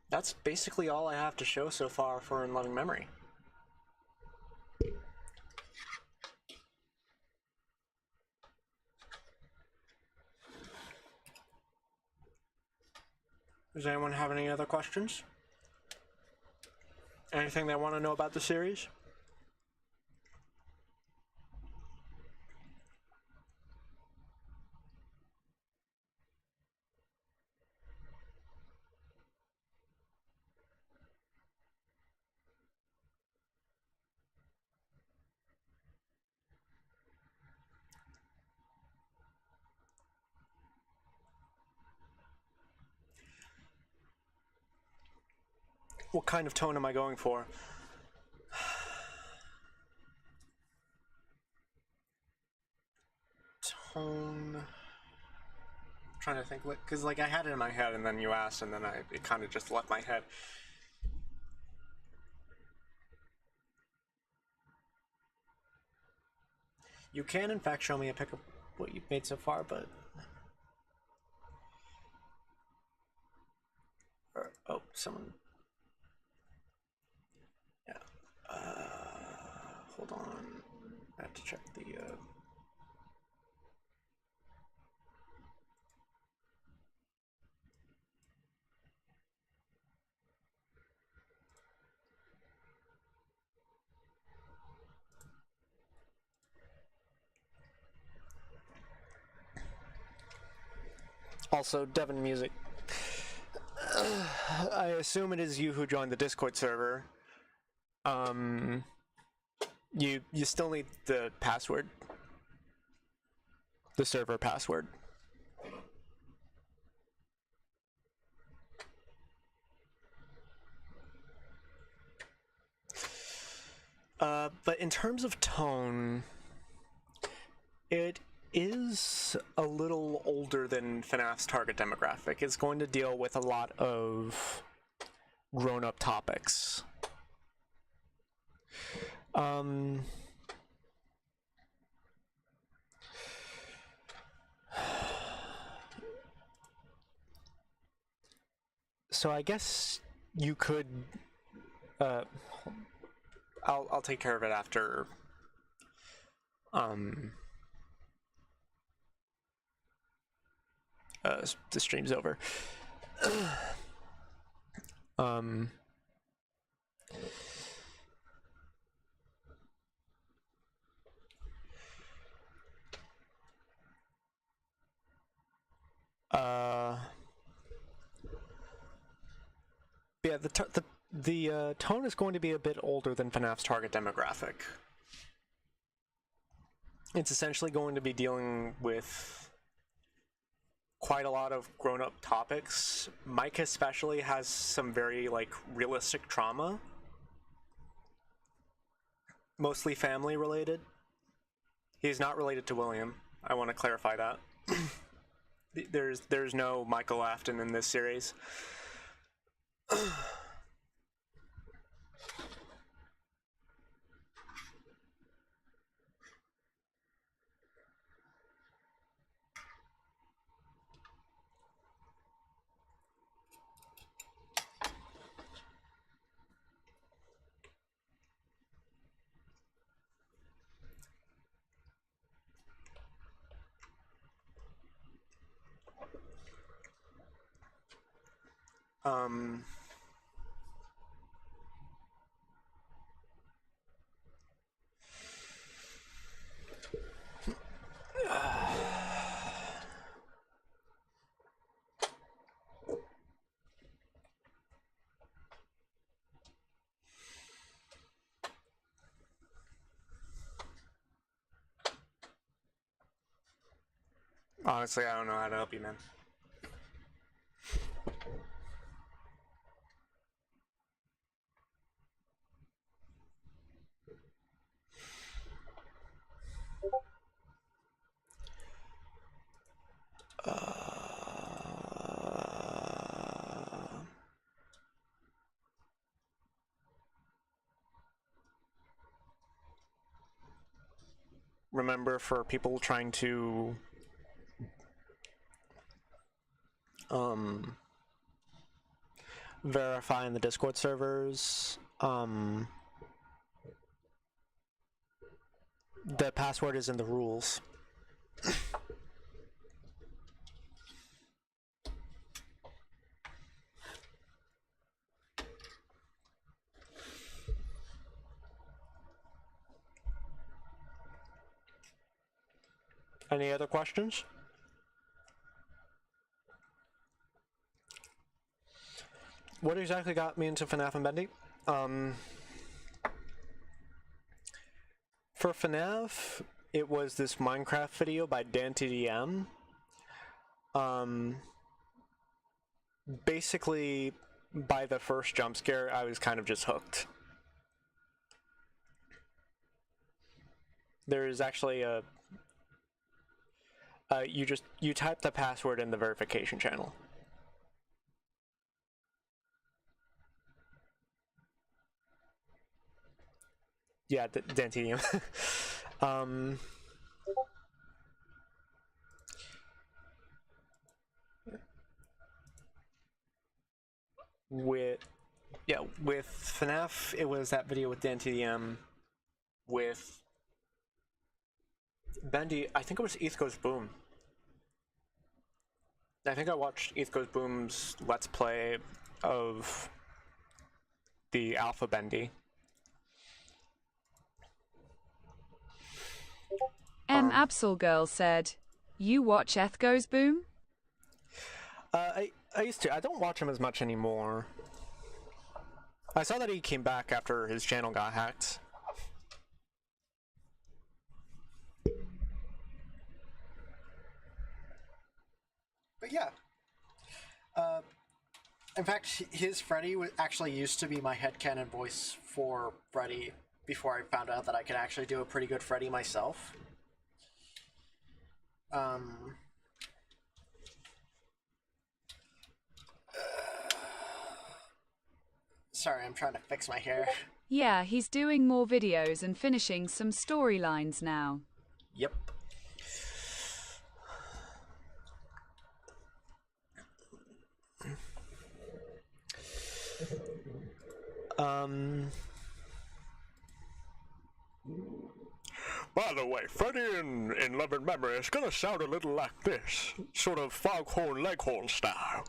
that's basically all I have to show so far for In Loving Memory. Does anyone have any other questions? Anything they want to know about the series? What kind of tone am I going for? Tone. I'm trying to think, because like I had it in my head, and then you asked, and then it kind of just left my head. You can, in fact, show me a pic of what you've made so far, but oh, someone. Yeah. Hold on. I have to check the. Also, Devin Music. I assume it is you who joined the Discord server. You still need the password. The server password. But in terms of tone, it is a little older than FNAF's target demographic. It's going to deal with a lot of grown-up topics. So I guess you could. I'll take care of it after. The stream's over. Yeah, the tone is going to be a bit older than FNAF's target demographic. It's essentially going to be dealing with quite a lot of grown-up topics. Mike especially has some very, like, realistic trauma. Mostly family-related. He's not related to William. I want to clarify that. There's no Michael Afton in this series. Honestly, I don't know how to help you, man. remember for people trying to verify in the Discord servers, the password is in the rules. Any other questions? What exactly got me into FNAF and Bendy? For FNAF, it was this Minecraft video by DanTDM. Basically, by the first jump scare, I was kind of just hooked. There's actually a you type the password in the verification channel. Yeah, DanTDM. With FNAF, it was that video with DanTDM. With Bendy, I think it was ETH Goes Boom. I think I watched ETH Goes Boom's Let's Play of the Alpha Bendy. Absol Girl said, "You watch ETH Goes Boom?" I used to. I don't watch him as much anymore. I saw that he came back after his channel got hacked. But yeah. In fact, his Freddy actually used to be my headcanon voice for Freddy before I found out that I could actually do a pretty good Freddy myself. Sorry, I'm trying to fix my hair. Yeah, he's doing more videos and finishing some storylines now. Yep. By the way, Freddy in Loving Memory is gonna sound a little like this, sort of foghorn leghorn style.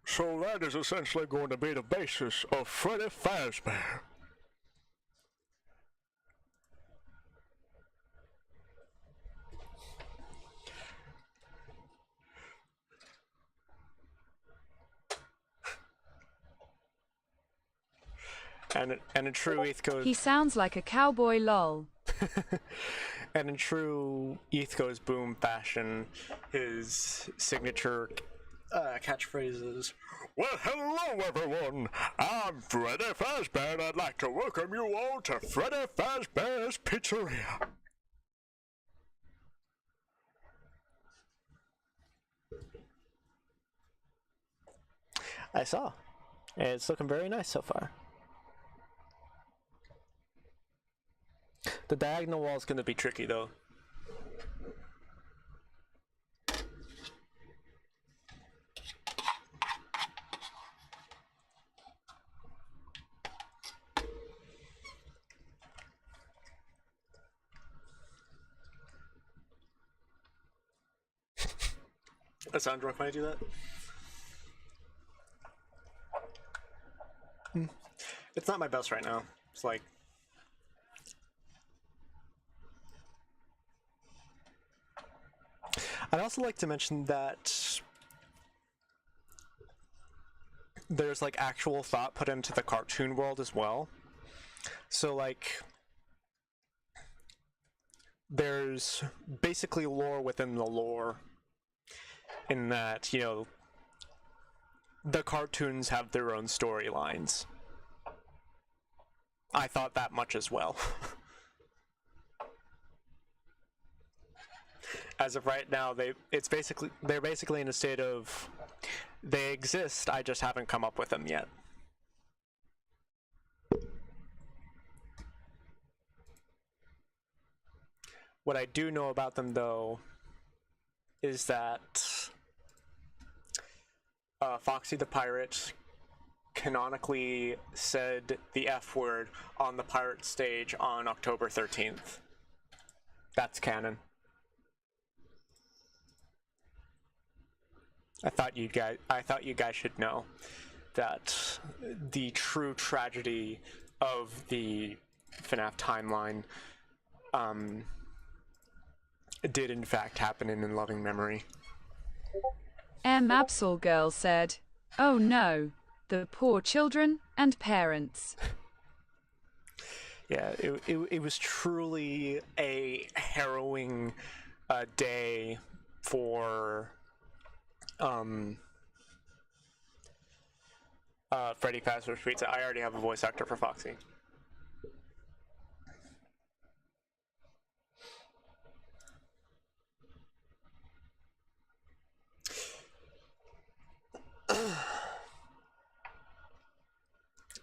So that is essentially going to be the basis of Freddy Fazbear. And in true ETH Goes... He sounds like a cowboy lol. And in true ETH Goes Boom fashion, his signature catchphrase is, "Well, hello everyone, I'm Freddy Fazbear and I'd like to welcome you all to Freddy Fazbear's Pizzeria." I saw. It's looking very nice so far. The diagonal wall is going to be tricky though. That sound drunk when I do that? It's not my best right now. It's like... I'd also like to mention that there's like actual thought put into the cartoon world as well. So like there's basically lore within the lore in that, you know, the cartoons have their own storylines. I thought that much as well. as of right now, they're basically in a state of they exist. I just haven't come up with them yet. What I do know about them, though, is that Foxy the Pirate canonically said the F word on the pirate stage on October 13th. That's canon. I thought you guys should know that the true tragedy of the FNAF timeline did in fact happen in loving memory. Absol Girl said, "Oh no, the poor children and parents." Yeah, it was truly a harrowing day for Freddy Fazbear's Pizza. I already have a voice actor for Foxy.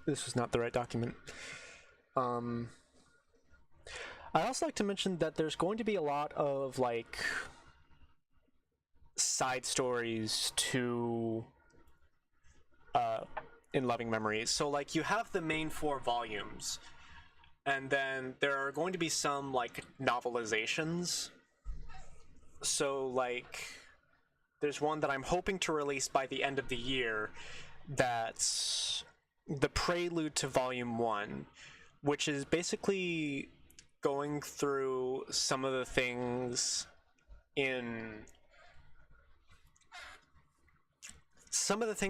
This was not the right document. I'd also like to mention that there's going to be a lot of, like, side stories to in Loving Memories. So, like, you have the main 4 volumes, and then there are going to be some, like, novelizations. So, like, there's one that I'm hoping to release by the end of the year that's the prelude to Volume 1, which is basically going through some of the things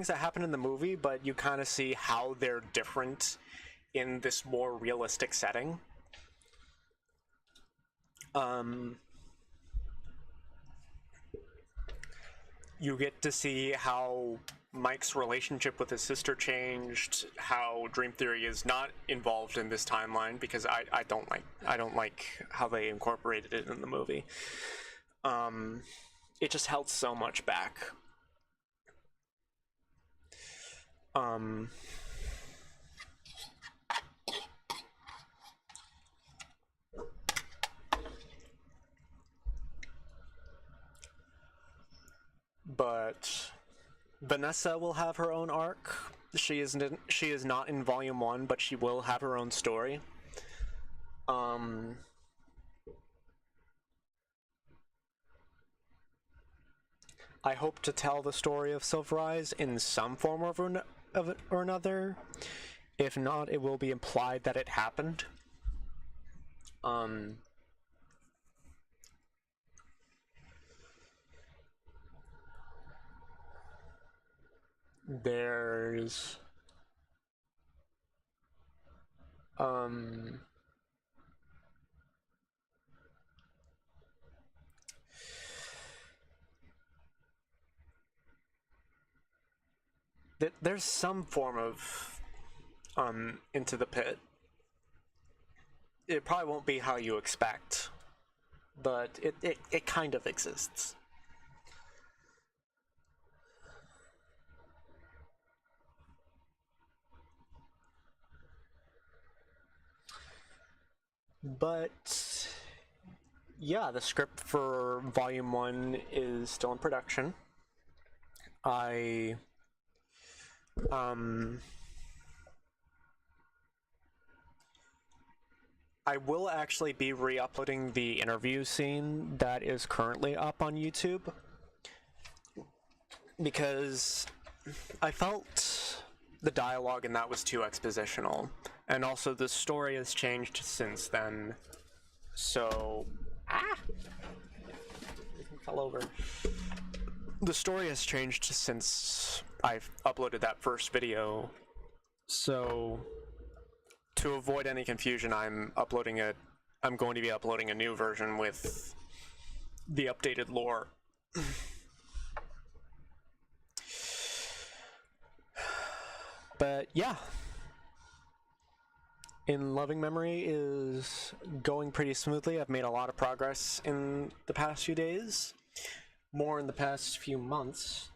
that happen in the movie, but you kind of see how they're different in this more realistic setting. You get to see how Mike's relationship with his sister changed, how Dream Theory is not involved in this timeline, because I don't like how they incorporated it in the movie. It just held so much back. But Vanessa will have her own arc. She is not in Volume 1, but she will have her own story. I hope to tell the story of Silvereyes in some form or another. If not, it will be implied that it happened. There's there's some form of Into the Pit. It probably won't be how you expect, but it kind of exists. But yeah, the script for Volume 1 is still in production. I will actually be re-uploading the interview scene that is currently up on YouTube, because I felt the dialogue in that was too expositional, and also the story has changed since then. So it fell over. The story has changed since I've uploaded that first video, so to avoid any confusion, I'm going to be uploading a new version with the updated lore. But yeah, in loving memory is going pretty smoothly. I've made a lot of progress in the past few days, more in the past few months.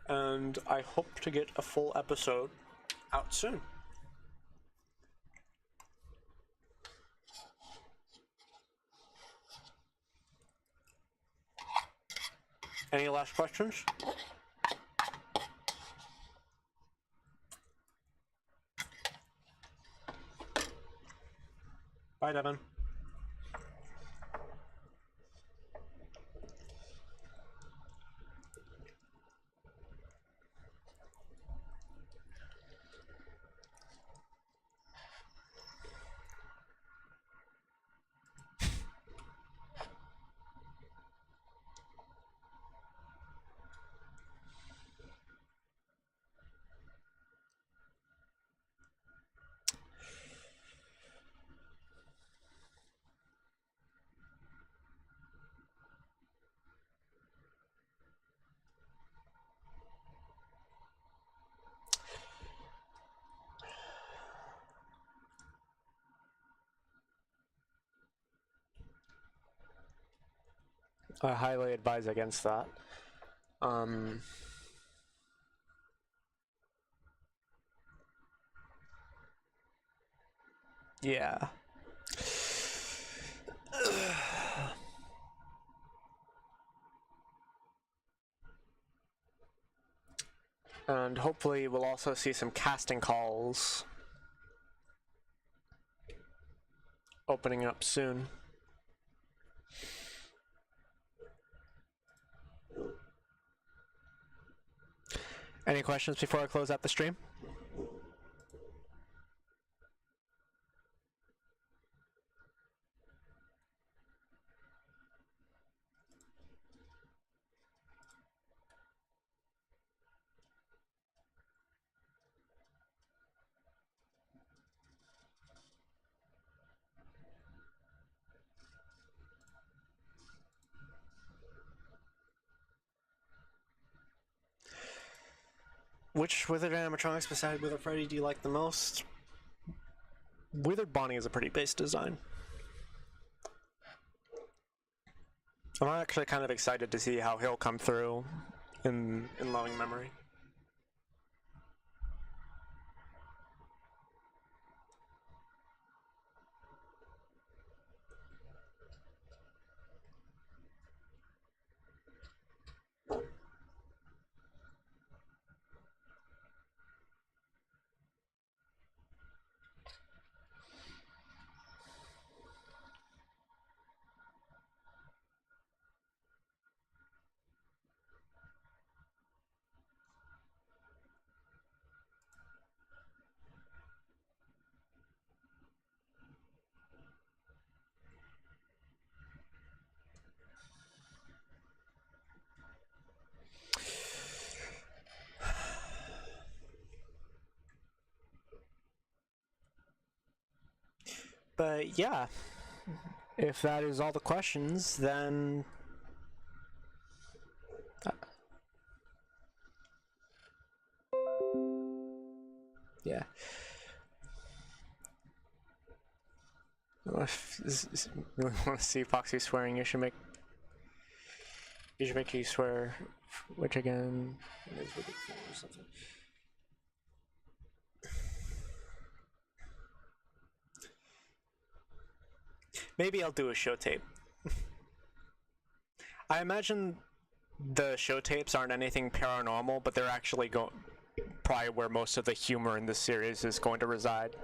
And I hope to get a full episode out soon. Any last questions? Bye, Devin. I highly advise against that. Yeah. And hopefully we'll also see some casting calls opening up soon. Any questions before I close out the stream? Which Withered animatronics besides Withered Freddy do you like the most? Withered Bonnie is a pretty base design. I'm actually kind of excited to see how he'll come through in loving memory. But yeah, if that is all the questions, then yeah. If you really want to see Foxy swearing, you should make you swear, which again is or something. Maybe I'll do a show tape. I imagine the show tapes aren't anything paranormal, but they're actually probably where most of the humor in this series is going to reside.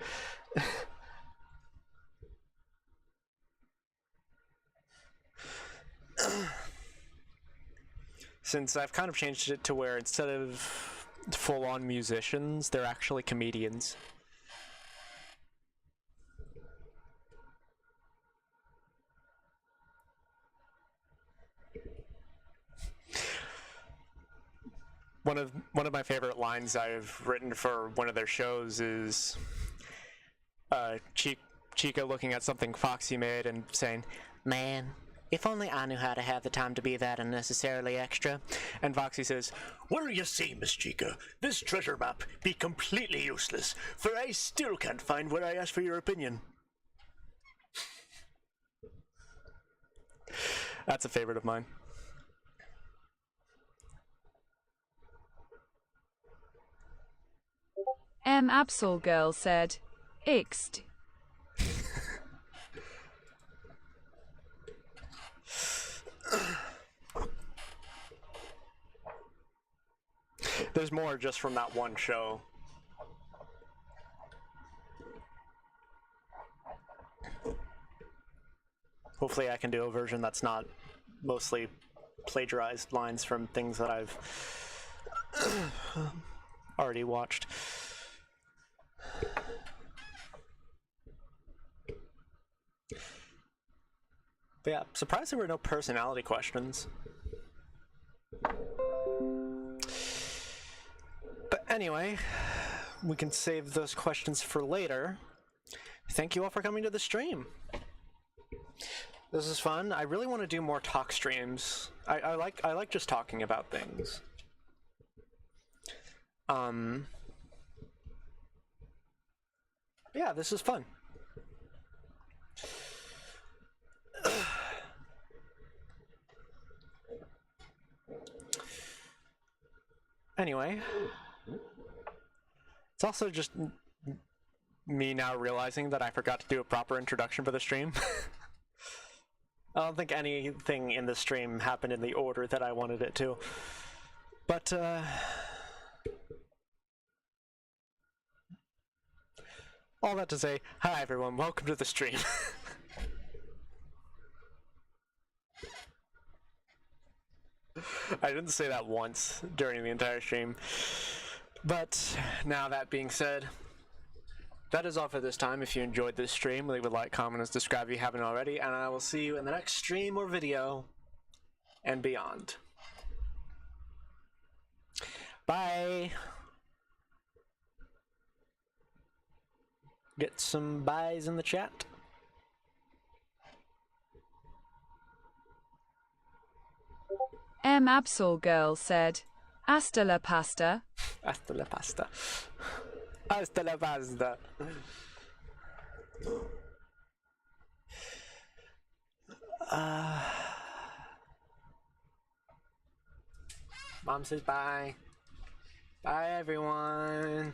Since I've kind of changed it to where instead of full-on musicians, they're actually comedians. One of my favorite lines I've written for one of their shows is Chica looking at something Foxy made and saying, "Man, If only I knew how to have the time to be that unnecessarily extra. And Voxy says, Well, you see, Miss Chica, this treasure map be completely useless, for I still can't find where I asked for your opinion. That's a favorite of mine. Absol Girl said, Ixt. There's more just from that one show. Hopefully I can do a version that's not mostly plagiarized lines from things that I've already watched. But yeah, surprised there were no personality questions. But anyway, we can save those questions for later. Thank you all for coming to the stream. This is fun. I really want to do more talk streams. I like just talking about things. Yeah, this is fun. Anyway, it's also just me now realizing that I forgot to do a proper introduction for the stream. I don't think anything in the stream happened in the order that I wanted it to. But, all that to say, hi everyone, welcome to the stream. I didn't say that once during the entire stream. But, now that being said, that is all for this time. If you enjoyed this stream, leave a like, comment, and subscribe if you haven't already, and I will see you in the next stream or video and beyond. Bye! Get some buys in the chat. Absol Girl said, Hasta la pasta. Hasta la pasta. Hasta la pasta. Mom says bye. Bye, everyone.